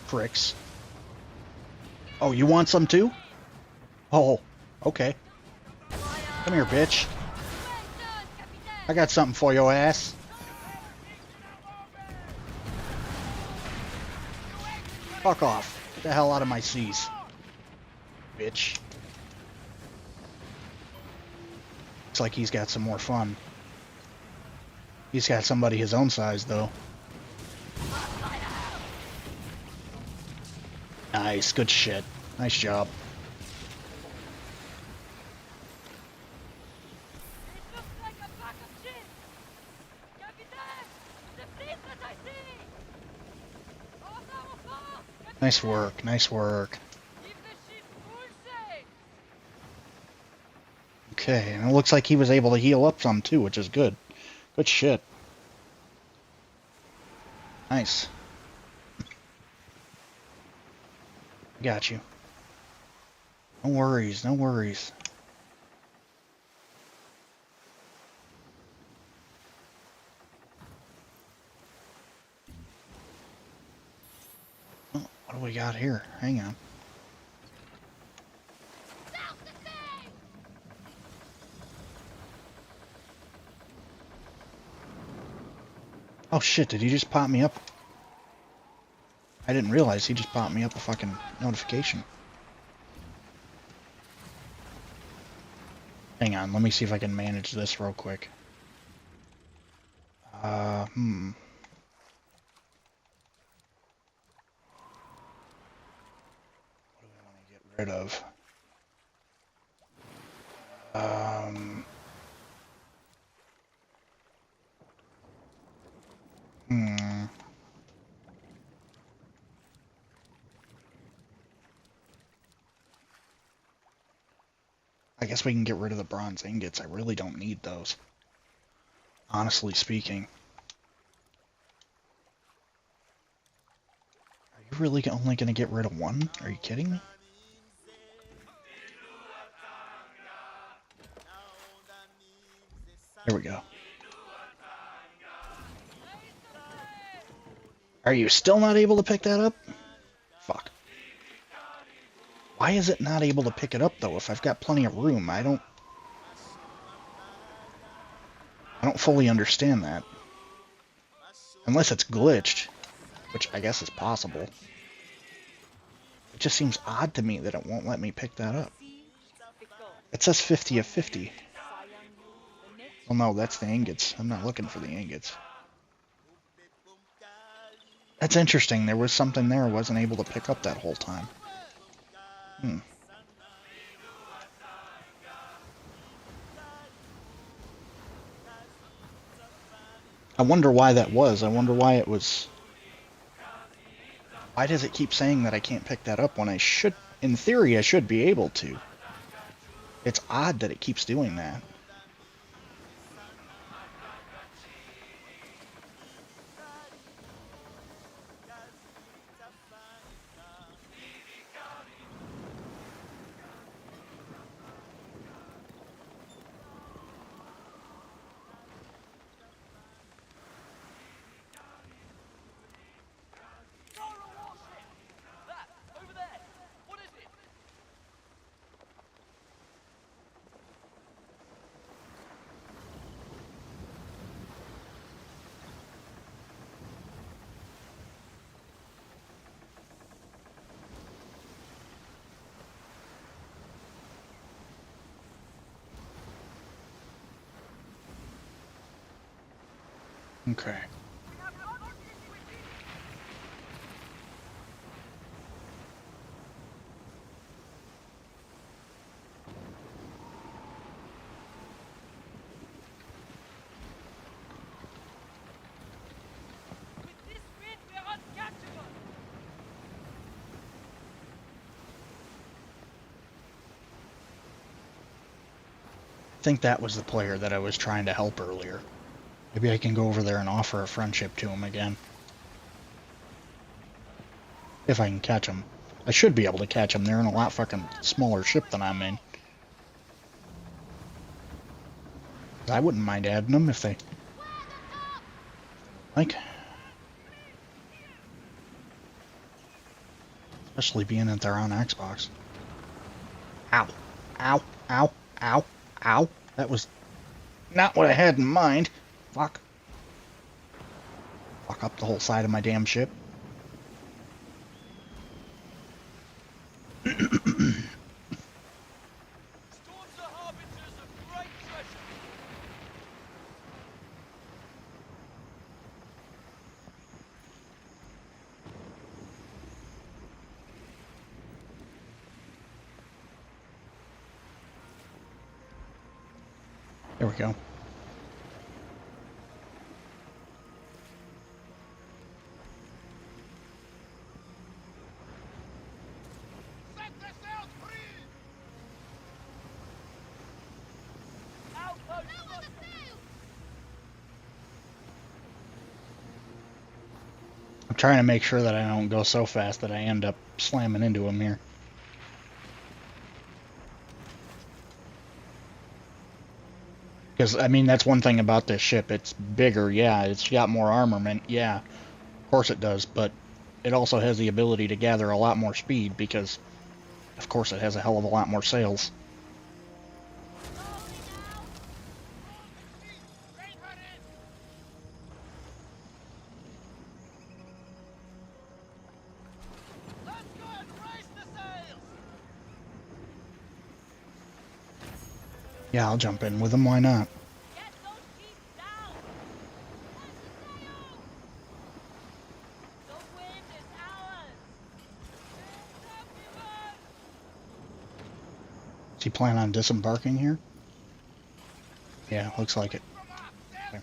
Pricks. Oh, you want some too? Oh, okay. Come here, bitch. I got something for your ass. Fuck off. Get the hell out of my seas. Bitch. Looks like he's got some more fun. He's got somebody his own size, though. Nice, good shit. Nice job. Nice work, nice work. Okay, and it looks like he was able to heal up some too, which is good. Good shit. Nice. Got you. No worries, no worries. Oh, what do we got here? Hang on. Oh shit, did he just pop me up? I didn't realize he just popped me up a fucking notification. Hang on, let me see if I can manage this real quick. What do we want to get rid of? I guess we can get rid of the bronze ingots. I really don't need those. Honestly speaking. Are you really only going to get rid of one? Are you kidding me? There we go. Are you still not able to pick that up? Fuck. Why is it not able to pick it up, though, if I've got plenty of room? I don't fully understand that. Unless it's glitched, which I guess is possible. It just seems odd to me that it won't let me pick that up. It says 50 of 50. Well, no, that's the ingots. I'm not looking for the ingots. That's interesting. There was something there I wasn't able to pick up that whole time. I wonder why that was. I wonder why it was... Why does it keep saying that I can't pick that up when I should... In theory, I should be able to. It's odd that it keeps doing that. Okay. With this wind, we're uncatchable. I think that was the player that I was trying to help earlier. Maybe I can go over there and offer a friendship to him again. If I can catch him. I should be able to catch him. They're in a lot fucking smaller ship than I'm in. I wouldn't mind adding them if they... like... especially being that they're on Xbox. Ow. Ow. Ow. Ow. Ow. That was not what I had in mind. Fuck. Fuck up the whole side of my damn ship. Storms are harbingers of great treasure. There we go. Set the sails free! Outpost! Lower the sails! I'm trying to make sure that I don't go so fast that I end up slamming into him here. Because, I mean, that's one thing about this ship. It's bigger, yeah. It's got more armament, yeah. Of course it does, but it also has the ability to gather a lot more speed because, of course, it has a hell of a lot more sails. Let's go and raise the sails! Yeah, I'll jump in with them, why not? Get those sheets down. The wind is ours. Everyone! Does he plan on disembarking here? Yeah, looks like it. Okay.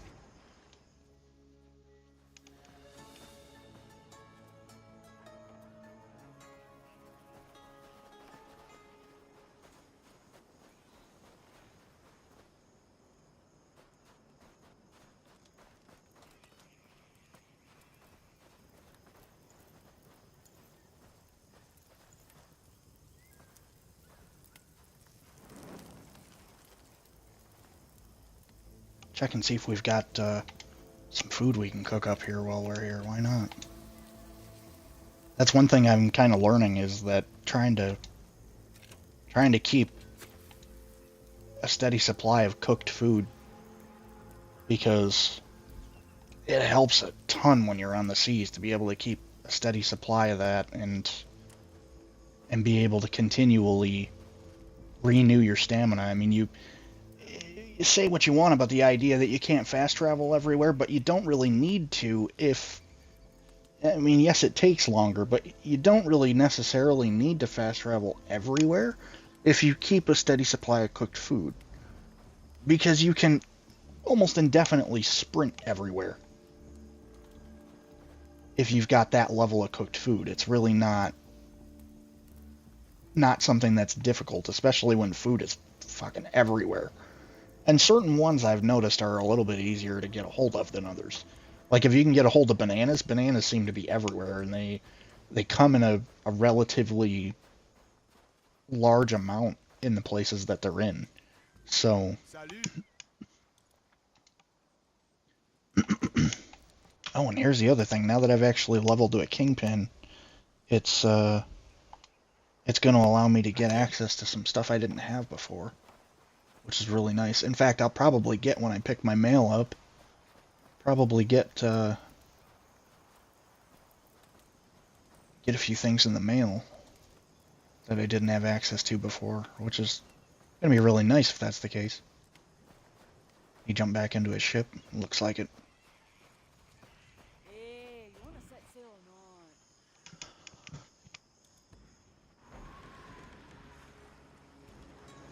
Check and see if we've got some food we can cook up here while we're here. Why not? That's one thing I'm kind of learning is that trying to keep a steady supply of cooked food, because it helps a ton when you're on the seas to be able to keep a steady supply of that and be able to continually renew your stamina. I mean, you say what you want about the idea that you can't fast travel everywhere, but you don't really need to if... I mean, yes, it takes longer, but you don't really necessarily need to fast travel everywhere if you keep a steady supply of cooked food. Because you can almost indefinitely sprint everywhere if you've got that level of cooked food. It's really not something that's difficult, especially when food is fucking everywhere. And certain ones I've noticed are a little bit easier to get a hold of than others. Like if you can get a hold of bananas, bananas seem to be everywhere, and they come in a relatively large amount in the places that they're in. So... Oh, and here's the other thing. Now that I've actually leveled to a kingpin, it's going to allow me to get access to some stuff I didn't have before, which is really nice. In fact, I'll probably get, when I pick my mail up, get a few things in the mail that I didn't have access to before, which is going to be really nice if that's the case. He jumped back into his ship. Looks like it.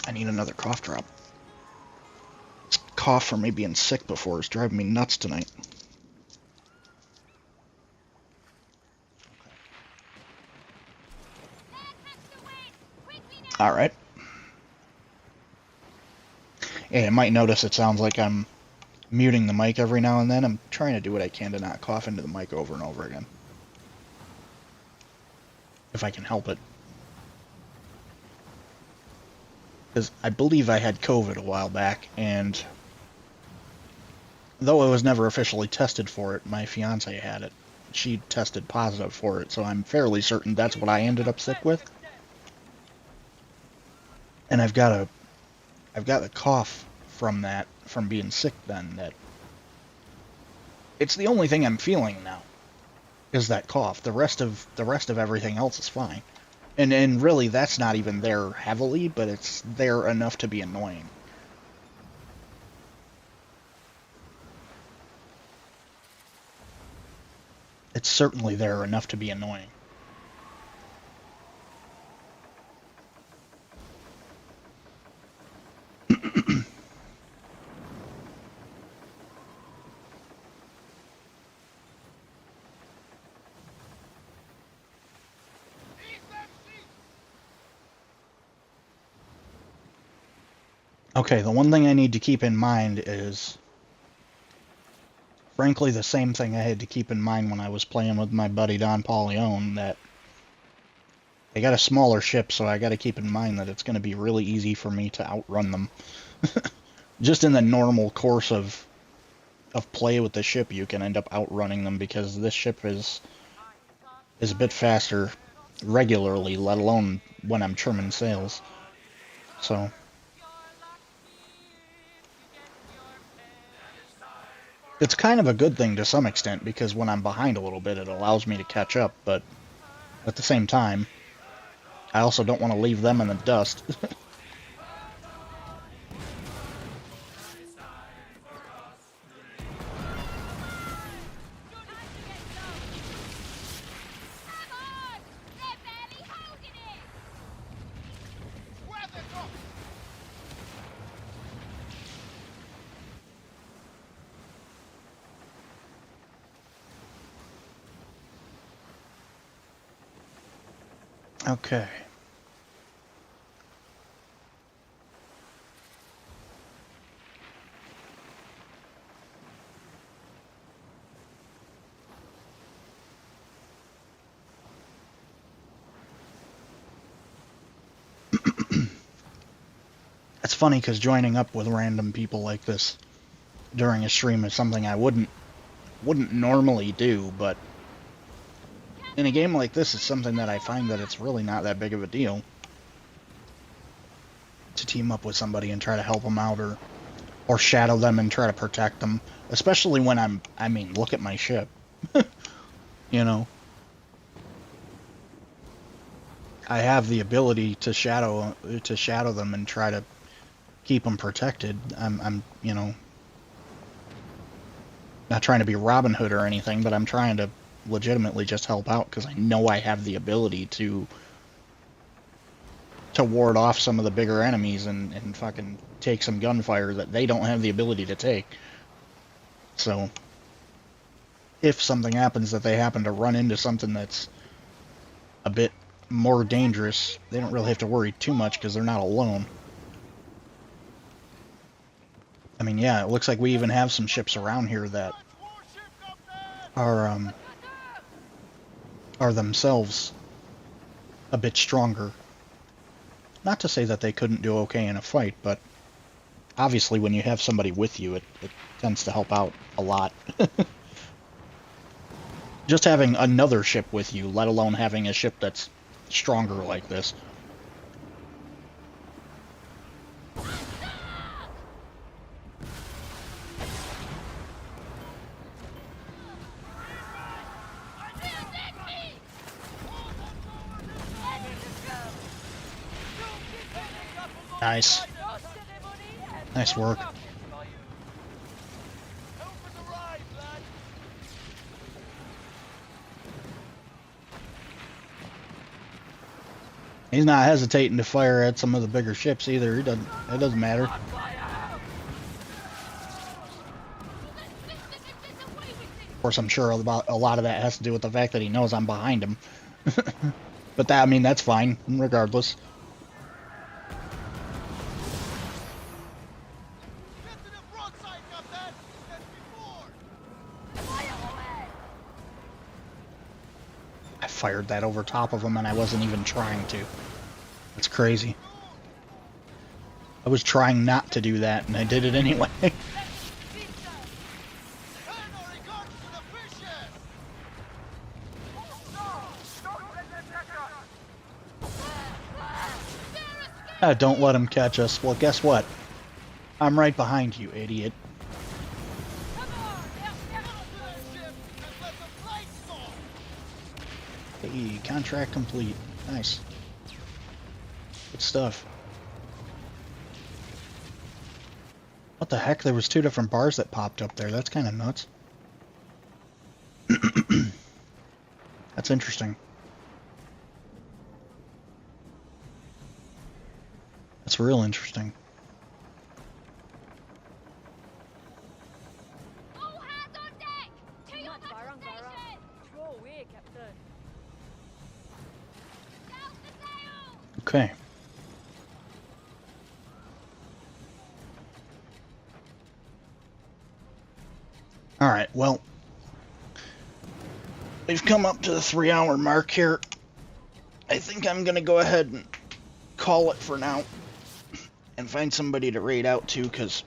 I need another cough drop. This cough from me being sick before is driving me nuts tonight. Alright. Yeah, you might notice it sounds like I'm muting the mic every now and then. I'm trying to do what I can to not cough into the mic over and over again. If I can help it. Because I believe I had COVID a while back, and though I was never officially tested for it, my fiance had it. She tested positive for it, so I'm fairly certain that's what I ended up sick with. And I've got a cough from that, from being sick then, that it's the only thing I'm feeling now, is that cough. The rest of everything else is fine. And really, that's not even there heavily, but it's there enough to be annoying. It's certainly there enough to be annoying. Okay, the one thing I need to keep in mind is, frankly, the same thing I had to keep in mind when I was playing with my buddy Don Paulione, that they got a smaller ship, so I got to keep in mind that it's going to be really easy for me to outrun them. Just in the normal course of play with the ship, you can end up outrunning them, because this ship is a bit faster regularly, let alone when I'm trimming sails. So it's kind of a good thing to some extent, because when I'm behind a little bit, it allows me to catch up, but at the same time, I also don't want to leave them in the dust. Okay. It's funny, because joining up with random people like this during a stream is something I wouldn't normally do, but in a game like this, it's something that I find that it's really not that big of a deal to team up with somebody and try to help them out, or shadow them and try to protect them, especially when I mean, look at my ship. You know, I have the ability to shadow them and try to keep them protected. I'm you know, not trying to be Robin Hood or anything, but I'm trying to legitimately just help out, because I know I have the ability to ward off some of the bigger enemies and fucking take some gunfire that they don't have the ability to take. So if something happens that they happen to run into something that's a bit more dangerous, they don't really have to worry too much, because they're not alone. I mean, yeah, it looks like we even have some ships around here that are themselves a bit stronger. Not to say that they couldn't do okay in a fight, but obviously when you have somebody with you, it tends to help out a lot. Just having another ship with you, let alone having a ship that's stronger like this. Nice. Nice work. He's not hesitating to fire at some of the bigger ships either. It doesn't matter. Of course, I'm sure about a lot of that has to do with the fact that he knows I'm behind him. But that, I mean, that's fine, regardless. Get to the broadside, Captain! As before! Fire away! I fired that over top of him and I wasn't even trying to. That's crazy. I was trying not to do that and I did it anyway. Turn our regards to the fishes! Don't let him catch us. Well, guess what? I'm right behind you, idiot. Hey, contract complete. Nice. Good stuff. What the heck? There was 2 different bars that popped up there. That's kind of nuts. That's interesting. That's real interesting. All hands on deck! To your station! Throw away, Captain. Down the sail! Okay. Alright, well, we've come up to the 3-hour mark here. I think I'm going to go ahead and call it for now and find somebody to raid out to, because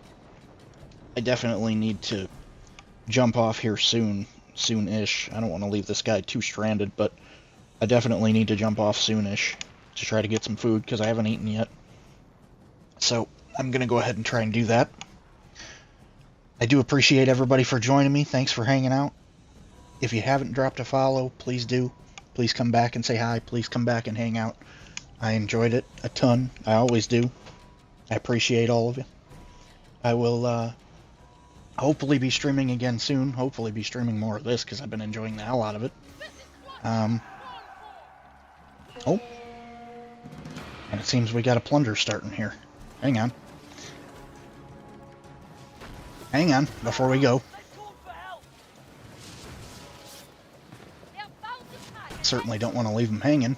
I definitely need to jump off here soon-ish. I don't want to leave this guy too stranded, but I definitely need to jump off soonish to try to get some food, because I haven't eaten yet. So, I'm going to go ahead and try and do that. I do appreciate everybody for joining me. Thanks for hanging out. If you haven't dropped a follow, please do. Please come back and say hi. Please come back and hang out. I enjoyed it a ton. I always do. I appreciate all of you. I will hopefully be streaming again soon. Hopefully be streaming more of this, because I've been enjoying the hell out of it. Oh. And it seems we got a plunder starting here. Hang on. Hang on, before we go. Certainly don't want to leave them hanging.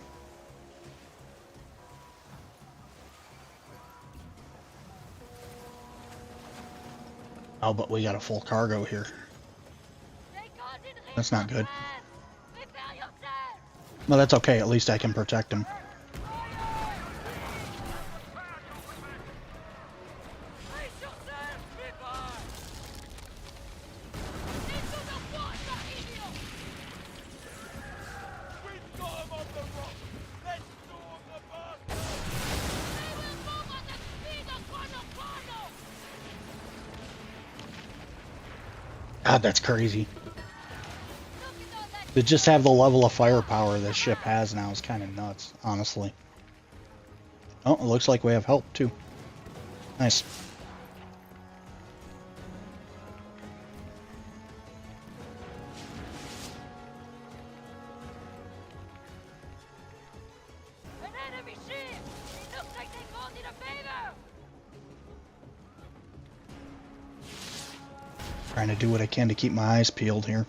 Oh, but we got a full cargo here. That's not good. Well, that's okay. At least I can protect them. God, that's crazy. To just have the level of firepower this ship has now is kind of nuts, honestly. Oh, it looks like we have help, too. Nice. An enemy ship! It looks like they called it a favor! Trying to do what I can to keep my eyes peeled here.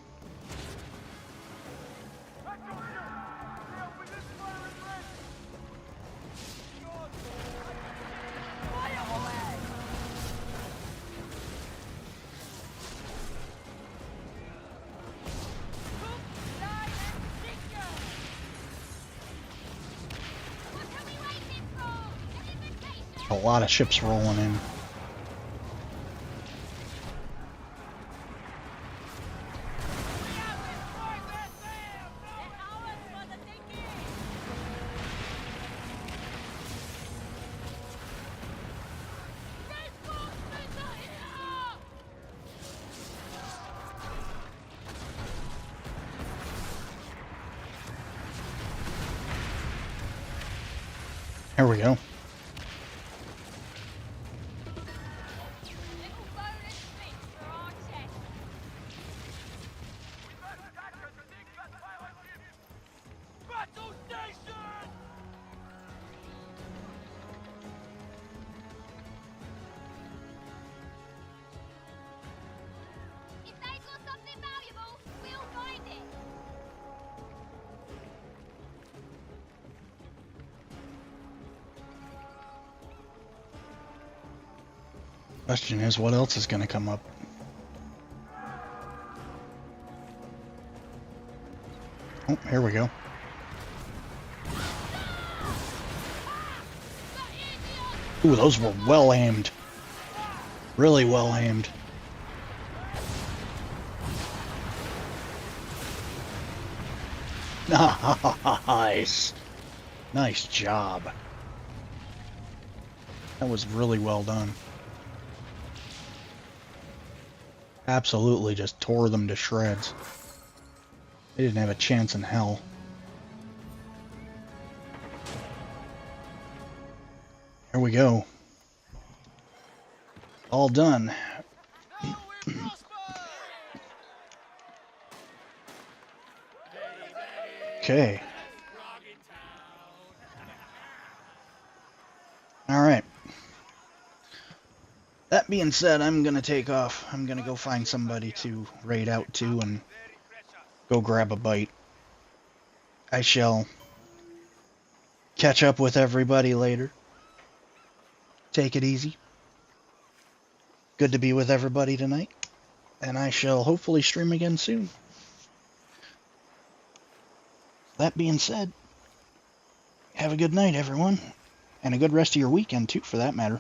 A lot of ships rolling in. Here we go. Question is, what else is going to come up? Oh, here we go. Ooh, those were well aimed. Really well aimed. Nice. Nice job. That was really well done. Absolutely just tore them to shreds. They didn't have a chance in hell. Here we go. All done. Now we prosper! Okay. Alright. That being said, I'm gonna take off. I'm gonna go find somebody to raid out to and go grab a bite. I shall catch up with everybody later. Take it easy. Good to be with everybody tonight. And I shall hopefully stream again soon. That being said, have a good night, everyone. And a good rest of your weekend, too, for that matter.